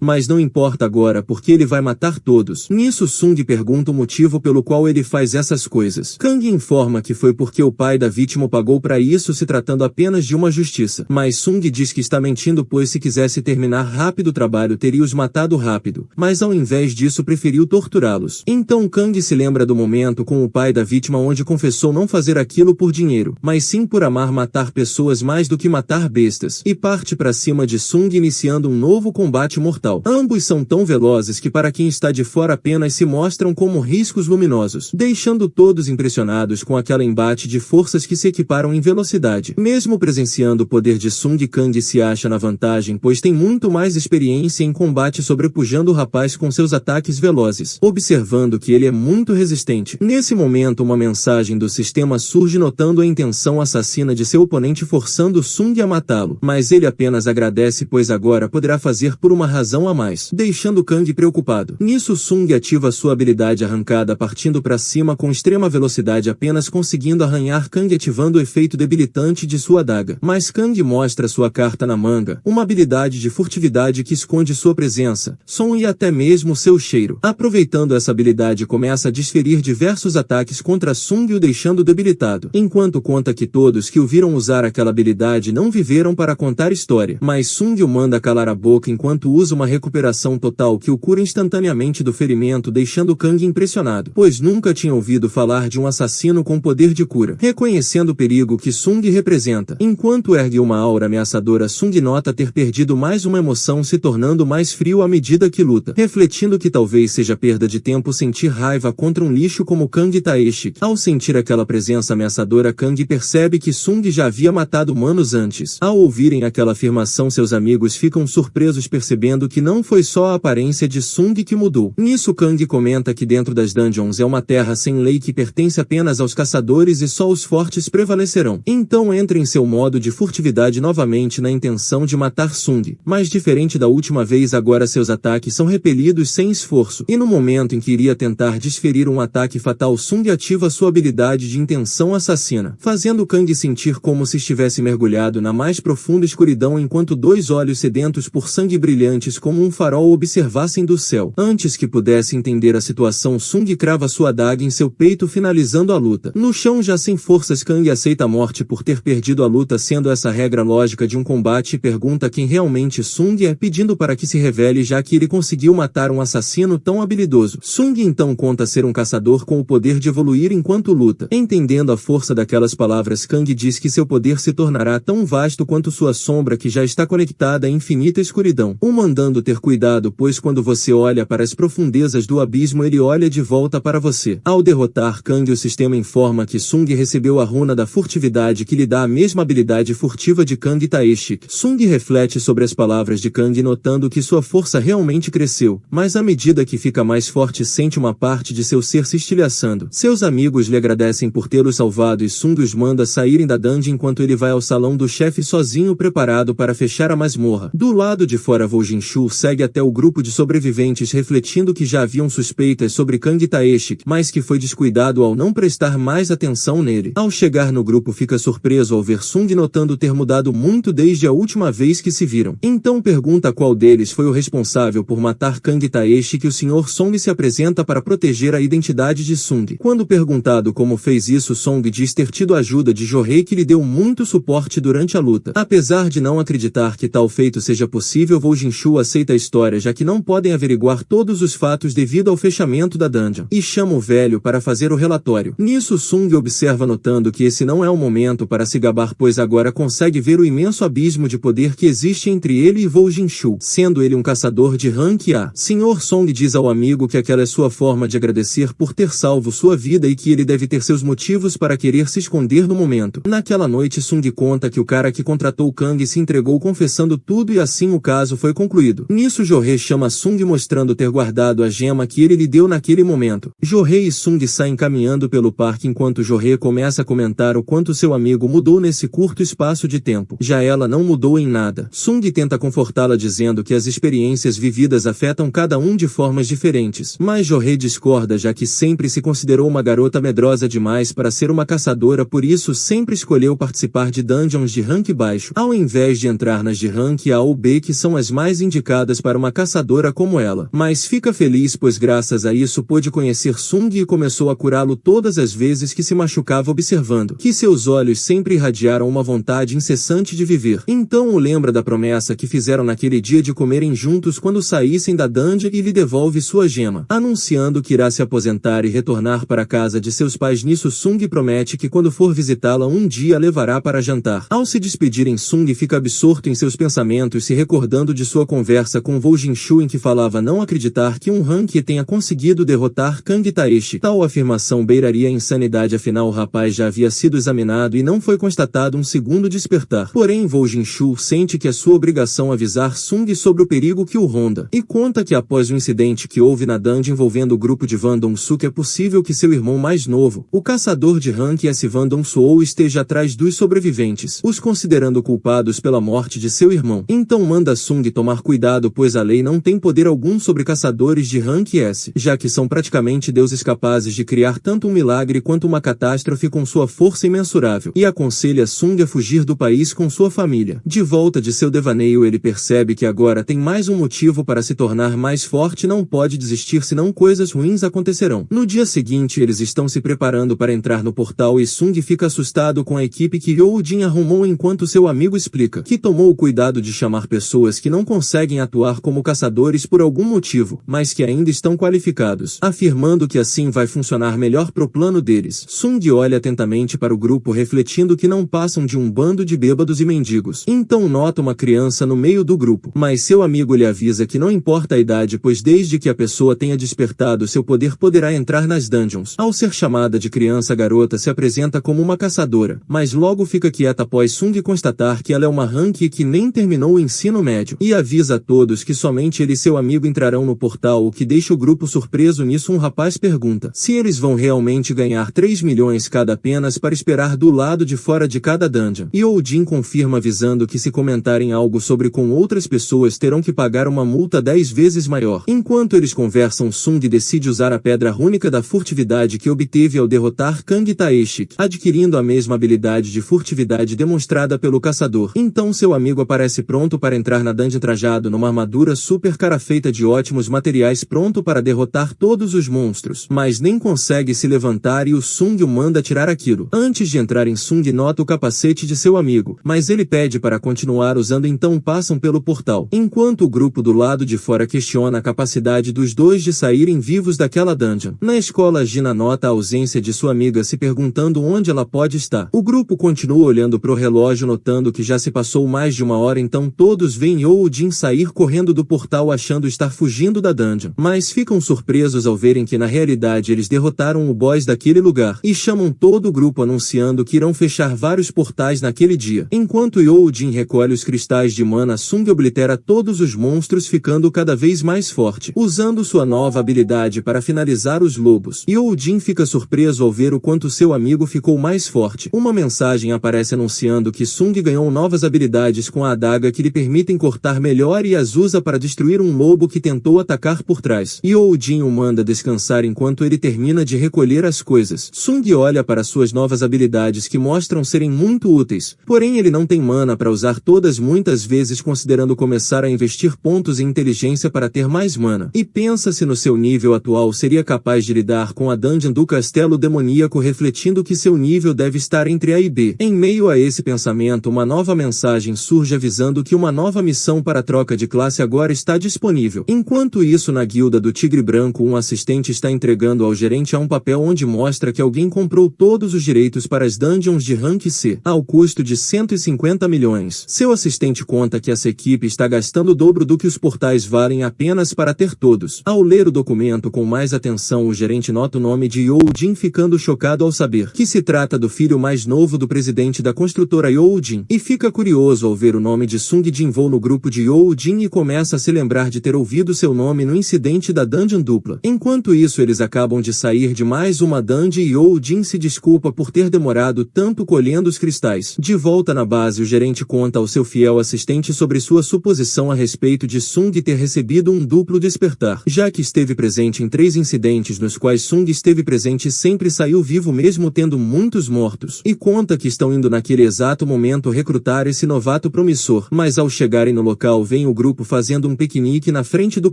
mas não importa agora porque ele vai matar todos. Nisso, Sung pergunta o motivo pelo qual ele faz essas coisas. Kang informa que foi porque o pai da vítima o pagou para isso, se tratando apenas de uma justiça, mas Sung diz que está mentindo, pois se quisesse terminar rápido o trabalho teria os matado rápido, mas ao invés disso preferiu torturá-los. Então Kang se lembra do momento com o pai da vítima onde confessou não fazer aquilo por dinheiro, mas sim por amar matar pessoas mais do que matar bestas, e parte para cima de Sung, iniciando um novo combate mortal. Ambos são tão velozes que para quem está de fora apenas se mostram como riscos luminosos, deixando todos impressionados com aquela embate de forças que se equiparam em velocidade. Mesmo presenciando o poder de Sung, Kang se acha na vantagem, pois tem muito mais experiência em combate, sobrepujando o rapaz com seus ataques velozes, observando que ele é muito resistente. Nesse momento, uma mensagem do sistema surge, notando a intenção assassina de seu oponente, forçando Sung a matá-lo, mas ele apenas agradece, pois agora poderá fazer por uma razão a mais, deixando Kang preocupado. Nisso, Sung ativa sua habilidade arrancada, partindo para cima com extrema velocidade, apenas conseguindo arranhar Kang, ativando o efeito debilitante de sua adaga. Mas Kang mostra sua carta na manga, uma habilidade de furtividade que esconde sua presença, som e até mesmo seu cheiro. Aproveitando essa habilidade, começa a desferir diversos ataques contra Sung, o deixando debilitado, enquanto conta que todos que o viram usar aquela habilidade não viveram para contar história, mas Sung o manda calar a boca enquanto usa uma recuperação total que o cura instantaneamente do ferimento, deixando Kang impressionado, pois nunca tinha ouvido falar de um assassino com poder de cura. Reconhecendo o perigo que Sung representa, enquanto ergue uma aura ameaçadora, Sung nota ter perdido mais uma emoção, se tornando mais frio à medida que luta, refletindo que talvez seja perda de tempo sentir raiva contra um lixo como Kang Taeshik. Ao sentir aquela presença ameaçadora, Kang percebe que Sung já havia matado humanos antes. Ao ouvirem aquela afirmação, seus amigos ficam surpresos, percebendo que não foi só a aparência de Sung que mudou. Nisso, Kang comenta que dentro das dungeons é uma terra sem lei que pertence apenas aos caçadores e só os fortes prevalecerão. Então entra em seu modo de furtividade novamente na intenção de matar Sung, mas diferente da última vez, agora seus ataques são repelidos sem esforço, e no momento em que iria tentar desferir um ataque fatal, Sung ativa sua habilidade de intenção assassina, fazendo Kang sentir como se estivesse mergulhado na mais profunda escuridão, enquanto dois olhos sedentos por sangue brilhantes como um farol observassem do céu. Antes que pudesse entender a situação, Sung crava sua adaga em seu peito, finalizando finalizando a luta. No chão já sem forças, Kang aceita a morte por ter perdido a luta, sendo essa a regra lógica de um combate, e pergunta quem realmente Sung é, pedindo para que se revele, já que ele conseguiu matar um assassino tão habilidoso. Sung então conta ser um caçador com o poder de evoluir enquanto luta. Entendendo a força daquelas palavras, Kang diz que seu poder se tornará tão vasto quanto sua sombra, que já está conectada à infinita escuridão. O mandando ter cuidado, pois quando você olha para as profundezas do abismo, ele olha de volta para você. Ao derrotar Kang, o sistema informa que Sung recebeu a runa da furtividade, que lhe dá a mesma habilidade furtiva de Kang Taeshik. Sung reflete sobre as palavras de Kang, notando que sua força realmente cresceu, mas à medida que fica mais forte, sente uma parte de seu ser se estilhaçando. Seus amigos lhe agradecem por tê-lo salvado e Sung os manda saírem da dungeon enquanto ele vai ao salão do chefe sozinho, preparado para fechar a masmorra. Do lado de fora, Vo Jinshu segue até o grupo de sobreviventes, refletindo que já haviam suspeitas sobre Kang Taeshik, mas que foi descuidado ao não prestar mais atenção nele. Ao chegar no grupo, fica surpreso ao ver Sung, notando ter mudado muito desde a última vez que se viram. Então pergunta qual deles foi o responsável por matar Kang Taeshik, e o Sr. Song se apresenta para proteger a identidade de Sung. Quando perguntado como fez isso, Song diz ter tido a ajuda de Johei, que lhe deu muito suporte durante a luta. Apesar de não acreditar que tal feito seja possível, Vo Jinshu aceita a história, já que não podem averiguar todos os fatos devido ao fechamento da dungeon, e chama o velho para fazer o relatório. Nisso, Sung observa, notando que esse não é o momento para se gabar, pois agora consegue ver o imenso abismo de poder que existe entre ele e Vo Jinshu, sendo ele um caçador de rank A. Sr. Song diz ao amigo que aquela é sua forma de agradecer por ter salvo sua vida e que ele deve ter seus motivos para querer se esconder no momento. Naquela noite, Sung conta que o cara que contratou Kang se entregou confessando tudo, e assim o caso foi concluído. Nisso, Johei chama Sung, mostrando ter guardado a gema que ele lhe deu naquele momento. Johei e Sung saem caminhando pelo parque, enquanto Johei começa a comentar o quanto seu amigo mudou nesse curto espaço de tempo. Já ela não mudou em nada. Sung tenta confortá-la, dizendo que as experiências vividas afetam cada um de formas diferentes, mas Johei discorda, já que sempre se considerou uma garota medrosa demais para ser uma caçadora, por isso sempre escolheu participar de dungeons de rank baixo, ao invés de entrar nas de rank A ou B, que são as mais indicadas para uma caçadora como ela. Mas fica feliz, pois graças a isso pôde conhecer Sung e começou a curá-lo todas as vezes que se machucava, observando que seus olhos sempre irradiaram uma vontade incessante de viver. Então o lembra da promessa que fizeram naquele dia de comerem juntos quando saíssem da dungeon, e lhe devolve sua gema, anunciando que irá se aposentar e retornar para a casa de seus pais. Nisso, Sung promete que quando for visitá-la um dia a levará para jantar. Ao se despedirem, Sung fica absorto em seus pensamentos, se recordando de sua conversa com Vo Jinshu, em que falava não acreditar que um rank tenha conseguido derrotar Kang Taeshik. Tal afirmação beiraria a insanidade, afinal o rapaz já havia sido examinado e não foi constatado um segundo despertar. Porém, Vo Jinshu sente que é sua obrigação avisar Sung sobre o perigo que o ronda, e conta que após o incidente que houve na dungeon envolvendo o grupo de Van Dong-suk, é possível que seu irmão mais novo, o caçador de rank S Van Dong-soo, esteja atrás dos sobreviventes, os considerando culpados pela morte de seu irmão. Então manda Sung tomar cuidado, pois a lei não tem poder algum sobre caçadores de rank S, já que são praticamente deuses capazes de criar tanto um milagre quanto uma catástrofe com sua força imensurável, e aconselha Sung a fugir do país com sua família. De volta de seu devaneio, ele percebe que agora tem mais um motivo para se tornar mais forte, não pode desistir, senão coisas ruins acontecerão. No dia seguinte, eles estão se preparando para entrar no portal e Sung fica assustado com a equipe que Yoo-jin arrumou, enquanto seu amigo explica que tomou o cuidado de chamar pessoas que não conseguem atuar como caçadores por algum motivo, mas que ainda estão qualificados, afirmando que assim vai funcionar melhor pro plano deles. Sung olha atentamente para o grupo, refletindo que não passam de um bando de bêbados e mendigos. Então nota uma criança no meio do grupo, mas seu amigo lhe avisa que não importa a idade, pois desde que a pessoa tenha despertado seu poder poderá entrar nas dungeons. Ao ser chamada de criança, a garota se apresenta como uma caçadora, mas logo fica quieta após Sung constatar que ela é uma rank e que nem terminou o ensino médio, e avisa a todos que somente ele e seu amigo entrarão no portal, o que deixa o grupo surpreso. Nisso um rapaz pergunta se eles vão realmente ganhar 3 milhões cada apenas para esperar do lado de fora de cada dungeon. E Yoo-jin confirma, avisando que se comentarem algo sobre com outras pessoas terão que pagar uma multa 10 vezes maior. Enquanto eles conversam, Sung decide usar a pedra rúnica da furtividade que obteve ao derrotar Kang Taeshik, adquirindo a mesma habilidade de furtividade demonstrada pelo caçador. Então seu amigo aparece pronto para entrar na dungeon, trajado numa armadura super cara feita de ótimos materiais, pronto para derrotar todos os monstros, mas nem consegue se levantar e o Sung o manda tirar aquilo. Antes de entrarem, Sung nota o capacete de seu amigo, mas ele pede para continuar usando, então passam pelo portal. Enquanto o grupo do lado de fora questiona a capacidade dos dois de saírem vivos daquela dungeon. Na escola, Gina nota a ausência de sua amiga, se perguntando onde ela pode estar. O grupo continua olhando pro relógio, notando que já se passou mais de uma hora, então todos veem Yoo-jin sair correndo do portal achando estar fugindo da dungeon. Mas ficam surpresos ao verem que na realidade eles derrotaram o boss daquele lugar e chamam todo o grupo anunciando que irão fechar vários portais naquele dia. Enquanto Yoo-jin recolhe os cristais de mana, Sung oblitera todos os monstros, ficando cada vez mais forte, usando sua nova habilidade para finalizar os lobos. Yoo-jin fica surpreso ao ver o quanto seu amigo ficou mais forte. Uma mensagem aparece anunciando que Sung ganhou novas habilidades com a adaga que lhe permitem cortar melhor e as usa para destruir um lobo que tentou atacar por trás. Yoo-jin o manda descansar enquanto ele termina de recolher as coisas. Sung olha para suas novas habilidades que mostram serem muito úteis, porém ele não tem mana para usar todas, muitas vezes considerando começar a investir pontos em inteligência para ter mais mana, e pensa se no seu nível atual seria capaz de lidar com a dungeon do castelo demoníaco, refletindo que seu nível deve estar entre A e B. Em meio a esse pensamento, uma nova mensagem surge avisando que uma nova missão para troca de classe agora está disponível. Enquanto isso, na guilda do Tigre Branco, um assistente está entregando ao gerente um papel onde mostra que alguém comprou todos os direitos para as dungeons de rank C, ao custo de 150 milhões. Seu assistente conta que essa equipe está gastando o dobro do que os portais valem apenas para ter todos. Ao ler o documento com mais atenção, o gerente nota o nome de Yoo-jin, ficando chocado ao saber que se trata do filho mais novo do presidente da construtora Yoo-jin, e fica curioso ao ver o nome de Sung Jin-woo no grupo de Yoo-jin e começa a se lembrar de ter ouvido seu nome no incidente da dungeon dupla. Enquanto isso, eles acabam de sair de mais uma dungeon e Yoo-jin se desculpa por ter demorado tanto colhendo os cristais. De volta na base, o gerente conta ao seu fiel assistente sobre sua suposição a respeito de Sung ter recebido um duplo despertar, já que esteve presente em 3 incidentes nos quais Sung esteve presente e sempre saiu vivo mesmo tendo muitos mortos, e conta que estão indo naquele exato momento recrutar esse novato promissor, mas ao chegarem no local vem o grupo fazendo um piquenique na frente do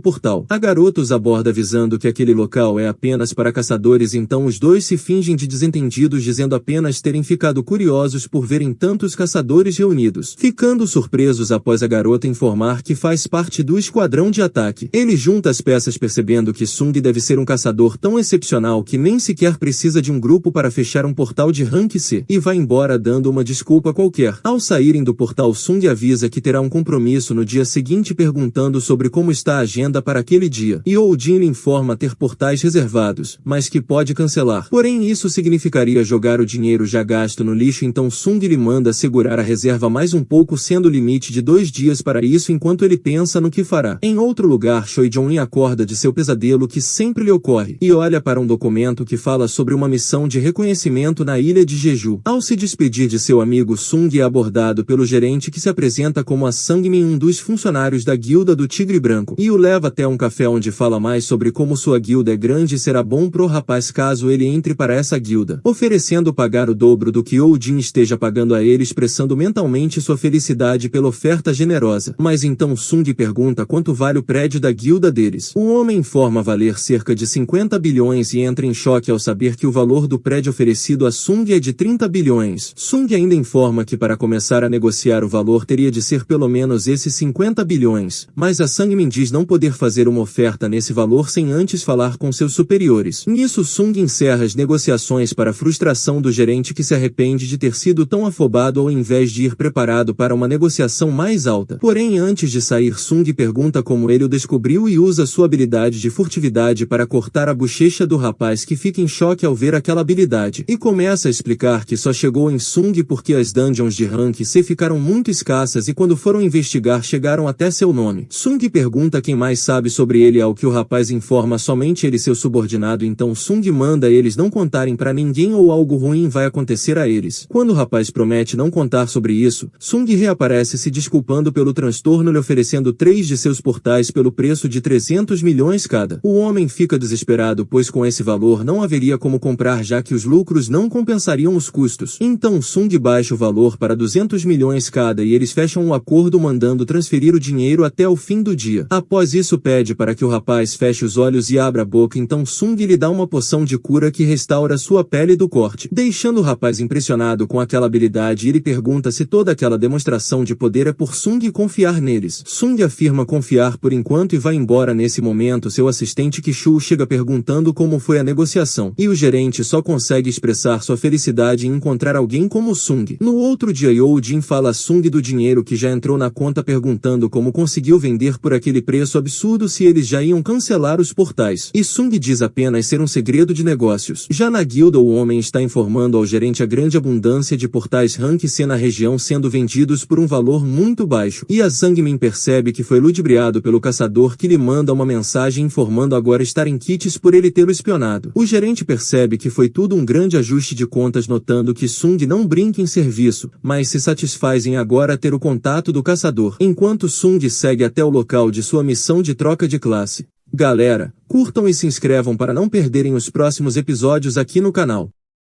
portal. A garota os aborda avisando que aquele local é apenas para caçadores, então os dois se fingem de desentendidos, dizendo apenas terem ficado curiosos por verem tantos caçadores reunidos, ficando surpresos após a garota informar que faz parte do esquadrão de ataque. Ele junta as peças, percebendo que Sung deve ser um caçador tão excepcional que nem sequer precisa de um grupo para fechar um portal de rank C, e vai embora dando uma desculpa qualquer. Ao saírem do portal, Sung avisa que terá um compromisso no dia seguinte, perguntando sobre como está a agenda para aquele dia. Yoo-jin lhe informa ter portais reservados, mas que pode cancelar. Porém, isso significaria jogar o dinheiro já gasto no lixo, então Sung lhe manda segurar a reserva mais um pouco, sendo o limite de 2 dias para isso, enquanto ele pensa no que fará. Em outro lugar, Choi-jong acorda de seu pesadelo que sempre lhe ocorre, e olha para um documento que fala sobre uma missão de reconhecimento na ilha de Jeju. Ao se despedir de seu amigo, Sung é abordado pelo gerente, que se apresenta como a Sangmin, um dos funcionários da guilda do Tigre Branco, e o leva até um café onde fala mais sobre como sua guilda é grande e será bom pro rapaz caso ele entre para essa guilda, oferecendo pagar o dobro do que Yoo-jin esteja pagando a ele, expressando mentalmente sua felicidade pela oferta generosa. Mas então Sung pergunta quanto vale o prédio da guilda deles. O homem informa valer cerca de 50 bilhões e entra em choque ao saber que o valor do prédio oferecido a Sung é de 30 bilhões. Sung ainda informa que para começar a negociar o valor teria de ser pelo menos esses 50 bilhões, mas a Sangmin diz não poder fazer uma oferta nesse valor sem antes falar com seus superiores. Nisso, Sung encerra as negociações, para a frustração do gerente, que se arrepende de ter sido tão afobado ao invés de ir preparado para uma negociação mais alta. Porém, antes de sair, Sung pergunta como ele o descobriu e usa sua habilidade de furtividade para cortar a bochecha do rapaz, que fica em choque ao ver aquela habilidade, e começa a explicar que só chegou em Sung porque as dungeons de rank C ficaram muito escassas e quando foram investigar chegaram até seu nome. Sung pergunta quem mais sabe sobre ele, ao que o rapaz informa somente ele, seu subordinado, então Sung manda eles não contarem pra ninguém ou algo ruim vai acontecer a eles. Quando o rapaz promete não contar sobre isso, Sung reaparece se desculpando pelo transtorno, lhe oferecendo 3 de seus portais pelo preço de 300 milhões cada. O homem fica desesperado, pois com esse valor não haveria como comprar, já que os lucros não compensariam os custos. Então Sung baixa o valor para 200 milhões cada e eles fecham um acordo mandando transferir o dinheiro até o fim do dia. Após isso, pede para que o rapaz feche os olhos e abra a boca, então Sung lhe dá uma poção poção de cura que restaura sua pele do corte. Deixando o rapaz impressionado com aquela habilidade, ele pergunta se toda aquela demonstração de poder é por Sung confiar neles. Sung afirma confiar por enquanto e vai embora. Nesse momento, seu assistente Kishu chega perguntando como foi a negociação, e o gerente só consegue expressar sua felicidade em encontrar alguém como Sung. No outro dia, Yoo-jin fala a Sung do dinheiro que já entrou na conta, perguntando como conseguiu vender por aquele preço absurdo se eles já iam cancelar os portais. E Sung diz apenas ser um segredo de negócios. Já na guilda, o homem está informando ao gerente a grande abundância de portais Rank C na região sendo vendidos por um valor muito baixo. E a Sangmin percebe que foi ludibriado pelo caçador, que lhe manda uma mensagem informando agora estar em kits por ele tê-lo espionado. O gerente percebe que foi tudo um grande ajuste de contas, notando que Sung não brinca em serviço, mas se satisfaz em agora ter o contato do caçador, enquanto Sung segue até o local de sua missão de troca de classe. Galera, curtam e se inscrevam para não perderem os próximos episódios aqui no canal.